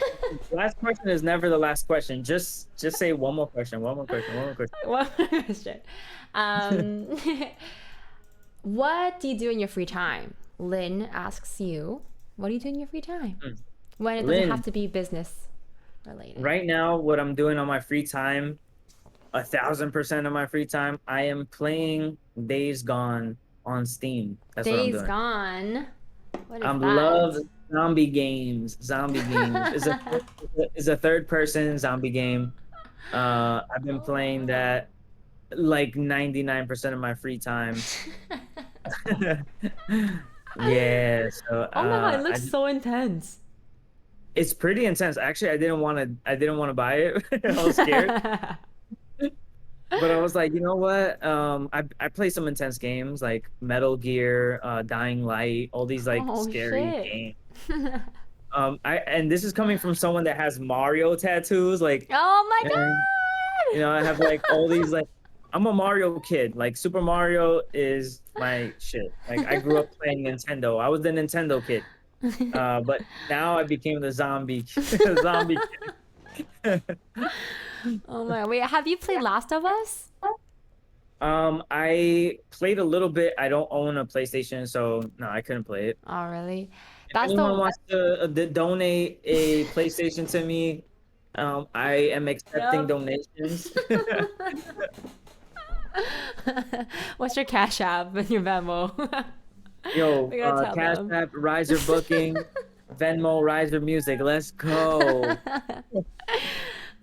last question is never the last question. Just say one more question, one more question, one more question. One question. Um, what do you do in your free time? Lynn asks you, what do you do in your free time? Hmm. When it doesn't have Lynn, to be business related. right now, what I'm doing on my free time, 1,000% of my free time, I am playing Days Gone on Steam. That's what I'm Days doing. Gone. What is Love that? zombie games. Zombie games. It's a third person zombie game. I've been Oh playing wow. that like 99% of my free time. Yeah, so Oh my god, it I looks so intense. it's pretty intense. Actually, I didn't want to buy it. I was scared. But I was like, you know what? I play some intense games like Metal Gear, Dying Light, all these like Oh scary shit. games. And this is coming from someone that has Mario tattoos, like, Oh my and you know, I have like all these like, I'm a Mario kid. Like Super Mario is my shit. Like I grew up playing Nintendo. I was the Nintendo kid. But now I became the zombie zombie kid. Oh my, wait, have you played Last of Us? I played a little bit. I don't own a PlayStation, so no, I couldn't play it. Oh really? If That's anyone the wants to donate a PlayStation to me, I am accepting Yep. donations. What's your Cash App and your Venmo? Yo, We gotta tell Cash them. App, RIZR Booking, Venmo, RIZR Music. Let's go.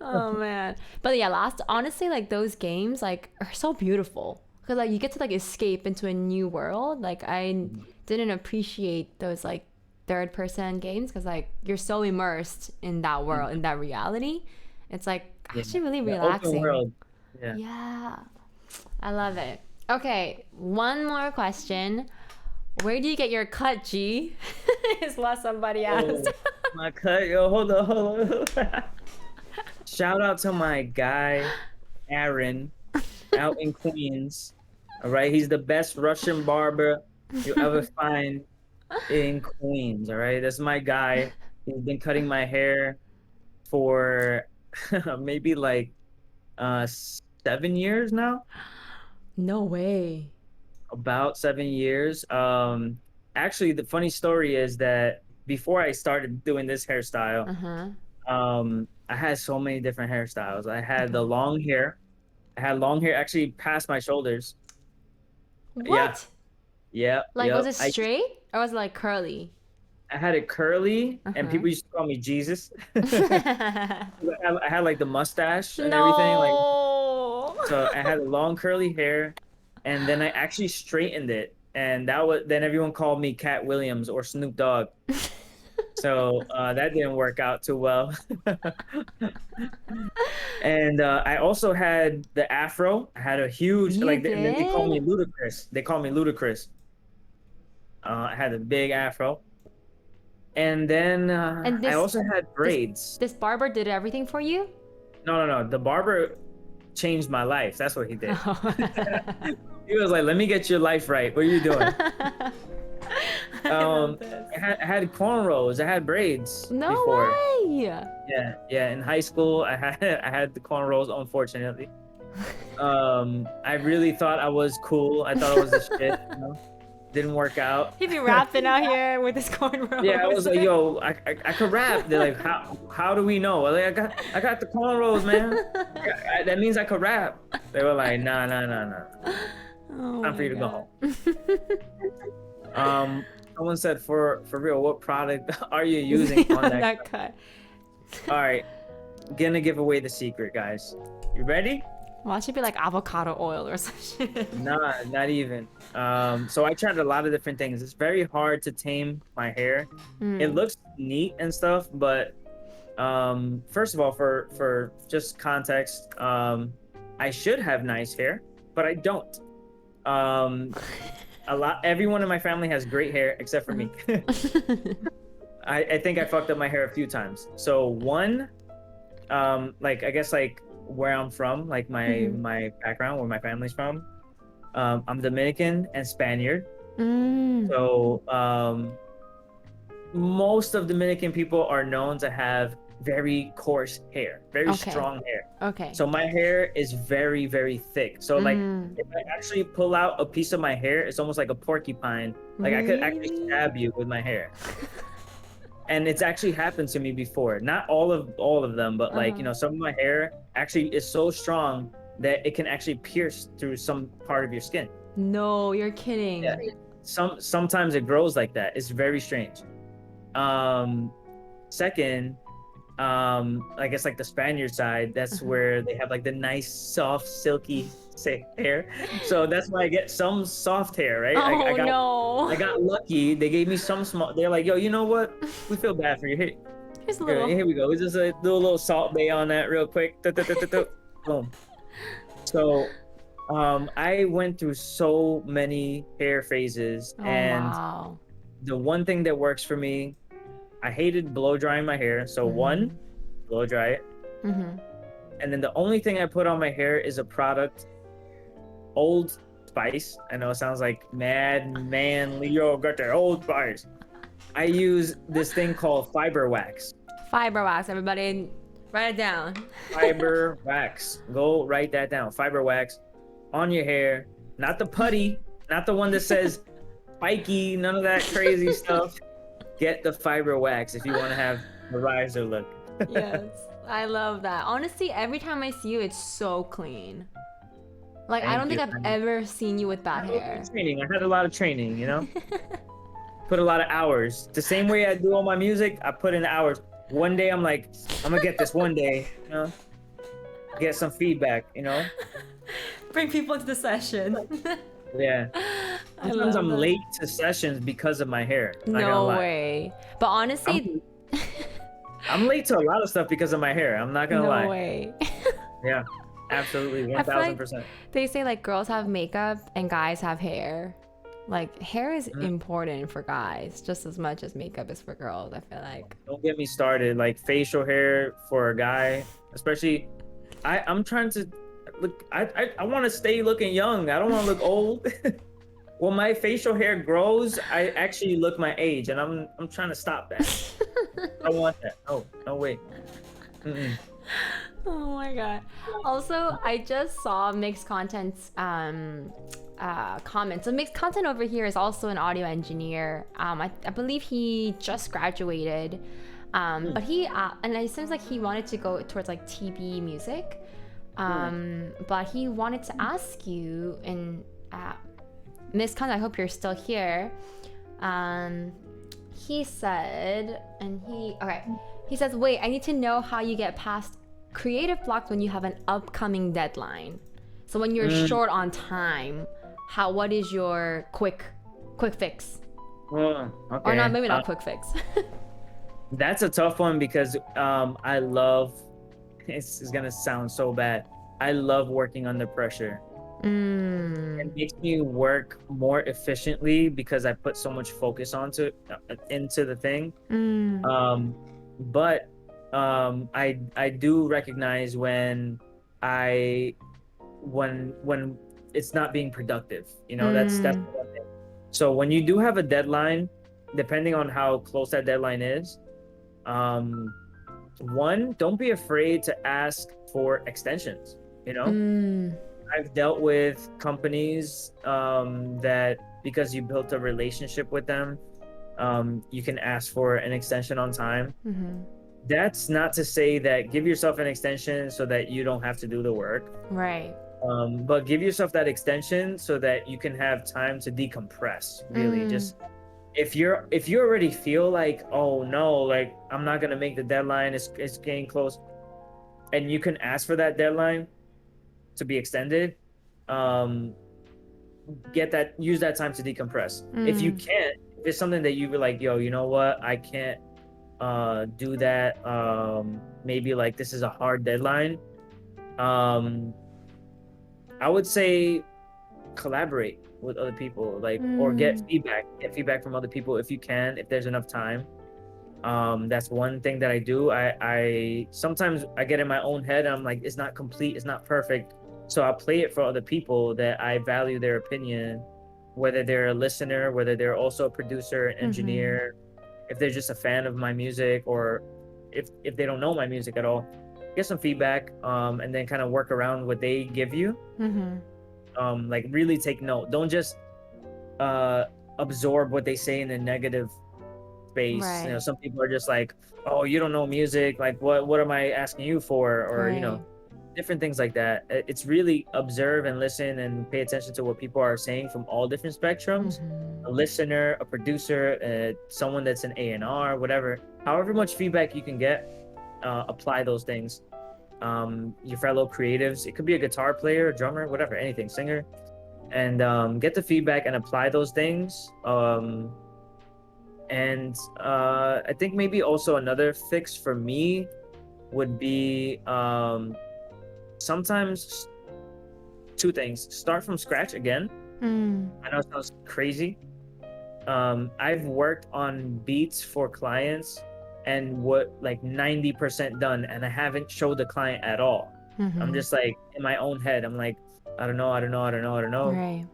Oh man. But yeah, last honestly like those games like are so beautiful because like you get to like escape into a new world. Like I didn't appreciate those like third person games because like you're so immersed in that world, in that reality. It's like Yeah, actually really yeah, open relaxing. world. Yeah. Yeah. I love it. Okay, one more question. Where do you get your cut, G? Is what somebody asked. Oh, my cut, yo, hold on. Shout out to my guy, Aaron, out in Queens. All right, he's the best Russian barber you ever find in Queens. All right, that's my guy. He's been cutting my hair for maybe like 7 years now. No way. About 7 years. Actually, the funny story is that before I started doing this hairstyle, Uh huh. I had so many different hairstyles. I had the Okay. long hair. I had long hair actually past my shoulders. Yeah, What? yeah, Like, was yep. it straight or was it like curly? I had it curly, Uh and huh. people used to call me Jesus. I had like the mustache and everything, like No. so. I had long curly hair, and then I actually straightened it, and that was then everyone called me Cat Williams or Snoop Dogg. So that didn't work out too well. And I also had the afro. I had a huge You like, and then they call me did? Ludacris. They call me Ludacris. I had a big afro, and then And I this also had this braids. this barber did everything for you? No, no, no. The barber changed my life. That's what he did. Oh. He was like, "Let me get your life right. What are you doing?" I love this. I had cornrows. I had braids No before. way. Yeah, yeah. In high school, I had I had the cornrows. Unfortunately, I really thought I was cool. I thought I was the shit. You know? Didn't work out. He be rapping out here with his Yeah, I was cornrows. like, yo, I could rap. They're like, how do we know? I was like, I got the cornrows, man. That means I could rap. They were like, nah, nah, nah, nah. Oh Time for my you to go god. home. Um, Someone said, for real, what product are you using on that? that cut? All right, gonna give away the secret, guys. You ready? Well, it should be like avocado oil or some shit. Nah, not even. So I tried a lot of different things. It's very hard to tame my hair. It looks neat and stuff, but first of all, for just context, I should have nice hair, but I don't. Everyone in my family has great hair except for me. I think I fucked up my hair a few times. So one, like I guess like where I'm from, like my background, where my family's from, I'm Dominican and Spaniard. So most of Dominican people are known to have very coarse hair, very strong hair. Okay. So my hair is very, very thick. So like if I actually pull out a piece of my hair, it's almost like a porcupine. Like I could actually stab you with my hair. And it's actually happened to me before. Not all of them, but like, you know, some of my hair actually is so strong that it can actually pierce through some part of your skin. No, you're kidding. Yeah. Sometimes it grows like that. It's very strange. Second, I guess like the Spaniard side, that's where they have like the nice, soft, silky hair. So that's why I get some soft hair, right? I got lucky. They gave me some small. They're like, yo, you know what? We feel bad for you. Here we go. We just do a little Salt Bay on that real quick. Boom. So, I went through so many hair phases, and the one thing that works for me, I hated blow drying my hair. So one, blow dry it. And then the only thing I put on my hair is a product, Old Spice. I know it sounds like mad man Leo got their Old Spice. I use this thing called fiber wax. Fiber wax, everybody write it down. Fiber wax. Go write that down. Fiber wax on your hair. Not the putty, not the one that says spiky, none of that crazy stuff. Get the fiber wax if you want to have a RIZR look. Yes, I love that. Honestly, every time I see you, it's so clean. Like, I don't think I've ever seen you with bad hair. Training. I had a lot of training, you know? Put a lot of hours. The same way I do all my music, I put in the hours. One day I'm like, I'm gonna get this one day, you know? Get some feedback, you know? Bring people into the session. Yeah. Sometimes I'm late to sessions because of my hair. No way. But honestly, I'm late to a lot of stuff because of my hair. I'm not gonna lie. No way. Yeah, absolutely, 1000%. They say like girls have makeup and guys have hair. Like hair is important for guys just as much as makeup is for girls, I feel like. Don't get me started. Like facial hair for a guy, especially, I'm trying to look. I want to stay looking young. I don't want to look old. When my facial hair grows, I actually look my age, and I'm trying to stop that. I don't want that. No way. Oh my god. Also, I just saw Mixed Content's comment. So Mixed Content over here is also an audio engineer. I believe he just graduated. But he and it seems like he wanted to go towards like TV music. But he wanted to ask you, and Miss Khan, I hope you're still here. He said, he says, wait, I need to know how you get past creative blocks when you have an upcoming deadline. So when you're short on time, what is your quick fix? Okay. Or not, maybe not quick fix. That's a tough one because I love, it's gonna sound so bad, I love working under pressure. It makes me work more efficiently because I put so much focus into the thing. But I do recognize when it's not being productive. You know, that's one thing. So when you do have a deadline, depending on how close that deadline is, one, don't be afraid to ask for extensions. You know, I've dealt with companies that because you built a relationship with them, you can ask for an extension on time. That's not to say that give yourself an extension so that you don't have to do the work. Right. But give yourself that extension so that you can have time to decompress, really. Just if you already feel like, oh no, like I'm not gonna make the deadline, it's getting close, and you can ask for that deadline to be extended, um use that time to decompress. If you Mm. can't, if it's something that you were like, yo, you know what, I can't do that, maybe like this is a hard deadline, um I would say collaborate with other people, like, or Mm. get feedback from other people if you can, if there's enough time. That's one thing that I do. I sometimes I get in my own head and I'm like, it's not complete, it's not perfect, so I play it for other people that I value their opinion, whether they're a listener, whether they're also a producer, an Mm-hmm. engineer, if they're just a fan of my music, or if they don't know my music at all. Get some feedback, and then kind of work around what they give you. Mm-hmm. Like really take note, don't just uh absorb what they say in a negative space. You know, Right. some people are just like, oh, you don't know music, like what am I asking you for, or Right. different things like that. It's really observe and listen and pay attention to what people are saying from all different spectrums. Mm-hmm. A listener, a producer, someone that's an A&R, whatever, however much feedback you can get, apply those things. Your fellow creatives, it could be a guitar player, a drummer, whatever, anything, singer, and get the feedback and apply those things. And I think maybe also another fix for me would be, sometimes two things: start from scratch again. Mm. I know it sounds crazy. I've worked on beats for clients and what like 90% done, and I haven't showed the client at all. I'm Mm-hmm. just like in my own head. I'm like, I don't know, I don't know, I don't know, I don't know. Right.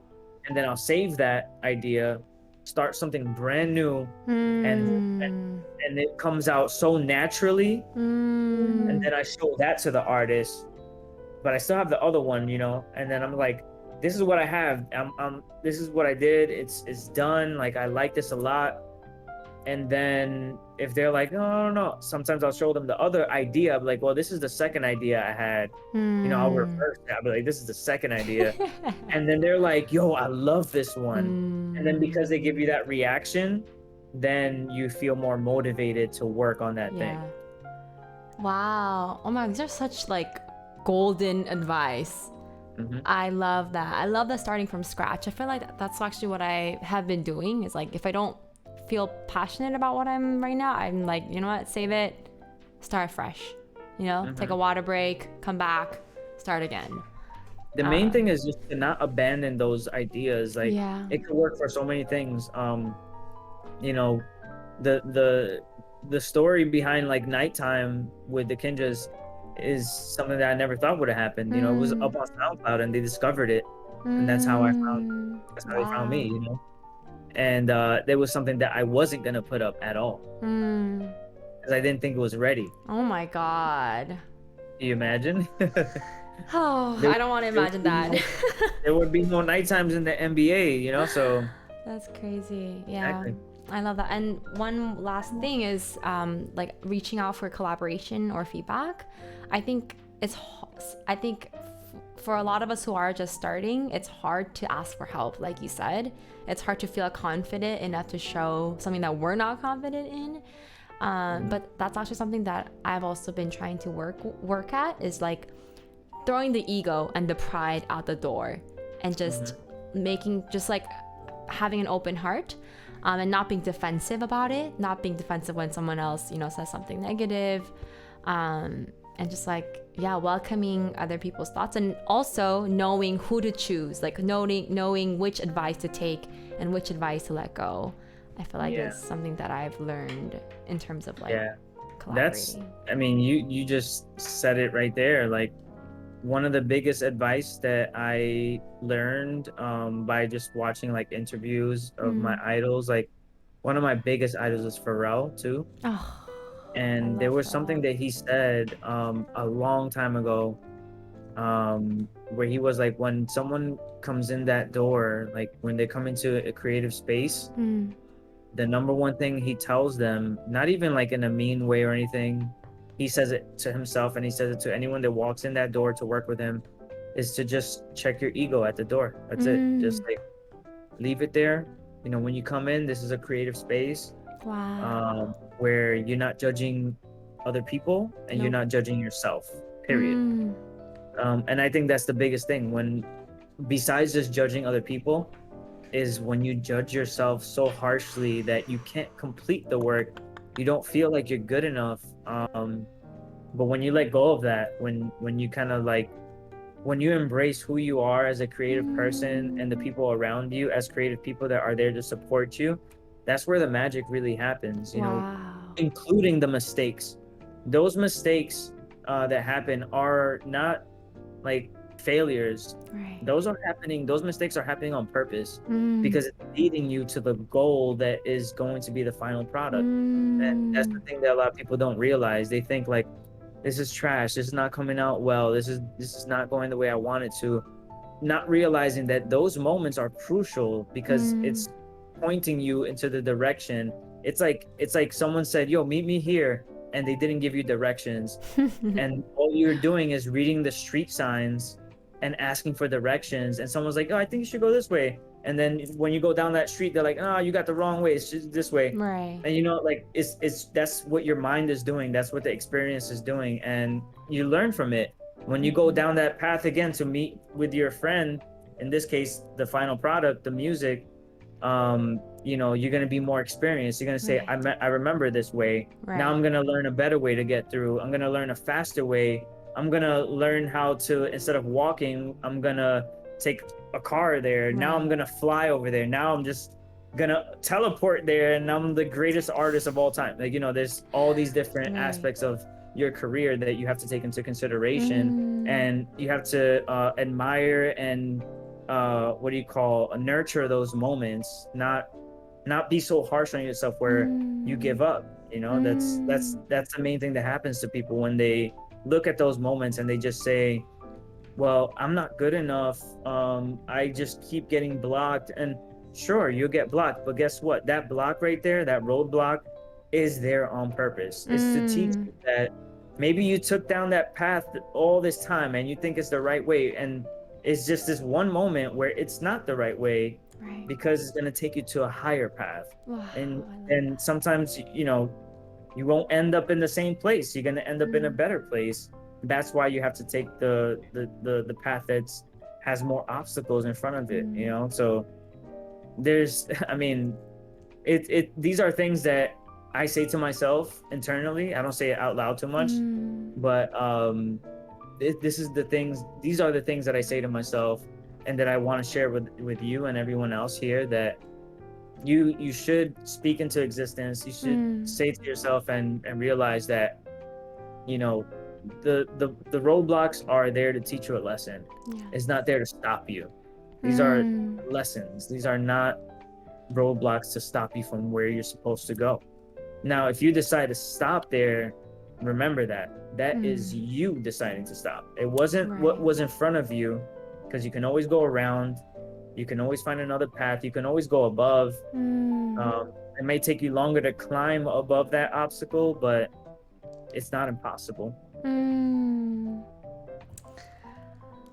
And then I'll save that idea, start something brand new, and and, Mm. and it comes out so naturally. And Mm. then I show that to the artist, but I still have the other one, and then I'm like, this is what I have. This is what I did. It's done. Like, I like this a lot. And then if they're like, no, no, no, sometimes I'll show them the other idea. I'm like, well, this is the second idea I had. I'll Mm. reverse that. I'll be like, this is the second idea. And then they're like, yo, I love this one. And then because they give Mm. you that reaction, then you feel more motivated to work on that thing. Yeah. Wow. Oh my God, these are such like golden advice. Hmm. I love that. I love that starting from scratch. I feel like that's actually what I have been doing is like if I don't feel passionate about what I'm right now, I'm like, you know what, save it, start fresh. Take Hmm. a water break, come back, start again. The main thing is just to not abandon those ideas. Like, Yeah. it could work for so many things. You know, the the the story behind like Nighttime with the Kinjas is something that I never thought would have happened. It was Mm. up on SoundCloud and they discovered it, and Mm. that's how they found me. Wow. And there was something that I wasn't gonna put up at all Mm. because I didn't think it was ready. Oh my God. Can you imagine? Oh, there, I don't want to there would imagine be that. no, there would be no Nighttimes in the NBA. So That's crazy. Yeah. exactly. I love that. And one last thing is like reaching out for collaboration or feedback. I think I think for a lot of us who are just starting, it's hard to ask for help. Like you said, it's hard to feel confident enough to show something that we're not confident in. But that's actually something that I've also been trying to work at is like throwing the ego and the pride out the door and just like having an open heart, and not being defensive about it, not being defensive when someone else says something negative, and just like welcoming other people's thoughts, and also knowing who to choose, like knowing which advice to take and which advice to let go. I feel like Yeah. it's something that I've learned in terms of like Yeah. That's, collaborating. I mean, you just said it right there. Like, one of the biggest advice that I learned, by just watching like interviews of my Mm. idols, like one of my biggest idols is Pharrell too. Oh, I And there love was something Pharrell. that he said, a long time ago, where he was like, when someone comes in that door, like when they come into a creative space, Mm. the number one thing he tells them, not even like in a mean way or anything, he says it to himself and he says it to anyone that walks in that door to work with him, is to just check your ego at the door. That's it. Just Mm. like leave it there. when you come in, this is a creative space, Wow. where you're not judging other people and you're Nope. not judging yourself, period. Mm. And I think that's the biggest thing, when besides just judging other people, is when you judge yourself so harshly that you can't complete the work, you don't feel like you're good enough. But when you let go of that, when you kind of like, when you embrace who you are as a creative person and the Mm. people around you as creative people that are there to support you, that's where the magic really happens, Wow. including the mistakes. Those mistakes that happen are not like failures. Right. Those mistakes are happening on purpose, Mm. because it's leading you to the goal that is going to be the final product. And that's the Mm. thing that a lot of people don't realize. They think like, this is trash, this is not coming out well, this is not going the way I want it to, not realizing that those moments are crucial because Mm. it's pointing you into the direction. It's like someone said, yo, meet me here, and they didn't give you directions, and all you're doing is reading the street signs and asking for directions, and someone's like, oh, I think you should go this way, and then when you go down that street, they're like, oh, you got the wrong way, it's just this way. Right. And like, it's that's what your mind is doing, that's what the experience is doing, and you learn from it. When you go Mhm. down that path again to meet with your friend, in this case the final product, the music, you're going to be more experienced. You're going to say, Right. I remember this way. Now Right. I'm going to learn a better way to get through. I'm going to learn a faster way. I'm going to learn how to, instead of walking, I'm going to take a car there. Now I'm Right. going to fly over there. Now I'm just going to teleport there, and I'm the greatest artist of all time. Like, there's all these different Right. aspects of your career that you have to take into consideration, Mm. and you have to admire and what do you call, nurture those moments, not be so harsh on yourself where you Mm. give up. that's that's Mm. that's the main thing that happens to people when they look at those moments and they just say, well, I'm not good enough. I just keep getting blocked. And sure, you'll get blocked, but guess what? That block right there, that roadblock, is there on purpose. It's to teach Mm. you that maybe you took down that path all this time and you think it's the right way, and it's just this one moment where it's not the right way, Right. because it's going to take you to a higher path. Wow, and I love and sometimes, you won't end up in the same place. You're going to end that. up in a Mm. better place. That's why you have to take the path that's has more obstacles in front of it. Mm. So there's I mean, it these are things that I say to myself internally. I don't say it out loud too much, Mm. but these are the things that I say to myself, and that I want to share with you and everyone else here, that you should speak into existence. You should Mm. say to yourself and realize that, you know the roadblocks are there to teach you a lesson. Yeah. It's not there to stop you. These are Mm. lessons. These are not roadblocks to stop you from where you're supposed to go. Now, if you decide to stop there, remember that is Mm. you deciding to stop. It wasn't what Right. was in front of you, because you can always go around. You can always find another path. You can always go above. Mm. It may take you longer to climb above that obstacle, but it's not impossible. Mm.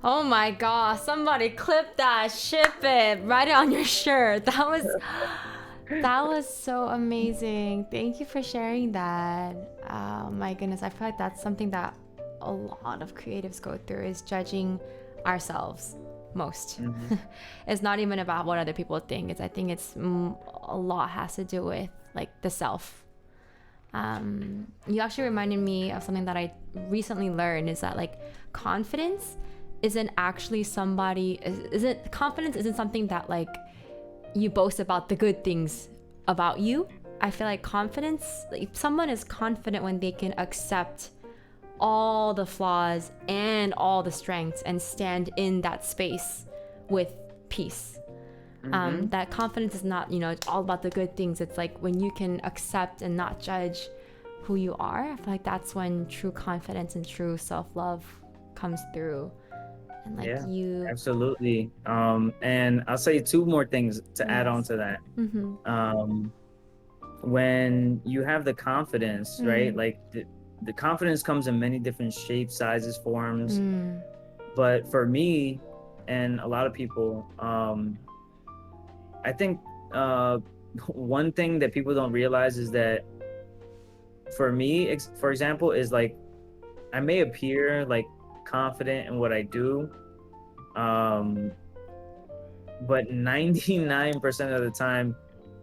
Oh my gosh, somebody clip that, ship it, write it on your shirt. That was so amazing. Thank you for sharing that. Oh my goodness, I feel like that's something that a lot of creatives go through, is judging ourselves most. Mm-hmm. It's not even about what other people think. I think it's a lot has to do with like the self. You actually reminded me of something that I recently learned, is that like confidence isn't actually confidence isn't something that like you boast about the good things about you. I feel like confidence, like, someone is confident when they can accept all the flaws and all the strengths and stand in that space with peace. Mm-hmm. That confidence is not, it's all about the good things. It's like when you can accept and not judge who you are. I feel like that's when true confidence and true self-love comes through. And like Yeah, you, absolutely. And I'll say two more things to add on yes. to that. Mm-hmm. When you have the confidence, right? Mm. Like the confidence comes in many different shapes, sizes, forms. Mm. But for me and a lot of people, I think uh, one thing that people don't realize is that for me, for example, is like I may appear like confident in what I do, um, but 99% of the time,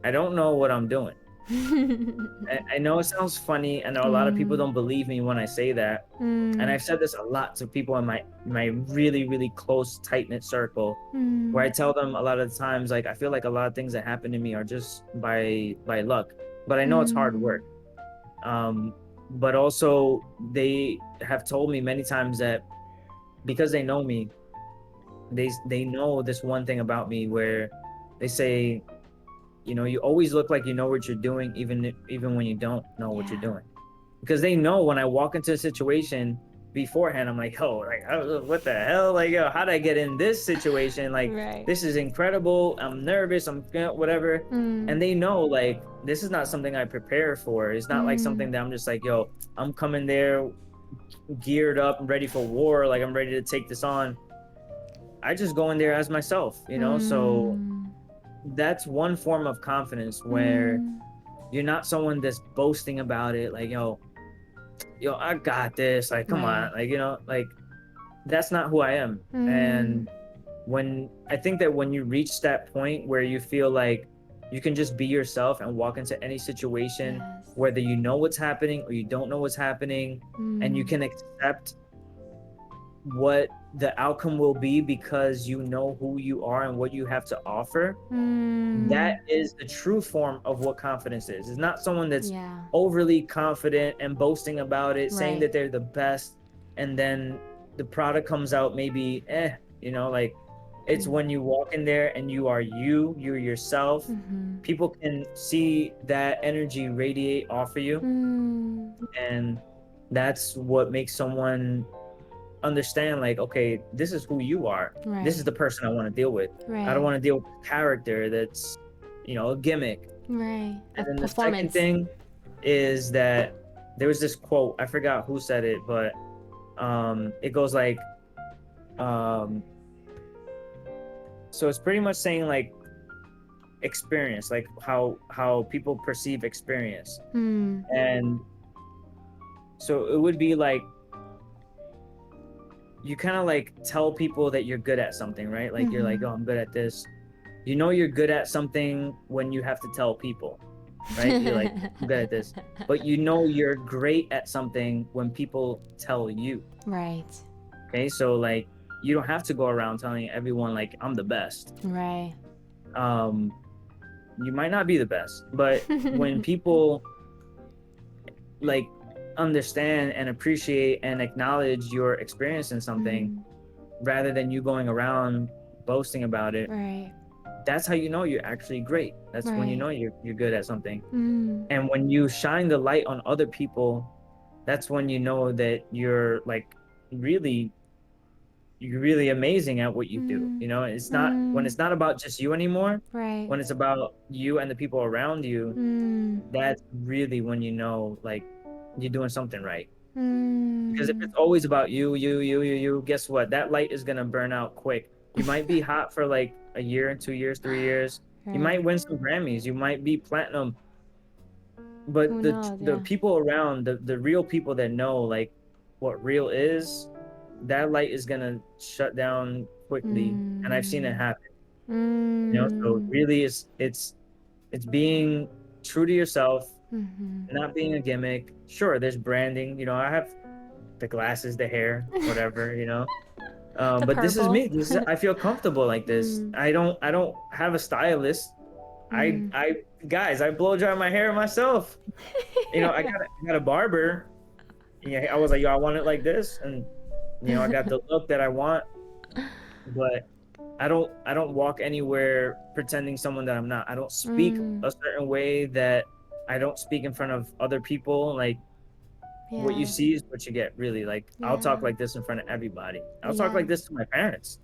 I don't know what I'm doing. I know it sounds funny. I know a lot of people don't believe me when I say that. And I've said this a lot to people in my really, really close, tight-knit circle, where I tell them a lot of the times, like, I feel like a lot of things that happen to me are just by luck. But I know it's hard work. But also they have told me many times that because they know me, they know this one thing about me where they say, you always look like you know what you're doing, even when you don't know what you're doing. Because they know when I walk into a situation beforehand, I'm like, oh, like, what the hell? Like, yo, how did I get in this situation? Like, Right. this is incredible. I'm nervous. I'm whatever. And they know, like, this is not something I prepare for. It's not like something that I'm just like, yo, I'm coming there geared up and ready for war. Like, I'm ready to take this on. I just go in there as myself, So that's one form of confidence where you're not someone that's boasting about it. Like, yo, I got this. Like, come on. Like, like that's not who I am. And I think that when you reach that point where you feel like you can just be yourself and walk into any situation, whether you know what's happening or you don't know what's happening, and you can accept what the outcome will be because you know who you are and what you have to offer, that is the true form of what confidence is. It's not someone that's overly confident and boasting about it, saying that they're the best, and then the product comes out maybe like it's when you walk in there and you're yourself. People can see that energy radiate off of you, and that's what makes someone understand, like, okay, this is who you are. This is the person I want to deal with. I don't want to deal with a character that's a gimmick. And then the second thing is that there was this quote, I forgot who said it, but it goes like, so it's pretty much saying like experience, like how people perceive experience. And so it would be like, you kind of like tell people that you're good at something, right? Like you're like, oh, I'm good at this. You're good at something when you have to tell people, right? You're like, I'm good at this. But you're great at something when people tell you. Right. Okay, so like you don't have to go around telling everyone like I'm the best. Right. You might not be the best, but when people like understand and appreciate and acknowledge your experience in something, rather than you going around boasting about it, that's how you know you're actually great. That's when you know you're good at something. And when you shine the light on other people, that's when you know that you're like really amazing at what you do. It's not when it's not about just you anymore. When it's about you and the people around you, that's really when you know like you're doing something right. Because if it's always about you, guess what? That light is gonna burn out quick. You might be hot for like a year, 2 years, 3 years. You might win some Grammys. You might be platinum. But the people around, the real people that know like what real is, that light is gonna shut down quickly. And I've seen it happen. So really it's being true to yourself, not being a gimmick. Sure, there's branding. I have the glasses, the hair, whatever. But this is me. I feel comfortable like this. I don't have a stylist. I guys, I blow dry my hair myself. I got a barber. Yeah, I was like, yo, I want it like this, and I got the look that I want. But I don't walk anywhere pretending someone that I'm not. I don't speak a certain way that I don't speak in front of other people. Like what you see is what you get, really. Like I'll talk like this in front of everybody. I'll talk like this to my parents.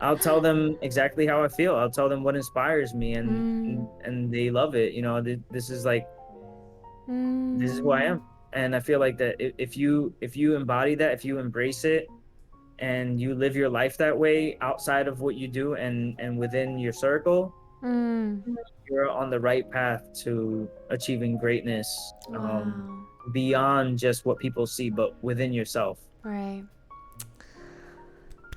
I'll tell them exactly how I feel. I'll tell them what inspires me, and they love it. This is like this is who I am. And I feel like that if you embody that, if you embrace it, and you live your life that way outside of what you do and within your circle, Mm. you're on the right path to achieving greatness, Wow. beyond just what people see, but within yourself. Right.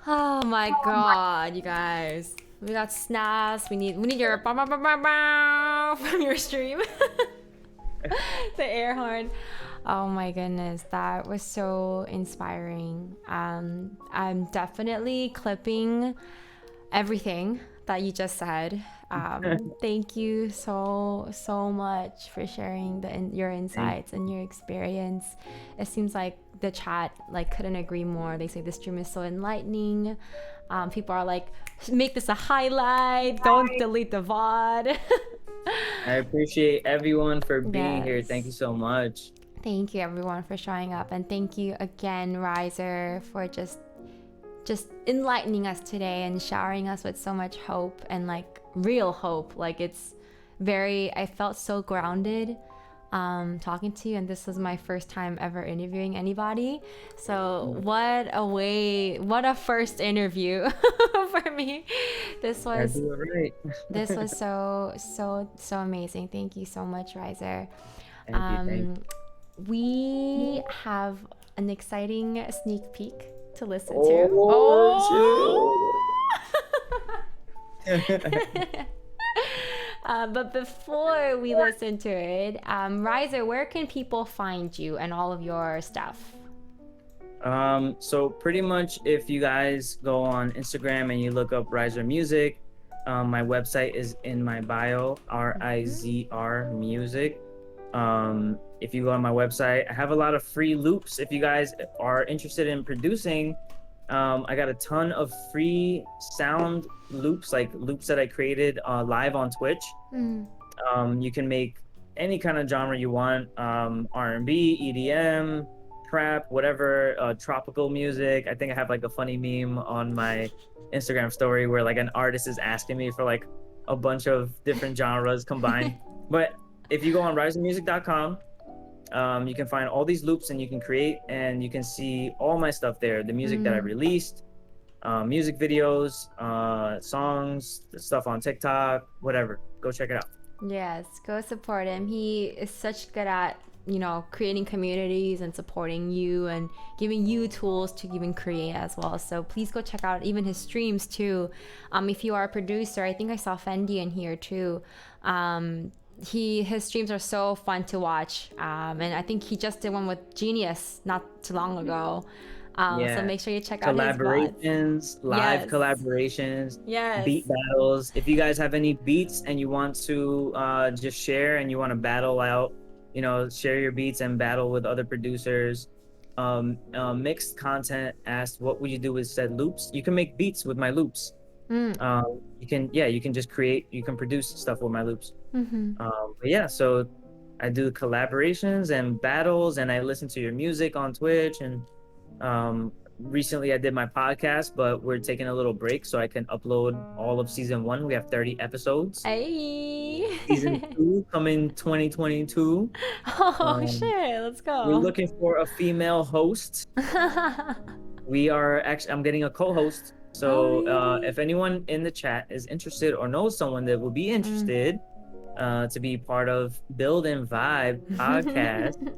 Oh my god, you guys. We got snaps. We need your bow, bow, bow, bow, bow from your stream. The air horn. Oh my goodness, that was so inspiring. I'm definitely clipping everything that you just said. Thank you so much for sharing your Thank insights and your experience. It seems like the chat like couldn't agree more. They say the stream is so enlightening. People are like, make this a highlight. Don't delete the VOD. I appreciate everyone for being here. Thank you Yes. so much. Thank you everyone for showing up, and thank you again, RIZR, for just enlightening us today and showering us with so much hope and like real hope. Like I felt so grounded talking to you, and this was my first time ever interviewing anybody. So what a first interview for me. This I was do it right. this was so amazing. Thank you so much, RIZR. Thank you. Thank We have an exciting sneak peek to listen to. you. But before we listen to it, RIZR, where can people find you and all of your stuff? So pretty much if you guys go on Instagram and you look up RIZR Music, my website is in my bio, RIZR Music. If you go on my website, I have a lot of free loops. If you guys are interested in producing, I got a ton of free sound loops, like loops that I created live on Twitch. You can make any kind of genre you want, R&B, EDM, trap, whatever, tropical music. I think I have like a funny meme on my Instagram story where like an artist is asking me for like a bunch of different genres combined. But if you go on rizrmusic.com, you can find all these loops and you can create, and you can see all my stuff there, the music that I released, music videos, songs, the stuff on TikTok, whatever. Go check it out. Yes, go support him. He is such good at, creating communities and supporting you and giving you tools to even create as well. So please go check out even his streams too. If you are a producer, I think I saw Fendi in here too. His streams are so fun to watch. And I think he just did one with Genius not too long ago. So make sure you check out his VODs. Collaborations, live Yes. collaborations, Yes. beat battles. If you guys have any beats and you want to just share and you want to battle out, share your beats and battle with other producers. Mixed content asked, what would you do with said loops? You can make beats with my loops. You can just create, you can produce stuff with my loops. But yeah, so I do collaborations and battles, and I listen to your music on Twitch, and recently I did my podcast, but we're taking a little break so I can upload all of season 1. We have 30 episodes. Hey. Season 2 coming 2022. Oh shit, let's go. We're looking for a female host. I'm getting a co-host. So really? if anyone in the chat is interested or knows someone that would be interested to be part of Build and Vibe podcast,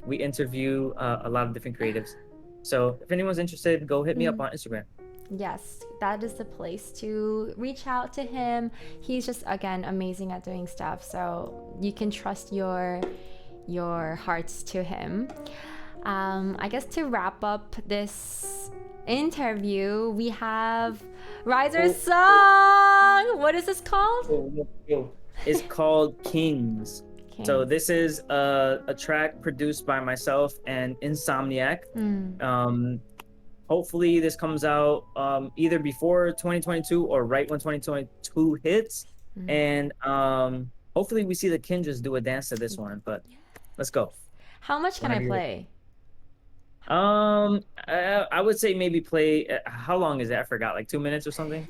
we interview a lot of different creatives. So if anyone's interested, go hit me up on Instagram. Yes, that is the place to reach out to him. He's just, again, amazing at doing stuff. So you can trust your hearts to him. I guess to wrap up this interview, we have RIZR's song. What is this called? It's called Kings. So this is a track produced by myself and Insomniac. Hopefully this comes out either before 2022 or right when 2022 hits. And hopefully we see the Kindreds do a dance to this one, but let's go. How much can I play? I would say maybe play, how long is it? I forgot, like 2 minutes or something?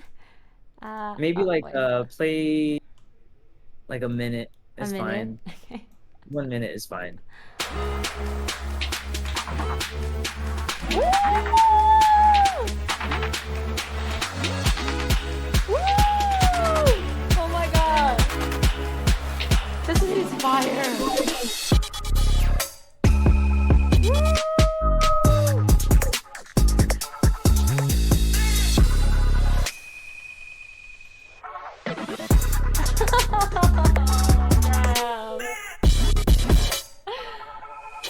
Maybe play like a minute is fine. Okay. 1 minute is fine. Woo! Woo! Oh my god. This is fire.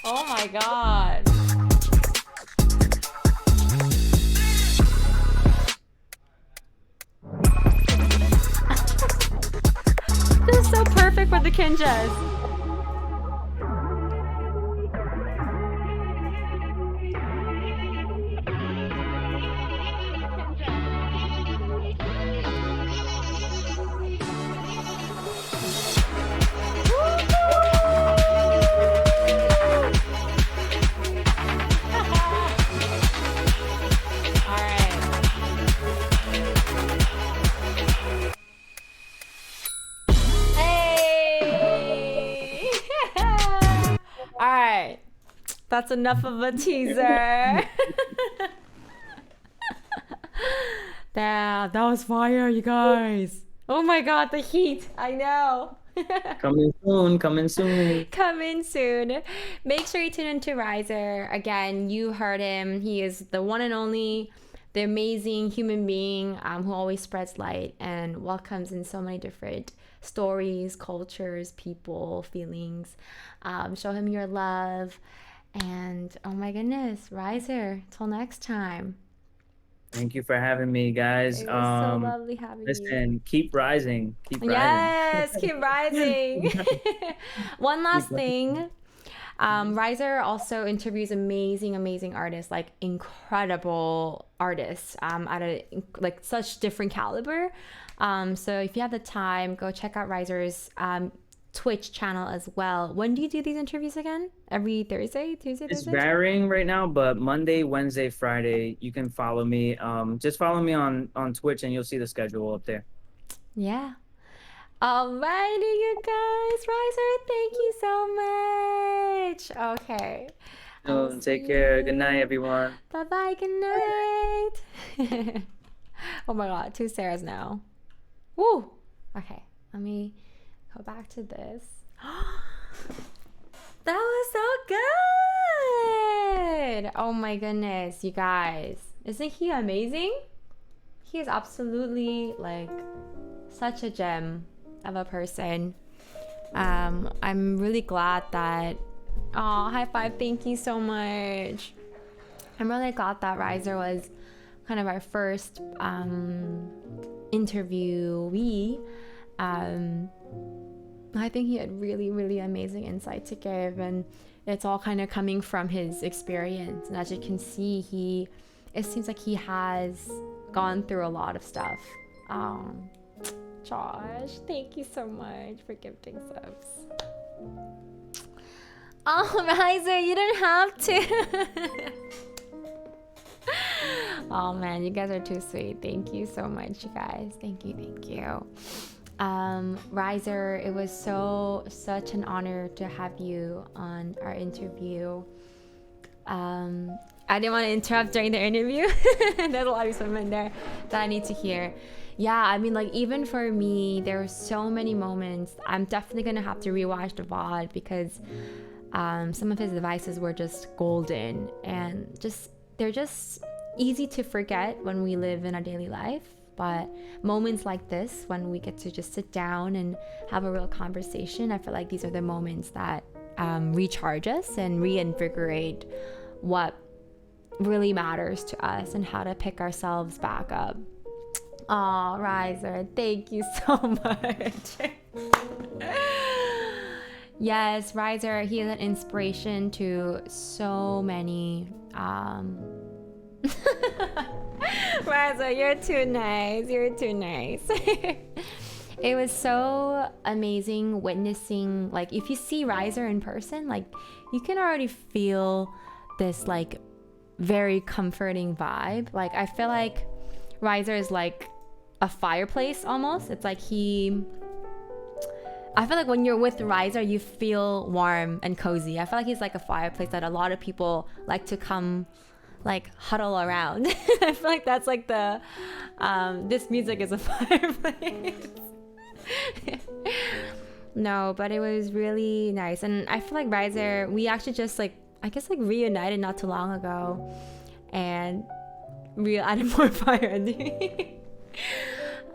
Oh my god. This is so perfect for the Kinjas. Alright, that's enough of a teaser. That was fire, you guys. Oh my god, the heat. I know. Coming soon, coming soon. Coming soon. Make sure you tune into RIZR. Again, you heard him. He is the one and only, the amazing human being who always spreads light and welcomes in so many different stories, cultures, people, feelings. Show him your love. And oh my goodness, RIZR. Till next time. Thank you for having me, guys. It was so lovely having you. Listen, keep rising. Keep rising. Yes, keep rising. One last thing. RIZR also interviews amazing artists, like incredible artists at a like such different caliber. So if you have the time, go check out RIZR's Twitch channel as well. When do you do these interviews again? Every Thursday, Tuesday, It's Thursday? varying right now, but Monday, Wednesday, Friday, you can follow me. Just follow me on Twitch and you'll see the schedule up there. Yeah. Alrighty, you guys. RIZR, thank you so much. Okay. Take care. Good night, everyone. Bye-bye. Good night. Oh my god, 2 Sarahs now. Woo! Okay, let me go back to this. That was so good! Oh my goodness, you guys. Isn't he amazing? He is absolutely like such a gem of a person. I'm really glad that, oh, high five, thank you so much. I'm really glad that RIZR was kind of our first interviewee. I think he had really amazing insight to give, and it's all kind of coming from his experience. And as you can see, it seems like he has gone through a lot of stuff. Josh, thank you so much for gifting subs. Oh, RIZR, you didn't have to. Oh man, you guys are too sweet. Thank you so much, you guys. Thank you. RIZR, it was such an honor to have you on our interview. I didn't want to interrupt during the interview. There's a lot of stuff in there that I need to hear. Yeah, I mean, like, even for me, there were so many moments. I'm definitely gonna have to rewatch the VOD because some of his advices were just golden, and they're just easy to forget when we live in our daily life. But moments like this, when we get to just sit down and have a real conversation, I feel like these are the moments that recharge us and reinvigorate what really matters to us and how to pick ourselves back up. Oh, RIZR, thank you so much. Yes, RIZR, he is an inspiration to so many. RIZR, you're too nice. It was so amazing witnessing, like, if you see RIZR in person, like, you can already feel this, like, very comforting vibe. Like, I feel like RIZR is like a fireplace almost. It's like I feel like when you're with RIZR, you feel warm and cozy. I feel like he's like a fireplace that a lot of people like to come like huddle around. I feel like that's like the this music is a fireplace. No, but it was really nice. And I feel like RIZR, we actually just like, I guess like reunited not too long ago and added more fire ending.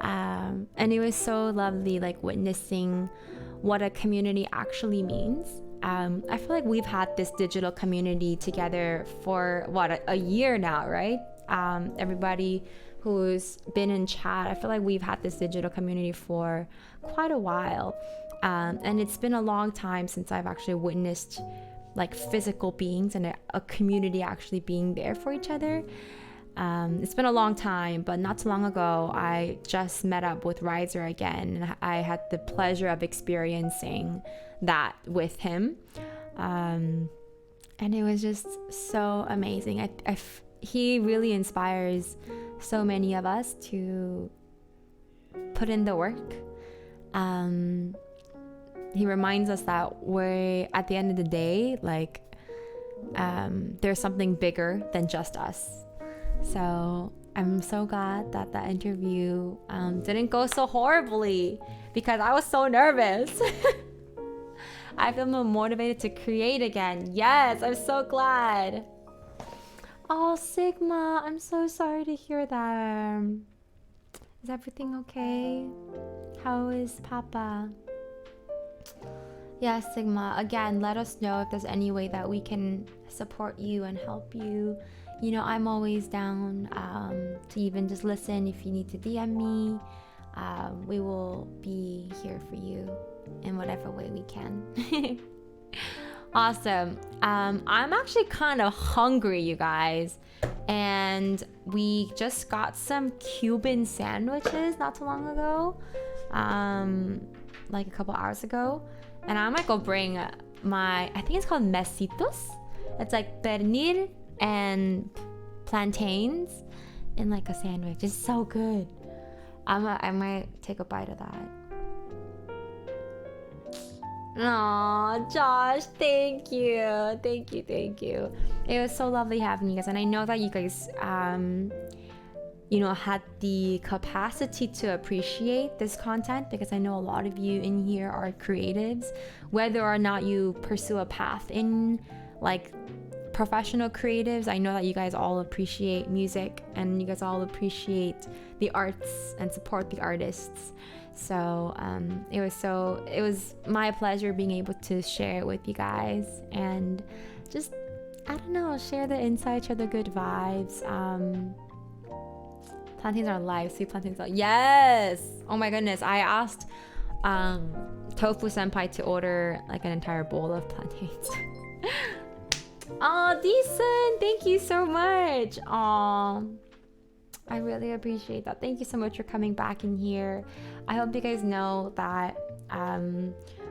And it was so lovely like witnessing what a community actually means. I feel like we've had this digital community together for what, a year now, right? Everybody who's been in chat, I feel like we've had this digital community for quite a while. And it's been a long time since I've actually witnessed like physical beings and a community actually being there for each other. It's been a long time, but not too long ago, I just met up with RIZR again, and I had the pleasure of experiencing that with him. And it was just so amazing. He really inspires so many of us to put in the work. He reminds us that we're, at the end of the day, like, there's something bigger than just us. So I'm so glad that that interview didn't go so horribly, because I was so nervous. I feel more motivated to create again. Yes, I'm so glad. Oh, Sigma, I'm so sorry to hear that. Is everything okay? How is Papa? Yeah, Sigma, again, let us know if there's any way that we can support you and help you. You know, I'm always down to even just listen. If you need to DM me, we will be here for you in whatever way we can. Awesome. I'm actually kind of hungry, you guys. And we just got some Cuban sandwiches not too long ago. Like a couple hours ago. And I might go bring I think it's called mesitos. It's like pernil and plantains in like a sandwich. It's so good. I might take a bite of that. Aw, Josh, thank you. Thank you. It was so lovely having you guys. And I know that you guys, had the capacity to appreciate this content, because I know a lot of you in here are creatives. Whether or not you pursue a path in like professional creatives, I know that you guys all appreciate music and you guys all appreciate the arts and support the artists. So it was my pleasure being able to share it with you guys and just, I don't know, share the insight, share the good vibes. Plantains are live. Sweet plantains are, yes. Oh my goodness, I asked Tofu Senpai to order like an entire bowl of plantains. Oh, decent. Thank you so much. Aw, I really appreciate that. Thank you so much for coming back in here. I hope you guys know that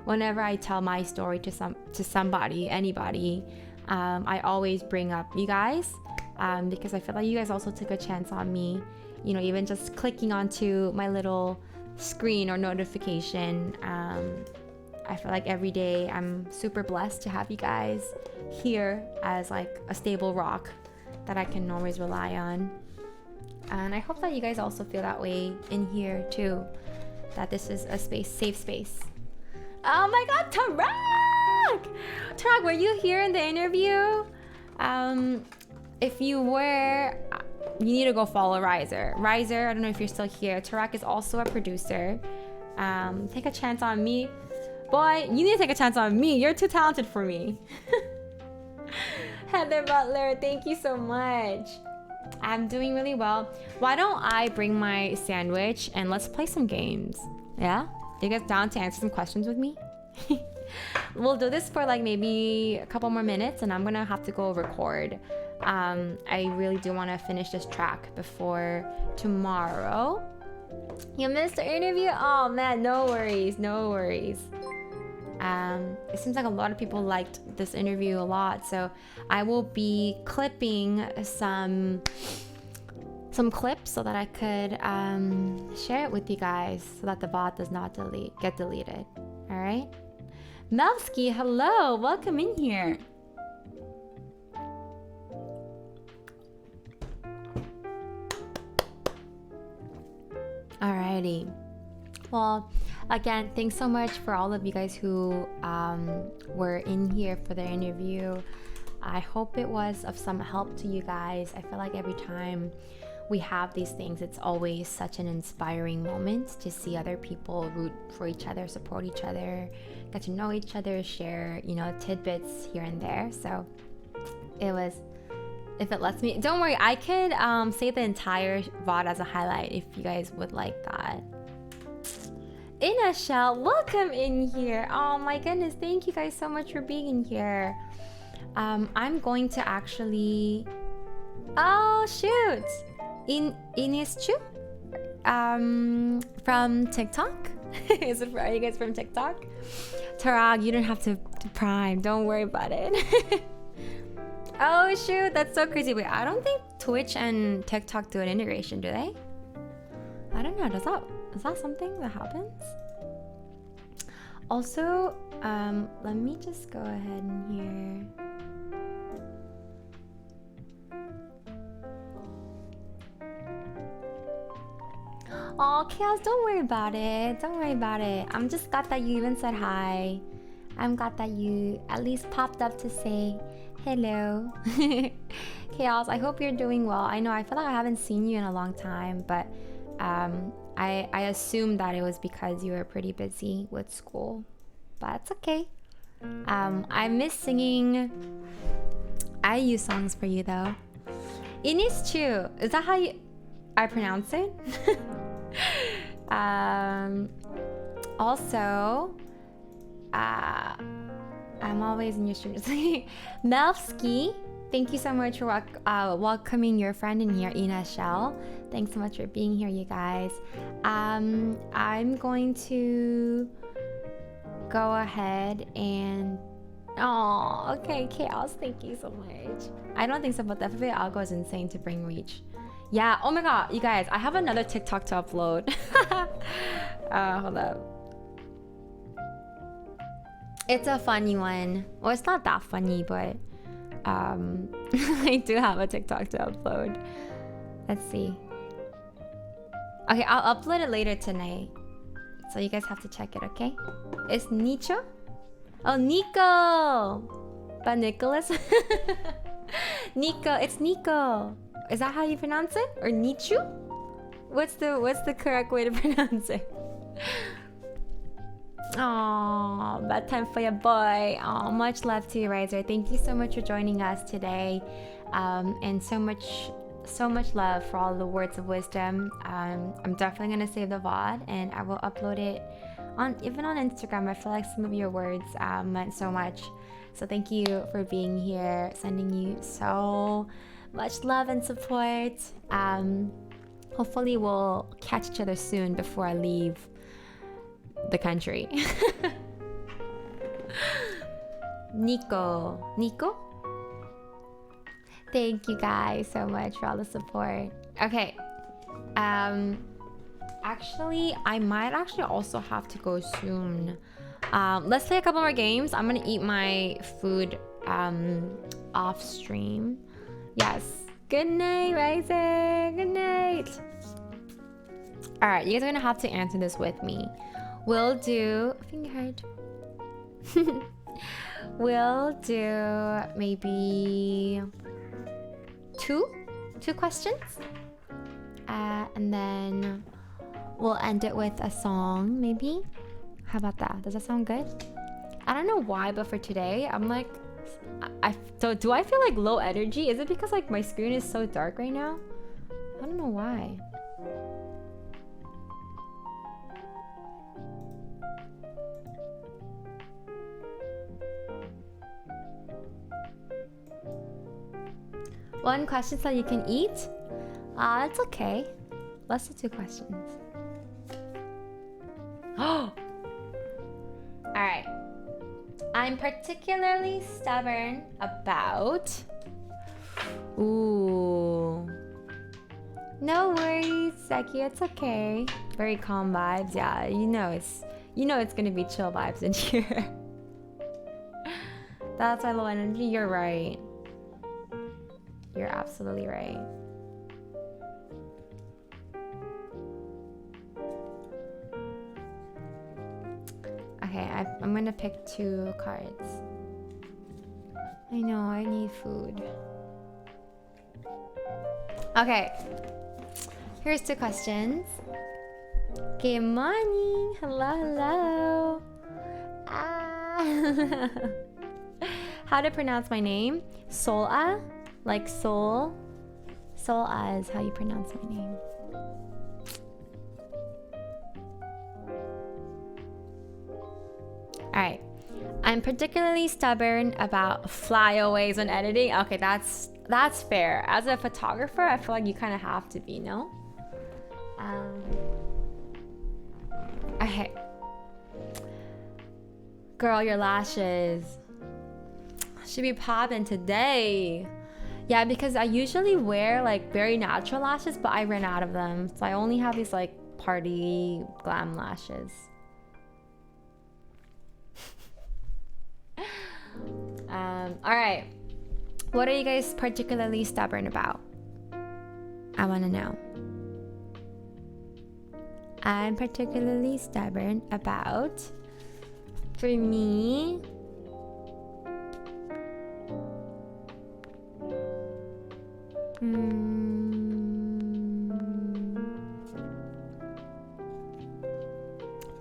whenever I tell my story to somebody, anybody, I always bring up you guys, because I feel like you guys also took a chance on me. You know, even just clicking onto my little screen or notification. I feel like every day I'm super blessed to have you guys here as like a stable rock that I can always rely on. And I hope that you guys also feel that way in here too, that this is a safe space. Oh my God, Tarak, were you here in the interview? If you were, you need to go follow RIZR. RIZR, I don't know if you're still here. Tarak is also a producer. Take a chance on me. Boy, you need to take a chance on me. You're too talented for me. Heather Butler, thank you so much. I'm doing really well. Why don't I bring my sandwich and let's play some games? Yeah? You guys down to answer some questions with me? We'll do this for like maybe a couple more minutes and I'm gonna have to go record. I really do want to finish this track before tomorrow. You missed the interview? Oh man, no worries. It seems like a lot of people liked this interview a lot, so I will be clipping some clips so that I could share it with you guys, so that the bot does not get deleted. All right. Melski, hello. Welcome in here. Alrighty. Well, again, thanks so much for all of you guys who were in here for the interview. I hope it was of some help to you guys. I feel like every time we have these things, it's always such an inspiring moment to see other people root for each other, support each other, get to know each other, share, you know, tidbits here and there. So it was, if it lets me, don't worry, I could say the entire VOD as a highlight if you guys would like that. Ina Shell, welcome in here. Oh my goodness, thank you guys so much for being in here. I'm going to actually, oh shoot, Inischu from TikTok. Is it for, are you guys from TikTok? Tarag, you don't have to prime, don't worry about it. Oh shoot, that's so crazy. Wait, I don't think Twitch and TikTok do an integration, do they? I don't know, is that something that happens? Also, let me just go ahead and here. Oh, Chaos, don't worry about it. Don't worry about it. I'm just glad that you even said hi. I'm glad that you at least popped up to say hello. Chaos, I hope you're doing well. I know, I feel like I haven't seen you in a long time, but I assumed that it was because you were pretty busy with school, but it's okay. I miss singing IU songs for you though. Inischu, is that how I pronounce it? Also, I'm always in your streams. Melski, thank you so much for welcoming your friend in here, Ina Shell. Thanks so much for being here, you guys. I'm going to go ahead and... Oh, okay, Chaos, thank you so much. I don't think so, but the FFA algo is insane to bring reach. Yeah, oh my god, you guys, I have another TikTok to upload. Hold up. It's a funny one. Well, it's not that funny, but I do have a TikTok to upload. Let's see. Okay, I'll upload it later tonight. So you guys have to check it, okay? It's Nicho? Oh, Nico! But Nicholas? Nico, it's Nico. Is that how you pronounce it? Or Nichu? What's the correct way to pronounce it? Oh, bad time for your boy. Oh, much love to you, RIZR. Thank you so much for joining us today, and so much love for all the words of wisdom. I'm definitely gonna save the VOD and I will upload it even on Instagram. I feel like some of your words meant so much. So thank you for being here. Sending you so much love and support. Hopefully we'll catch each other soon before I leave the country. Nico? Thank you guys so much for all the support. Okay. Actually, I might actually also have to go soon. Let's play a couple more games. I'm gonna eat my food off stream. Yes. Good night, RIZR. Good night. Alright, you guys are gonna have to answer this with me. We'll do... finger heart. We'll do maybe two questions. And then we'll end it with a song, maybe. How about that? Does that sound good? I don't know why, but for today, I'm like... So do I feel like low energy? Is it because like my screen is so dark right now? I don't know why. One question so you can eat? It's okay. Let's do 2 questions. Oh! Alright. I'm particularly stubborn about... Ooh. No worries, Seki, it's okay. Very calm vibes. Yeah, you You know it's gonna be chill vibes in here. That's my low energy. You're right. You're absolutely right. Okay, I'm gonna pick 2 cards. I know, I need food. Okay, here's 2 questions. Good morning. Hello, hello. Ah. How to pronounce my name? Sola, like soul. Sola is how you pronounce my name. Alright. I'm particularly stubborn about flyaways when editing. Okay, that's fair. As a photographer, I feel like you kind of have to be, no? Okay. Girl, your lashes should be popping today. Yeah, because I usually wear like very natural lashes, but I ran out of them. So I only have these like party glam lashes. All right. What are you guys particularly stubborn about? I want to know. I'm particularly stubborn about, for me,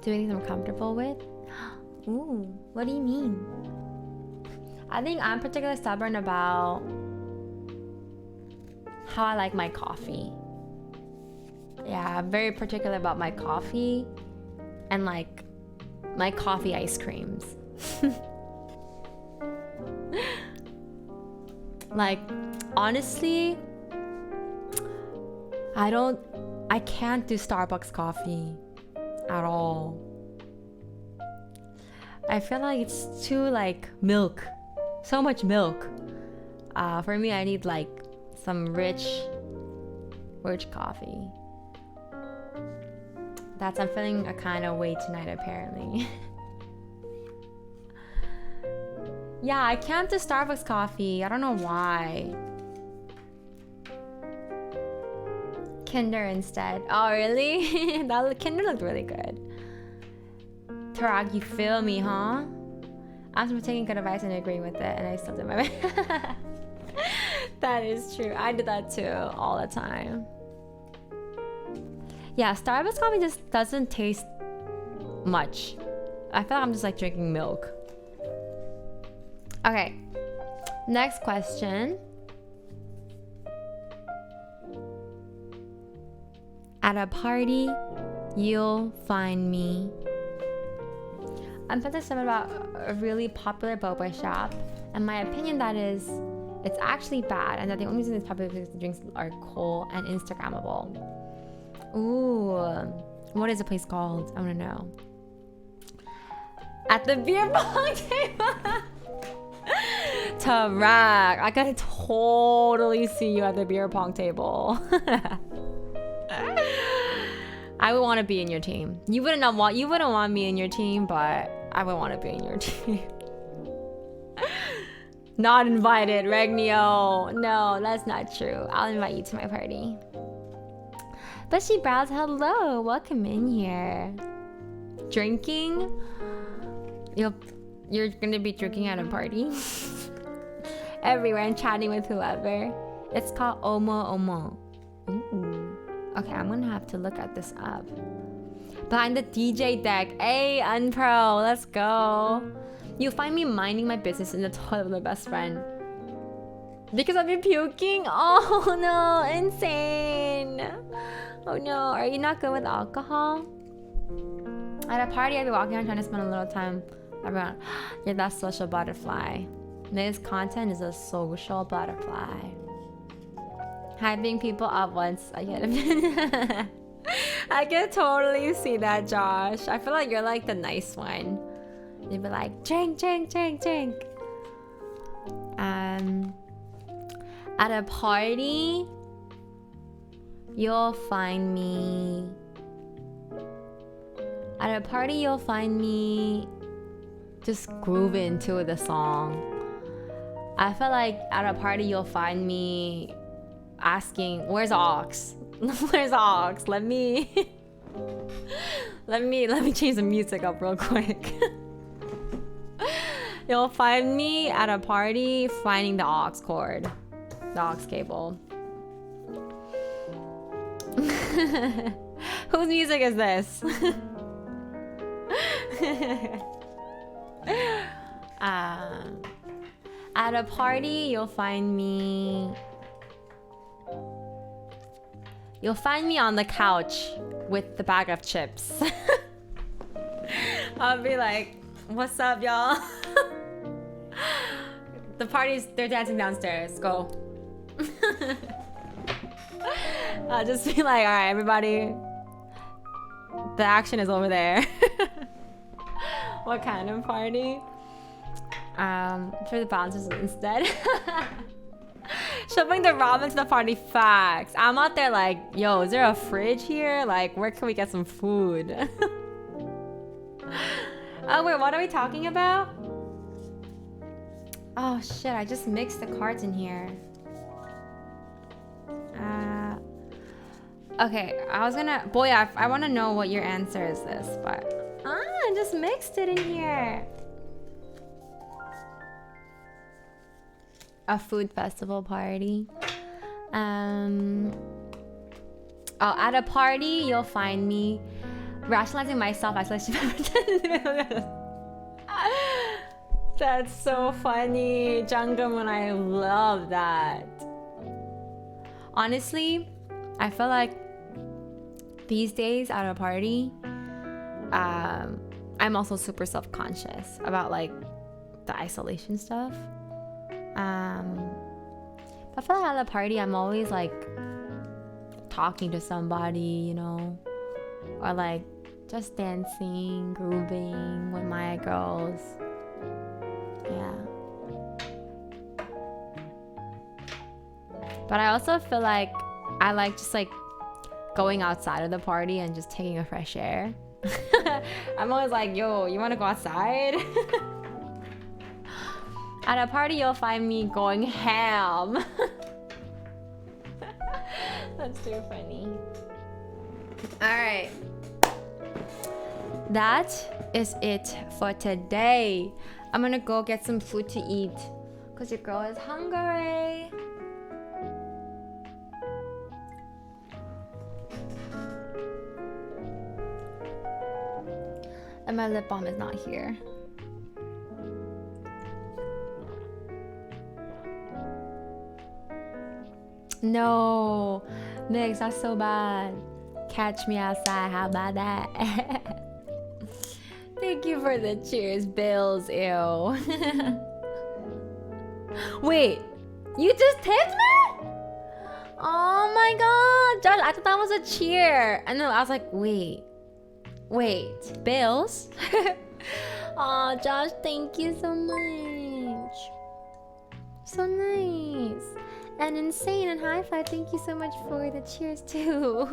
doing things I'm comfortable with. Ooh, what do you mean? I think I'm particularly stubborn about how I like my coffee. Yeah, I'm very particular about my coffee and like my coffee ice creams. Like, honestly, I can't do Starbucks coffee at all. I feel like it's too like milk. So much milk. For me, I need like some rich coffee. I'm feeling a kind of way tonight, apparently. Yeah, I can't do Starbucks coffee. I don't know why. Kinder instead. Oh, really? Kinder looked really good. Tarak, you feel me, huh? I'm just taking good advice and agreeing with it, and I still did my best. That is true. I did that too all the time. Yeah, Starbucks coffee just doesn't taste much. I feel like I'm just like drinking milk. Okay, next question. At a party, you'll find me. I'm talking about a really popular boba shop, and my opinion that is, it's actually bad, and that the only reason it's popular is because the drinks are cool and Instagrammable. Ooh, what is the place called? I want to know. At the beer pong table. Tarak, I can totally see you at the beer pong table. I would want to be in your team. You wouldn't want me in your team, but I would want to be in your team. Not invited, Regnio. No, that's not true. I'll invite you to my party. Bushy Brows, hello. Welcome in here. Drinking? You're gonna be drinking at a party? Everywhere and chatting with whoever. It's called Omo. Ooh. Okay, I'm gonna have to look at this up. Behind the DJ deck. Hey, Unpro, let's go. You'll find me minding my business in the toilet with my best friend. Because I've been puking? Oh no, insane. Oh no, are you not good with alcohol? At a party, I'd be walking around trying to spend a little time around. You're that social butterfly. This content is a social butterfly. Hyping people up once I get a I can totally see that, Josh. I feel like you're like the nice one. You'd be like, drink. At a party, you'll find me. At At a party, you'll find me just grooving to the song. I feel like at a party, you'll find me asking, "Where's Ox? Where's Ox? Let me change the music up real quick." You'll find me at a party finding the aux cord, the aux cable. Whose music is this? At a party, you'll find me on the couch with the bag of chips. I'll be like, "What's up, y'all?" They're dancing downstairs. Go. I'll just be like, "All right, everybody. The action is over there." What kind of party? For the bouncers instead. She'll bring the ramen to the party. Facts. I'm out there like, "Yo, is there a fridge here? Like, where can we get some food?" Oh wait, what are we talking about? Oh shit, I just mixed the cards in here. Okay, I was gonna... Boy, I want to know what your answer is this, but... I just mixed it in here. A food festival party. Oh, at a party, you'll find me rationalizing myself as like... That's so funny, Jungkook, I love that. Honestly, I feel like these days at a party, I'm also super self-conscious about like the isolation stuff. I feel like at a party, I'm always like talking to somebody, you know, or like just dancing, grooving with my girls. Yeah. But I also feel like I like just like going outside of the party and just taking a fresh air. I'm always like, "Yo, you want to go outside?" At a party, you'll find me going ham. That's too funny. All right. That is it for today. I'm gonna go get some food to eat because your girl is hungry. And my lip balm is not here. No, Mix, that's so bad. Catch me outside, how about that? Thank you for the cheers, Bills, ew. Wait, you just tipped me? Oh my god, Josh, I thought that was a cheer. And then I was like, wait, Bills? Oh, Josh, thank you so much. So nice. And Insane and High Five, thank you so much for the cheers too.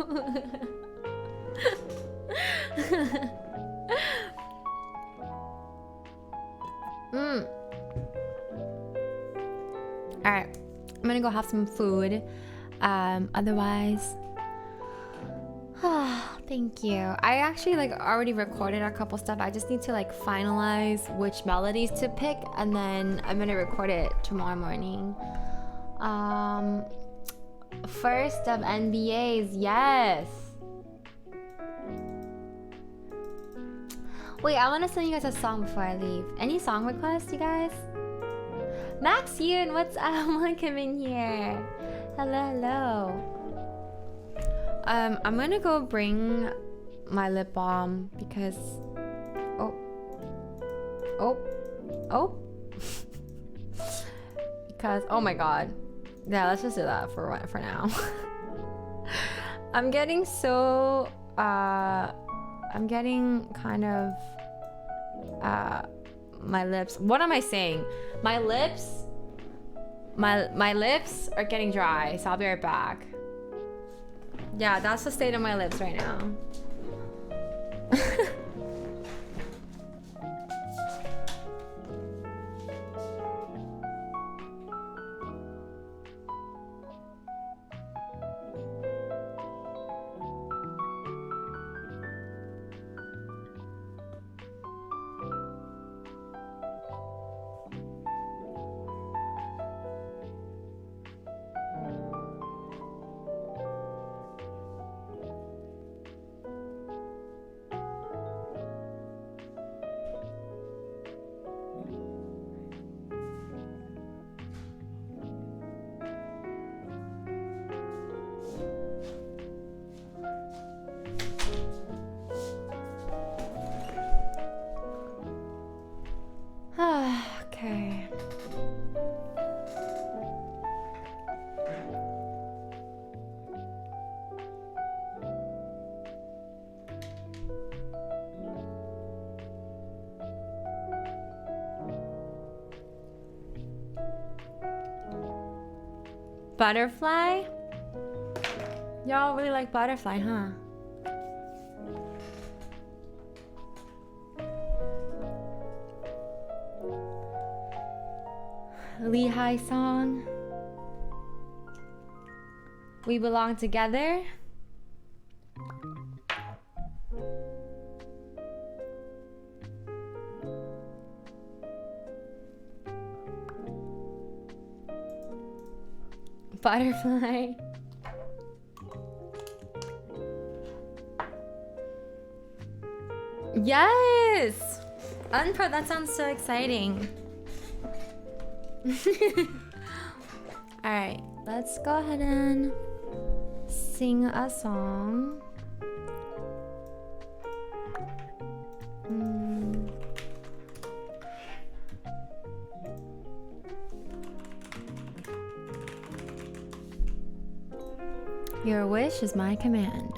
Alright, I'm gonna go have some food. Otherwise, thank you. I actually like already recorded a couple stuff. I just need to like finalize which melodies to pick, and then I'm gonna record it tomorrow morning. First of NBAs, yes. Wait, I want to send you guys a song before I leave. Any song requests, you guys? Max Yoon, what's up? Welcome in here. Hello. I'm gonna go bring my lip balm because because oh my god. Yeah, let's just do that for now. I'm getting so I'm getting kind of my lips. What am I saying? My lips are getting dry, so I'll be right back. Yeah, that's the state of my lips right now. Butterfly? Y'all really like Butterfly, huh? Lehigh song. We Belong Together. Butterfly. Yes! Unpro, that sounds so exciting. Alright, let's go ahead and sing a song. Your wish is my command.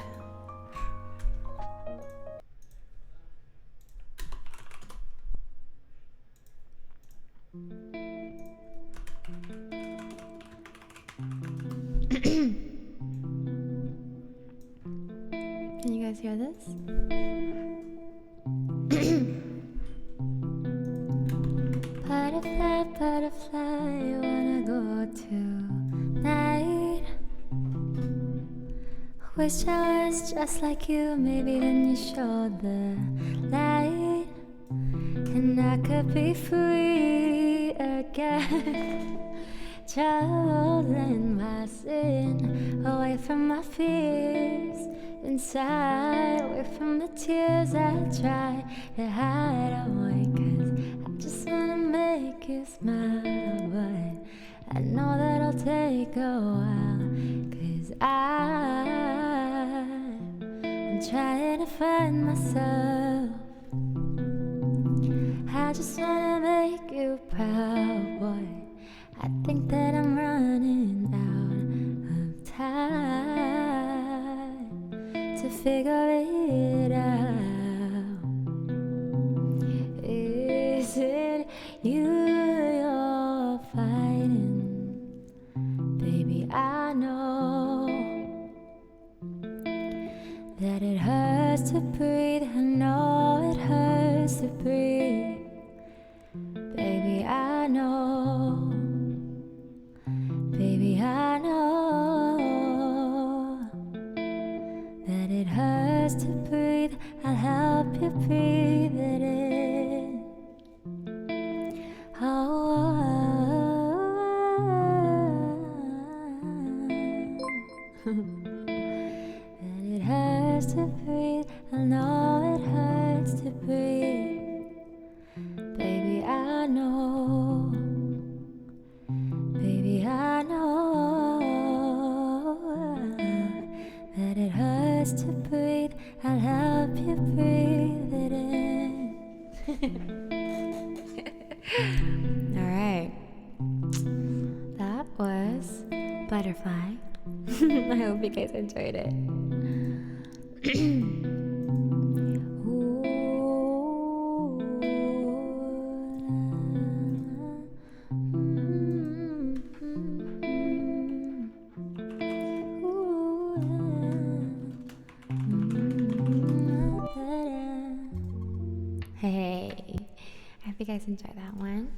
Can you guys hear this? Butterfly, butterfly, you wanna go tonight? Wish I was just like you, maybe then you showed the light, and I could be free again. Traveling my sin, away from my fears, inside, away from the tears I try to hide away. 'Cause I just wanna make you smile, but I know that'll take a while. 'Cause I'm trying to find myself. I just wanna make you proud, boy. I think that I'm running out of time to figure it out. Is it you you're fighting? Baby, I know that it hurts to breathe. I know it hurts to breathe. Baby, I know. Baby, I know that it hurts to breathe. I'll help you breathe it in. That it hurts to breathe. I know it hurts to breathe. Baby, I know. Baby, I know that it hurts to breathe. I'll help you breathe it in. Alright. That was Butterfly. I hope you guys enjoyed it. Hey, I hope you guys enjoyed that one.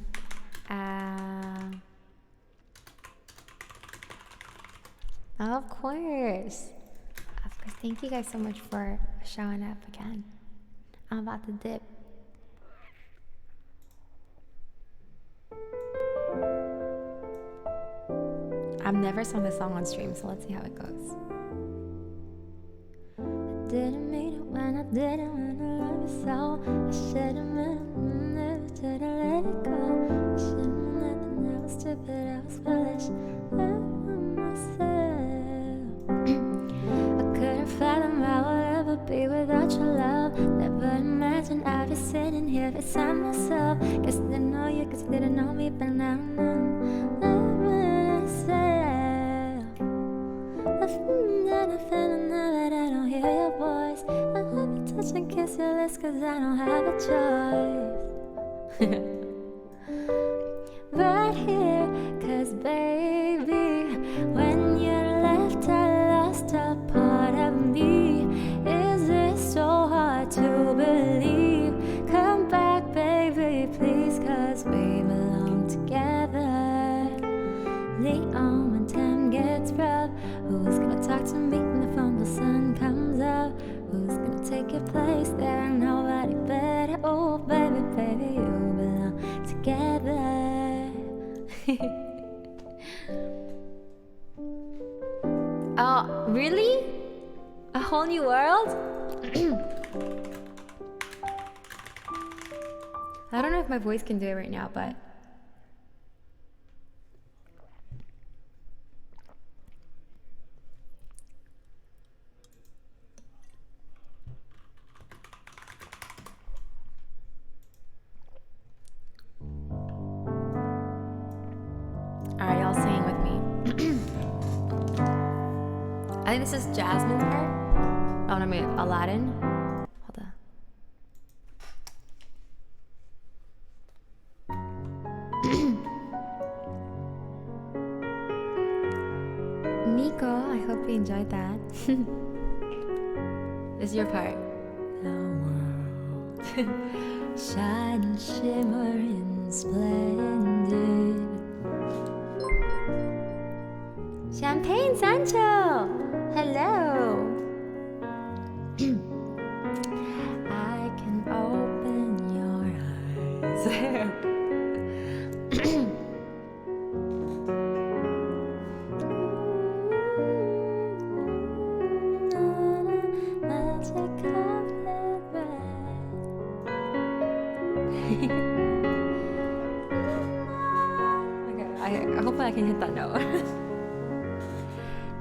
Of course. Thank you guys so much for showing up again. I'm about to dip. I've never sung this song on stream, so let's see how it goes. I didn't mean it when I didn't want to love you so. I should've meant it, never should've let it go. I should've known nothing, I was stupid, I was foolish. I myself. I couldn't fathom how I'll ever be without your love. Never imagined I'd be sitting here beside myself. Guess I didn't know you, cause you didn't know me, but now I know. And I feel now that I don't hear your voice. I hope you touch and kiss your lips, cause I don't have a choice. Right here, cause baby, When you left, I lost a part of me. Is it so hard to believe? Come back, baby, please, 'cause we belong together. Leon, when time gets rough, who's gonna talk to me when the phone the sun comes up? Who's gonna take your place there? Nobody better. Oh, baby, baby, you belong together. Oh, really? A whole new world? I don't know if my voice can do it right now, but alright, y'all sing with me. I think this is Jasmine's part. Oh, no, I mean Aladdin. Hold on. Nico, I hope you enjoyed that. This is your part. The world shine and shimmer in splendid. Champagne Sancho! Hello! I can open your eyes. Magic carpet ride. Okay, I hope I can hit that note.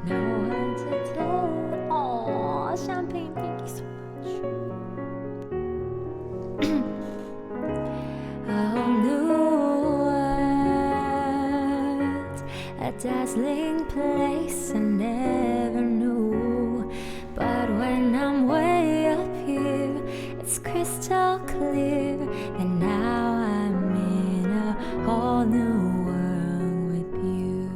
No one to tell. Aww, champagne, thank you so much. A whole new world, a dazzling place I never knew. But when I'm way up here, it's crystal clear. And now I'm in a whole new world with you.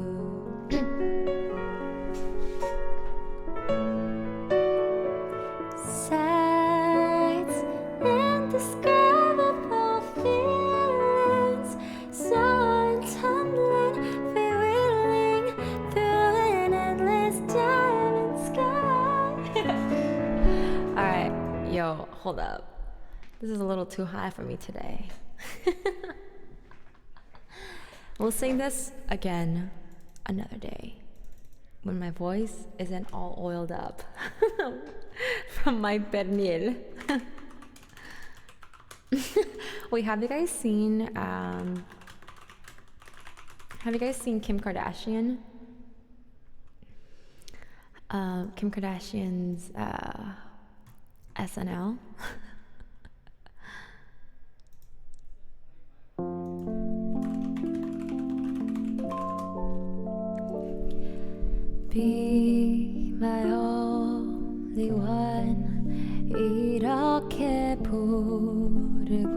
Sights, indescribable feelings, soaring, tumbling, freewheeling through an endless diamond sky. Alright, yo, hold up. This is a little too high for me today. We'll sing this again another day when my voice isn't all oiled up from my pernil. Wait, have you guys seen Kim Kardashian? Kim Kardashian's SNL. Be my only one, 이렇게 부르고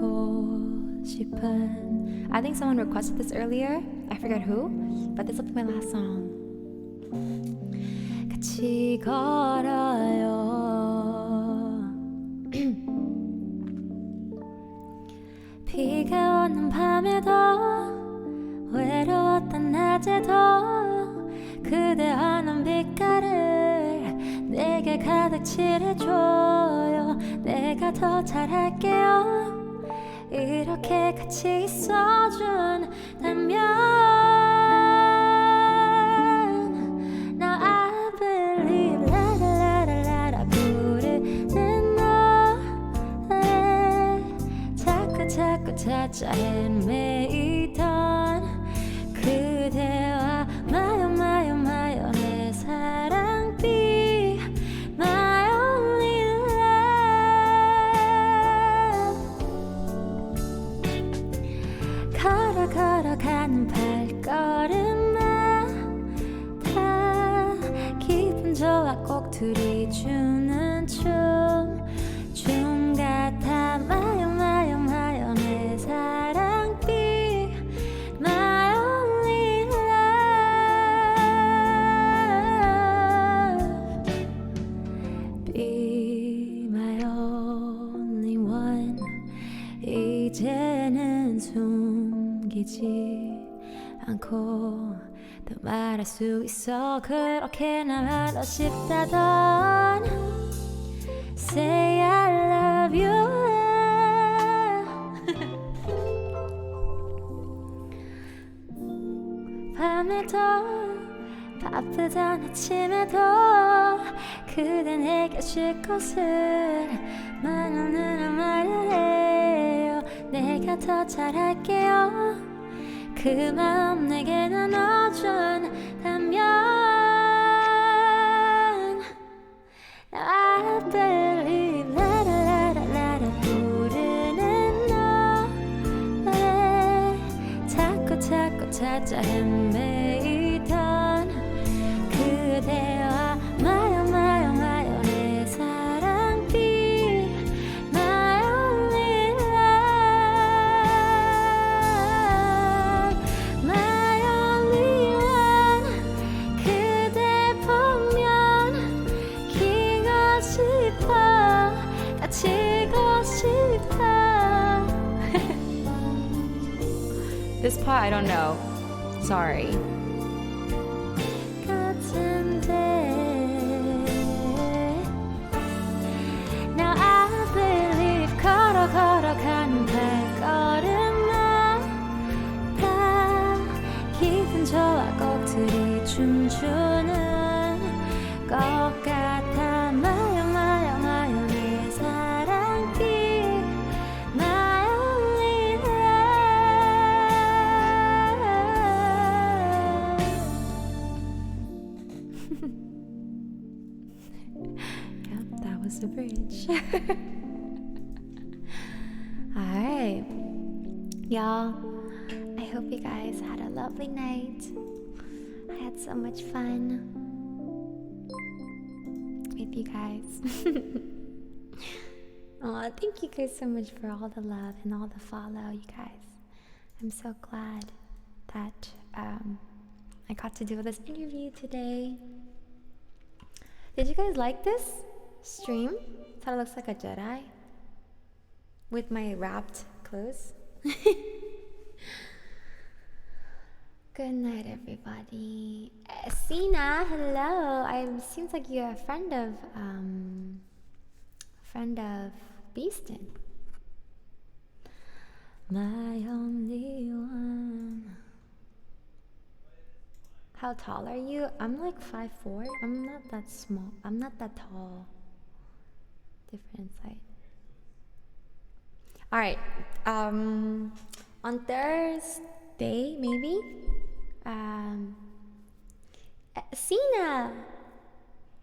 싶은. I think someone requested this earlier. I forgot who, but this will be my last song. 같이 걸어요. 비가 오는 밤에도 외로웠던 낮에도 그대와 난 빛깔을 내게 가득 칠해줘요. 내가 더 잘할게요. 이렇게 같이 있어준다면. Now I believe 라라라라라 부르는 너에 자꾸 찾아 헤매이던 그대와 마요 내 사랑 be my only love. 걸어가는 발걸음마 다 기분 좋아 꼭 들이주는 춤 같아 마요 내 사랑 be my only love. 보이지 않고 더 말할 수 있어 그렇게나 말하고 싶다던 Say I love you 밤에도 바쁘던 아침에도 그대 내게 줄 것을 말하느라 말을 해요 내가 더 잘할게요 그 마음 내게 나눠준다면 I believe 라라라라라 부르는 노래 자꾸 찾아 헤매이던 그대와 마요 내 사랑빛 My only love My only one 그대 보면 기고 싶어 갇히고 싶어 This part I don't know Sorry Now I believe 걸어가는 발걸음마다 기분 좋아 꼭 들이춤추는 것 같아 마요 내 사랑빛 My only love Yep, that was the bridge Alright Y'all, I hope you guys had a lovely night. I had so much fun with you guys. Oh, thank you guys so much for all the love and all the follow, you guys. I'm so glad that I got to do this interview today. Did you guys like this stream? Thought it looks like a Jedi with my wrapped clothes. Good night, everybody. Sina, hello. Seems like you're a friend of Beaston. My only one. How tall are you? I'm like 5'4". I'm not that small. I'm not that tall. Different height. All right. On Thursday, maybe. Sina.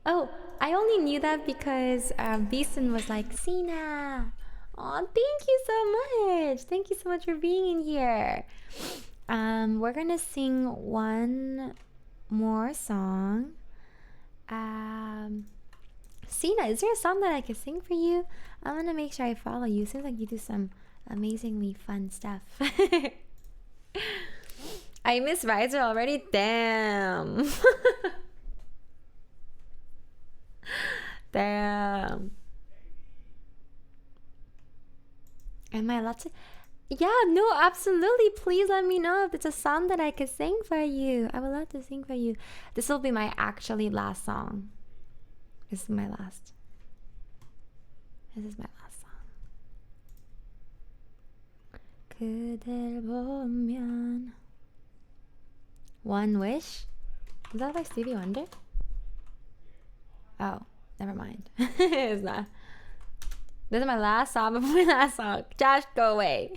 Oh, I only knew that because Beeson was like, Sina. Oh, thank you so much. Thank you so much for being in here. We're gonna sing one more song. Sina, is there a song that I can sing for you? I'm gonna make sure I follow you. Seems like you do some amazingly fun stuff. I miss RIZR already? Damn. Damn. Am I allowed to? Yeah, no, absolutely. Please let me know if it's a song that I can sing for you. I would love to sing for you. This will be my actually last song. This is my last song. 그댈 보면 One Wish? Is that like Stevie Wonder? Oh, never mind. It's not. This is my last song before my last song. Josh, go away.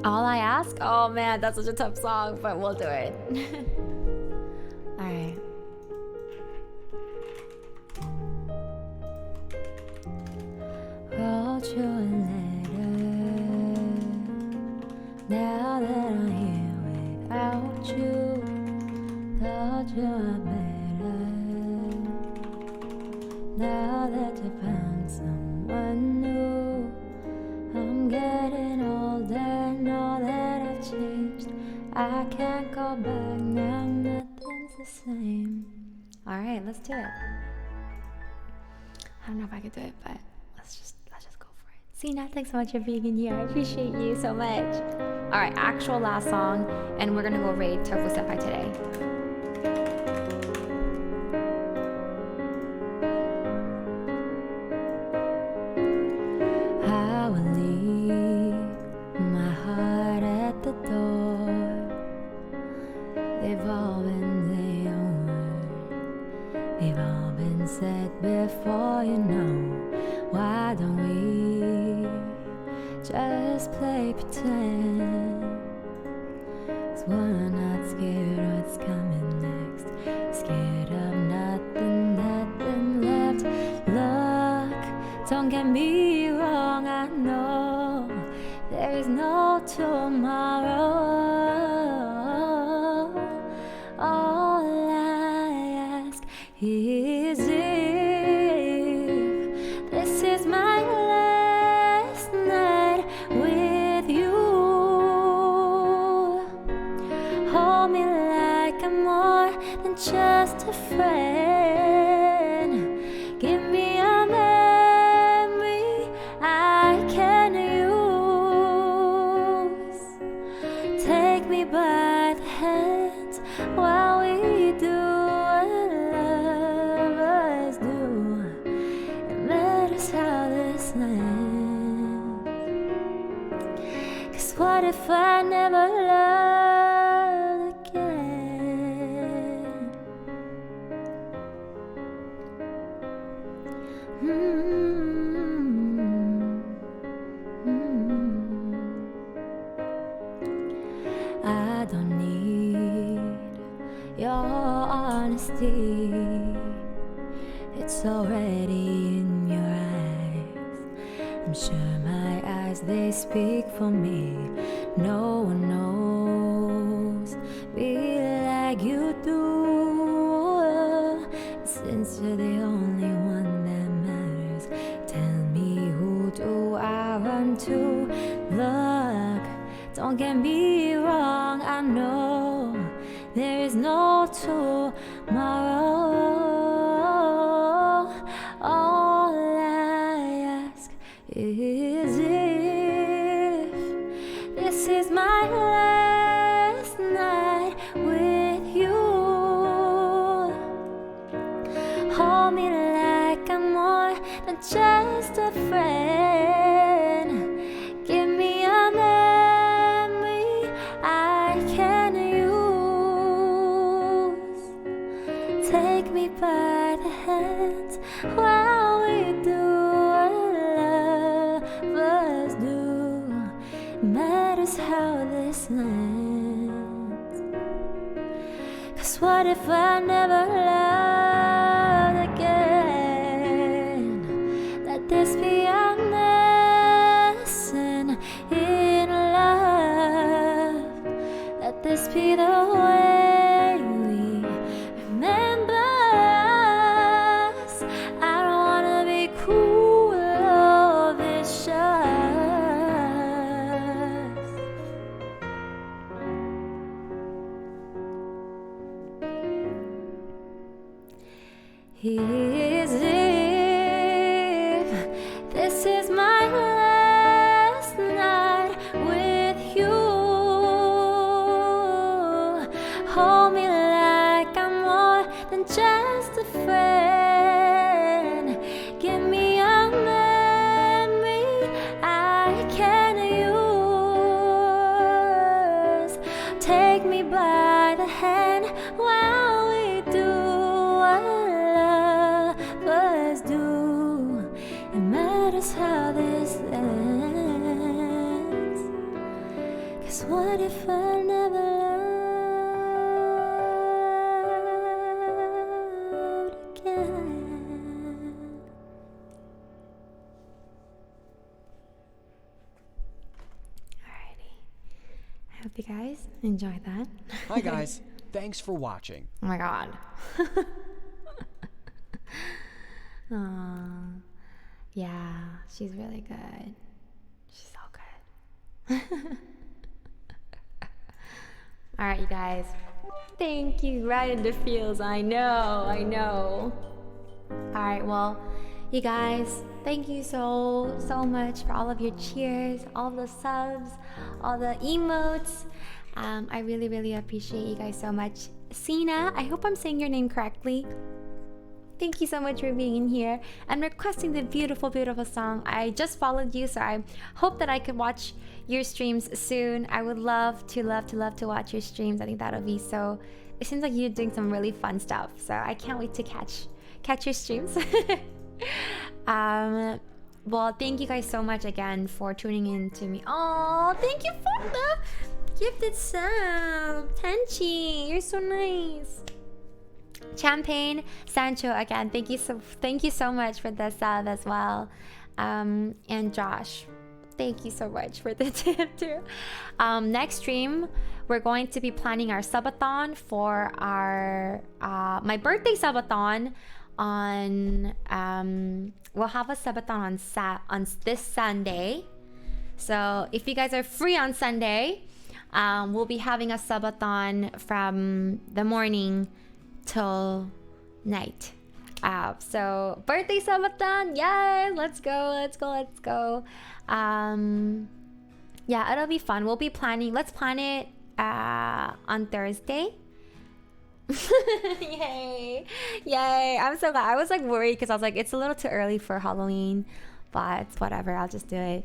All I Ask? Oh man, that's such a tough song, but we'll do it. Alright. Wrote you a letter. Now that I'm here without you, thought you were better. Now that you found someone new, I'm getting older, know that I've changed. I can't go back now, nothing's the same. All right, let's do it. I don't know if I could do it, but let's just go for it. Sina, thanks so much for being in here. I appreciate you so much. All right, actual last song, and we're gonna go raid Tofu Senpai today. I will leave my heart at the door. They've all been their own words. They've all been said before, you know. Why don't we just play pretend? 'Cause we're not scared of what's coming next. Scared of nothing left. Look, don't get me wrong, I know there is no tomorrow. All I ask is if this is my last night with you. Hold me like I'm more than just a friend. Give me a memory I can use. Take me by the hands while we do what lovers do. It matters how this ends. 'Cause what if I never loved again? I don't need your honesty. It's already in your eyes. I'm sure my eyes, they speak for me. No one knows me like you do. Since you're the only one that matters, tell me, who do I run to? Look, don't get me wrong, I know there is no tomorrow. All I ask is if this is my last night with you. Hold me like I'm more than just a friend. Give me a memory I can use. Take me by the hands while we do what lovers do. It matters how this ends. 'Cause what if I never loved again? Let this be our lesson in love. Let this be the way we remember us. I don't wanna be cruel or vicious. Is if this is my last night with you. Hold me like I'm more than just a friend. Give me a memory I can use. Take me by the hand while we do what lovers do. It matters how this ends. 'Cause what if I never loved again? Alrighty. I hope you guys enjoyed that. Hi guys, thanks for watching. Oh my god. Aww. Yeah, she's really good. She's so good. Alright, you guys. Thank you. Right in the feels. I know. All right, well, you guys, thank you so much for all of your cheers, all the subs, all the emotes. I really appreciate you guys so much. Sina, I hope I'm saying your name correctly. Thank you so much for being in here and requesting the beautiful song. I just followed you, so I hope that I could watch your streams soon. I would love to watch your streams. I think that'll be so... It seems like you're doing some really fun stuff, so I can't wait to catch your streams. Well, thank you guys so much again for tuning in to me. Oh, thank you for the gifted sub. Tenchi, you're so nice. Champagne Sancho, again, thank you so much for the sub as well. And Josh, thank you so much for the tip too. Next stream, we're going to be planning our subathon for our my birthday subathon on we'll have a subathon on this Sunday. So if you guys are free on Sunday, we'll be having a subathon from the morning till night. So birthday subathon, yay! Let's go. Yeah, it'll be fun. We'll be planning. Let's plan it on Thursday. Yay! I'm so glad. I was like worried because I was like, it's a little too early for Halloween, but it's whatever. I'll just do it.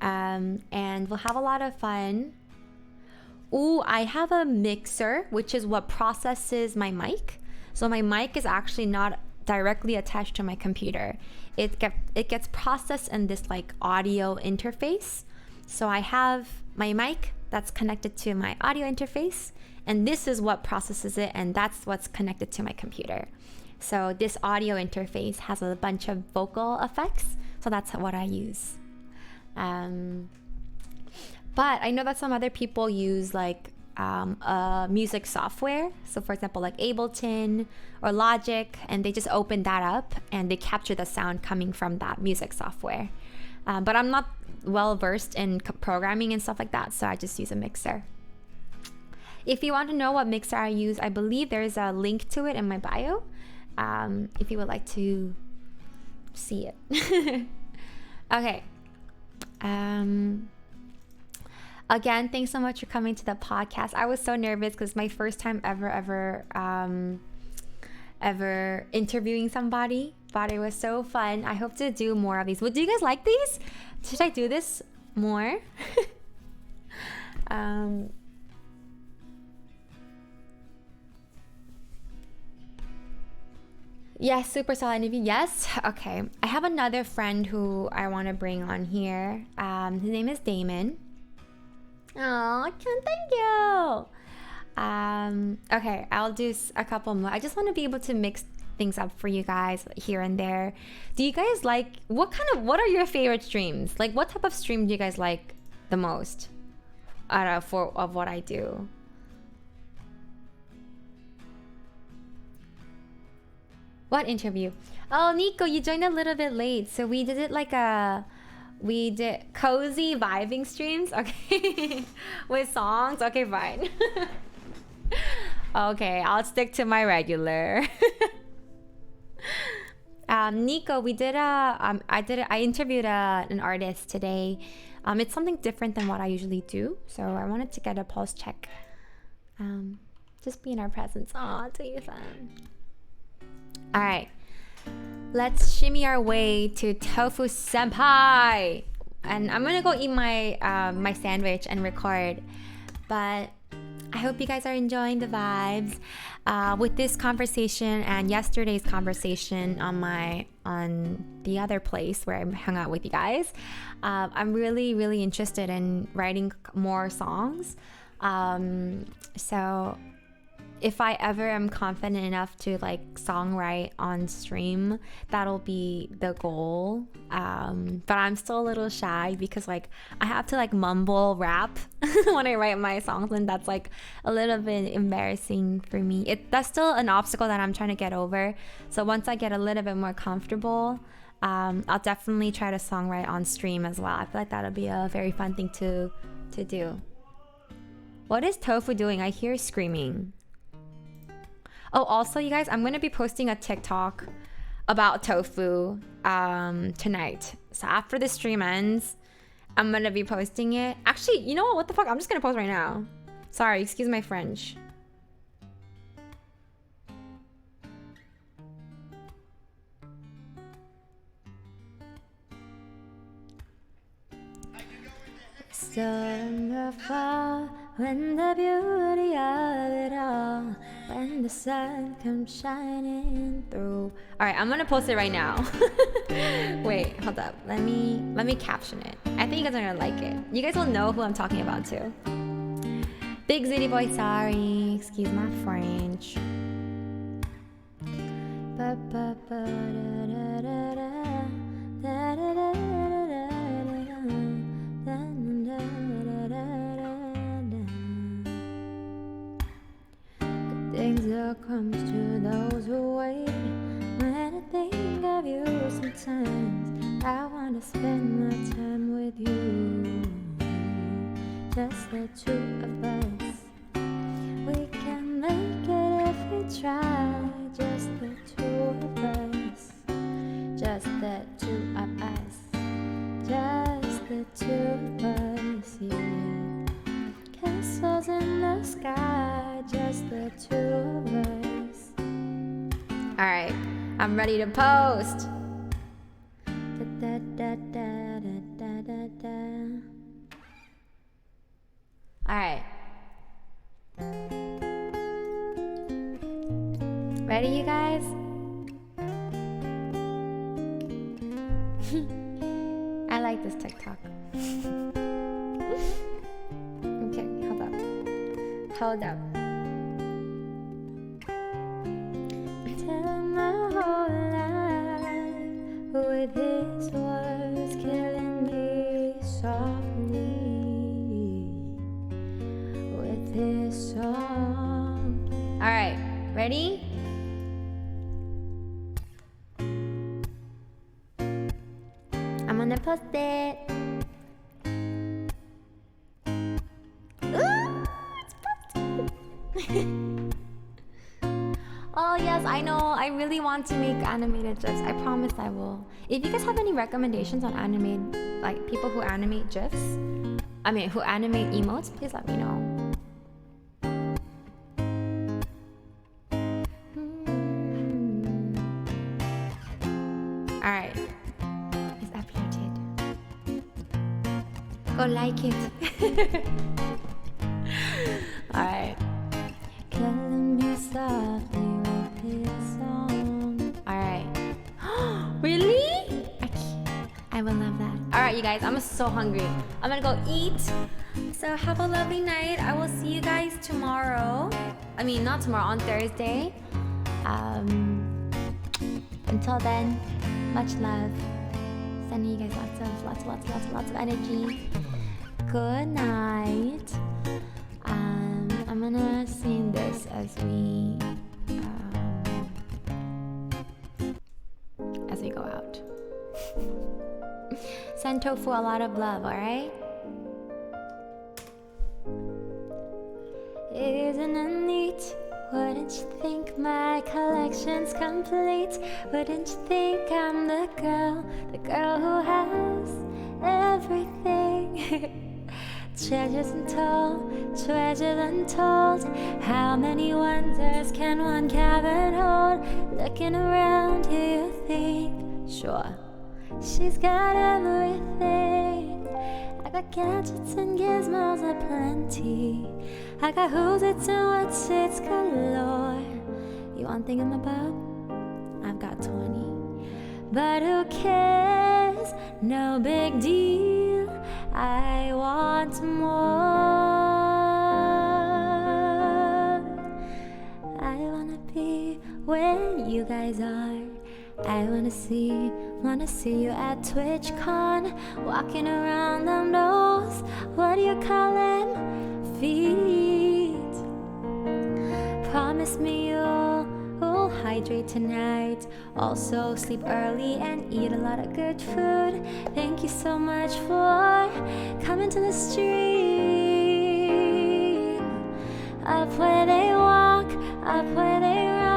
And we'll have a lot of fun. Ooh, I have a mixer, which is what processes my mic. So my mic is actually not directly attached to my computer. It gets processed in this like audio interface. So I have my mic that's connected to my audio interface, and this is what processes it, and that's what's connected to my computer. So this audio interface has a bunch of vocal effects, so that's what I use. But I know that some other people use like music software. So for example, like Ableton or Logic, and they just open that up and they capture the sound coming from that music software. But I'm not well versed in programming and stuff like that, so I just use a mixer. If you want to know what mixer I use, I believe there's a link to it in my bio, if you would like to see it. Okay. Again, thanks so much for coming to the podcast. I was so nervous because my first time ever interviewing somebody, but it was so fun. I hope to do more of these. Well, do you guys like these? Should I do this more? Yes, super solid interview. Yes. Okay. I have another friend who I want to bring on here. His name is Damon. Oh, thank you. Okay, I'll do a couple more. I just want to be able to mix things up for you guys here and there. Do you guys like what are your favorite streams? Like, what type of stream do you guys like the most of what I do? What interview? Oh, Nico, you joined a little bit late, so we did it like we did cozy vibing streams, okay? With songs, okay, fine. Okay, I'll stick to my regular. Nico, we did I interviewed an artist today. It's something different than what I usually do, so I wanted to get a pulse check. Just be in our presence. Aw, to you, fun. All right, let's shimmy our way to Tofu Senpai, and I'm gonna go eat my my sandwich and record. But I hope you guys are enjoying the vibes with this conversation and yesterday's conversation on the other place where I hung out with you guys. I'm really interested in writing more songs. So if I ever am confident enough to like songwrite on stream, that'll be the goal. But I'm still a little shy because like I have to like mumble rap when I write my songs, and that's like a little bit embarrassing for me. That's still an obstacle that I'm trying to get over. So once I get a little bit more comfortable, I'll definitely try to songwrite on stream as well. I feel like that'll be a very fun thing to do. What is Tofu doing? I hear screaming. Oh, also, you guys, I'm gonna be posting a TikTok about tofu tonight. So after the stream ends, I'm gonna be posting it. Actually, you know what? What the fuck? I'm just gonna post right now. Sorry, excuse my French. Summer, fall, when the beauty of it all, when the sun comes shining through. All right, I'm gonna post it right now. Wait, hold up. Let me caption it. I think you guys are gonna like it. You guys will know who I'm talking about too. Big Zitty boy, sorry. Excuse my French. Things that comes to those who wait. When I think of you sometimes, I wanna spend my time with you. Just the two of us. We can make it if we try. Just the two of us. Just the two of us. Just the two of us, yeah. Castles in the sky, just the two of us. Alright, I'm ready to post. Da, da, da, da, da, da, da. Alright. Ready, you guys? I like this TikTok. Okay, hold up. Hold up. Tell my whole life with his words killing me softly. With his song. Alright, ready? I'm gonna post it. Ooh, it's posted. Oh yes, I know. I really want to make animated GIFs. I promise I will. If you guys have any recommendations on like people who animate GIFs, who animate emotes, please let me know. Alright. It's uploaded. Go like it. Alright. Killing me softly with his song. Alright. Really? I will love that. Alright, you guys, I'm so hungry. I'm gonna go eat. So have a lovely night. I will see you guys tomorrow. Not tomorrow, on Thursday. Until then, much love. Sending you guys lots of energy. Good night. I'm gonna sing this as we go out. Send Tofu a lot of love, alright? Isn't it neat? Wouldn't you think my collection's complete? Wouldn't you think I'm the girl who has everything? Treasures untold. How many wonders can one cabin hold? Looking around, do you think? Sure, she's got everything. I got gadgets and gizmos aplenty. I got who's it's and what's it's galore. You want thingamabob? I've got 20. But who cares? No big deal. I want more. I wanna be where you guys are. I wanna see you at TwitchCon, walking around them those, what do you call them, feet. Promise me you'll hydrate tonight. Also sleep early and eat a lot of good food. Thank you so much for coming to the stream. Up where they walk, up where they run.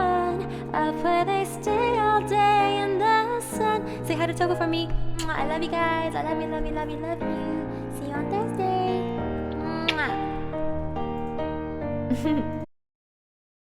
up where they stay all day in the sun. Say hi to Tofu for me. I love you guys. I love you, love you, love you, love you. See you on Thursday.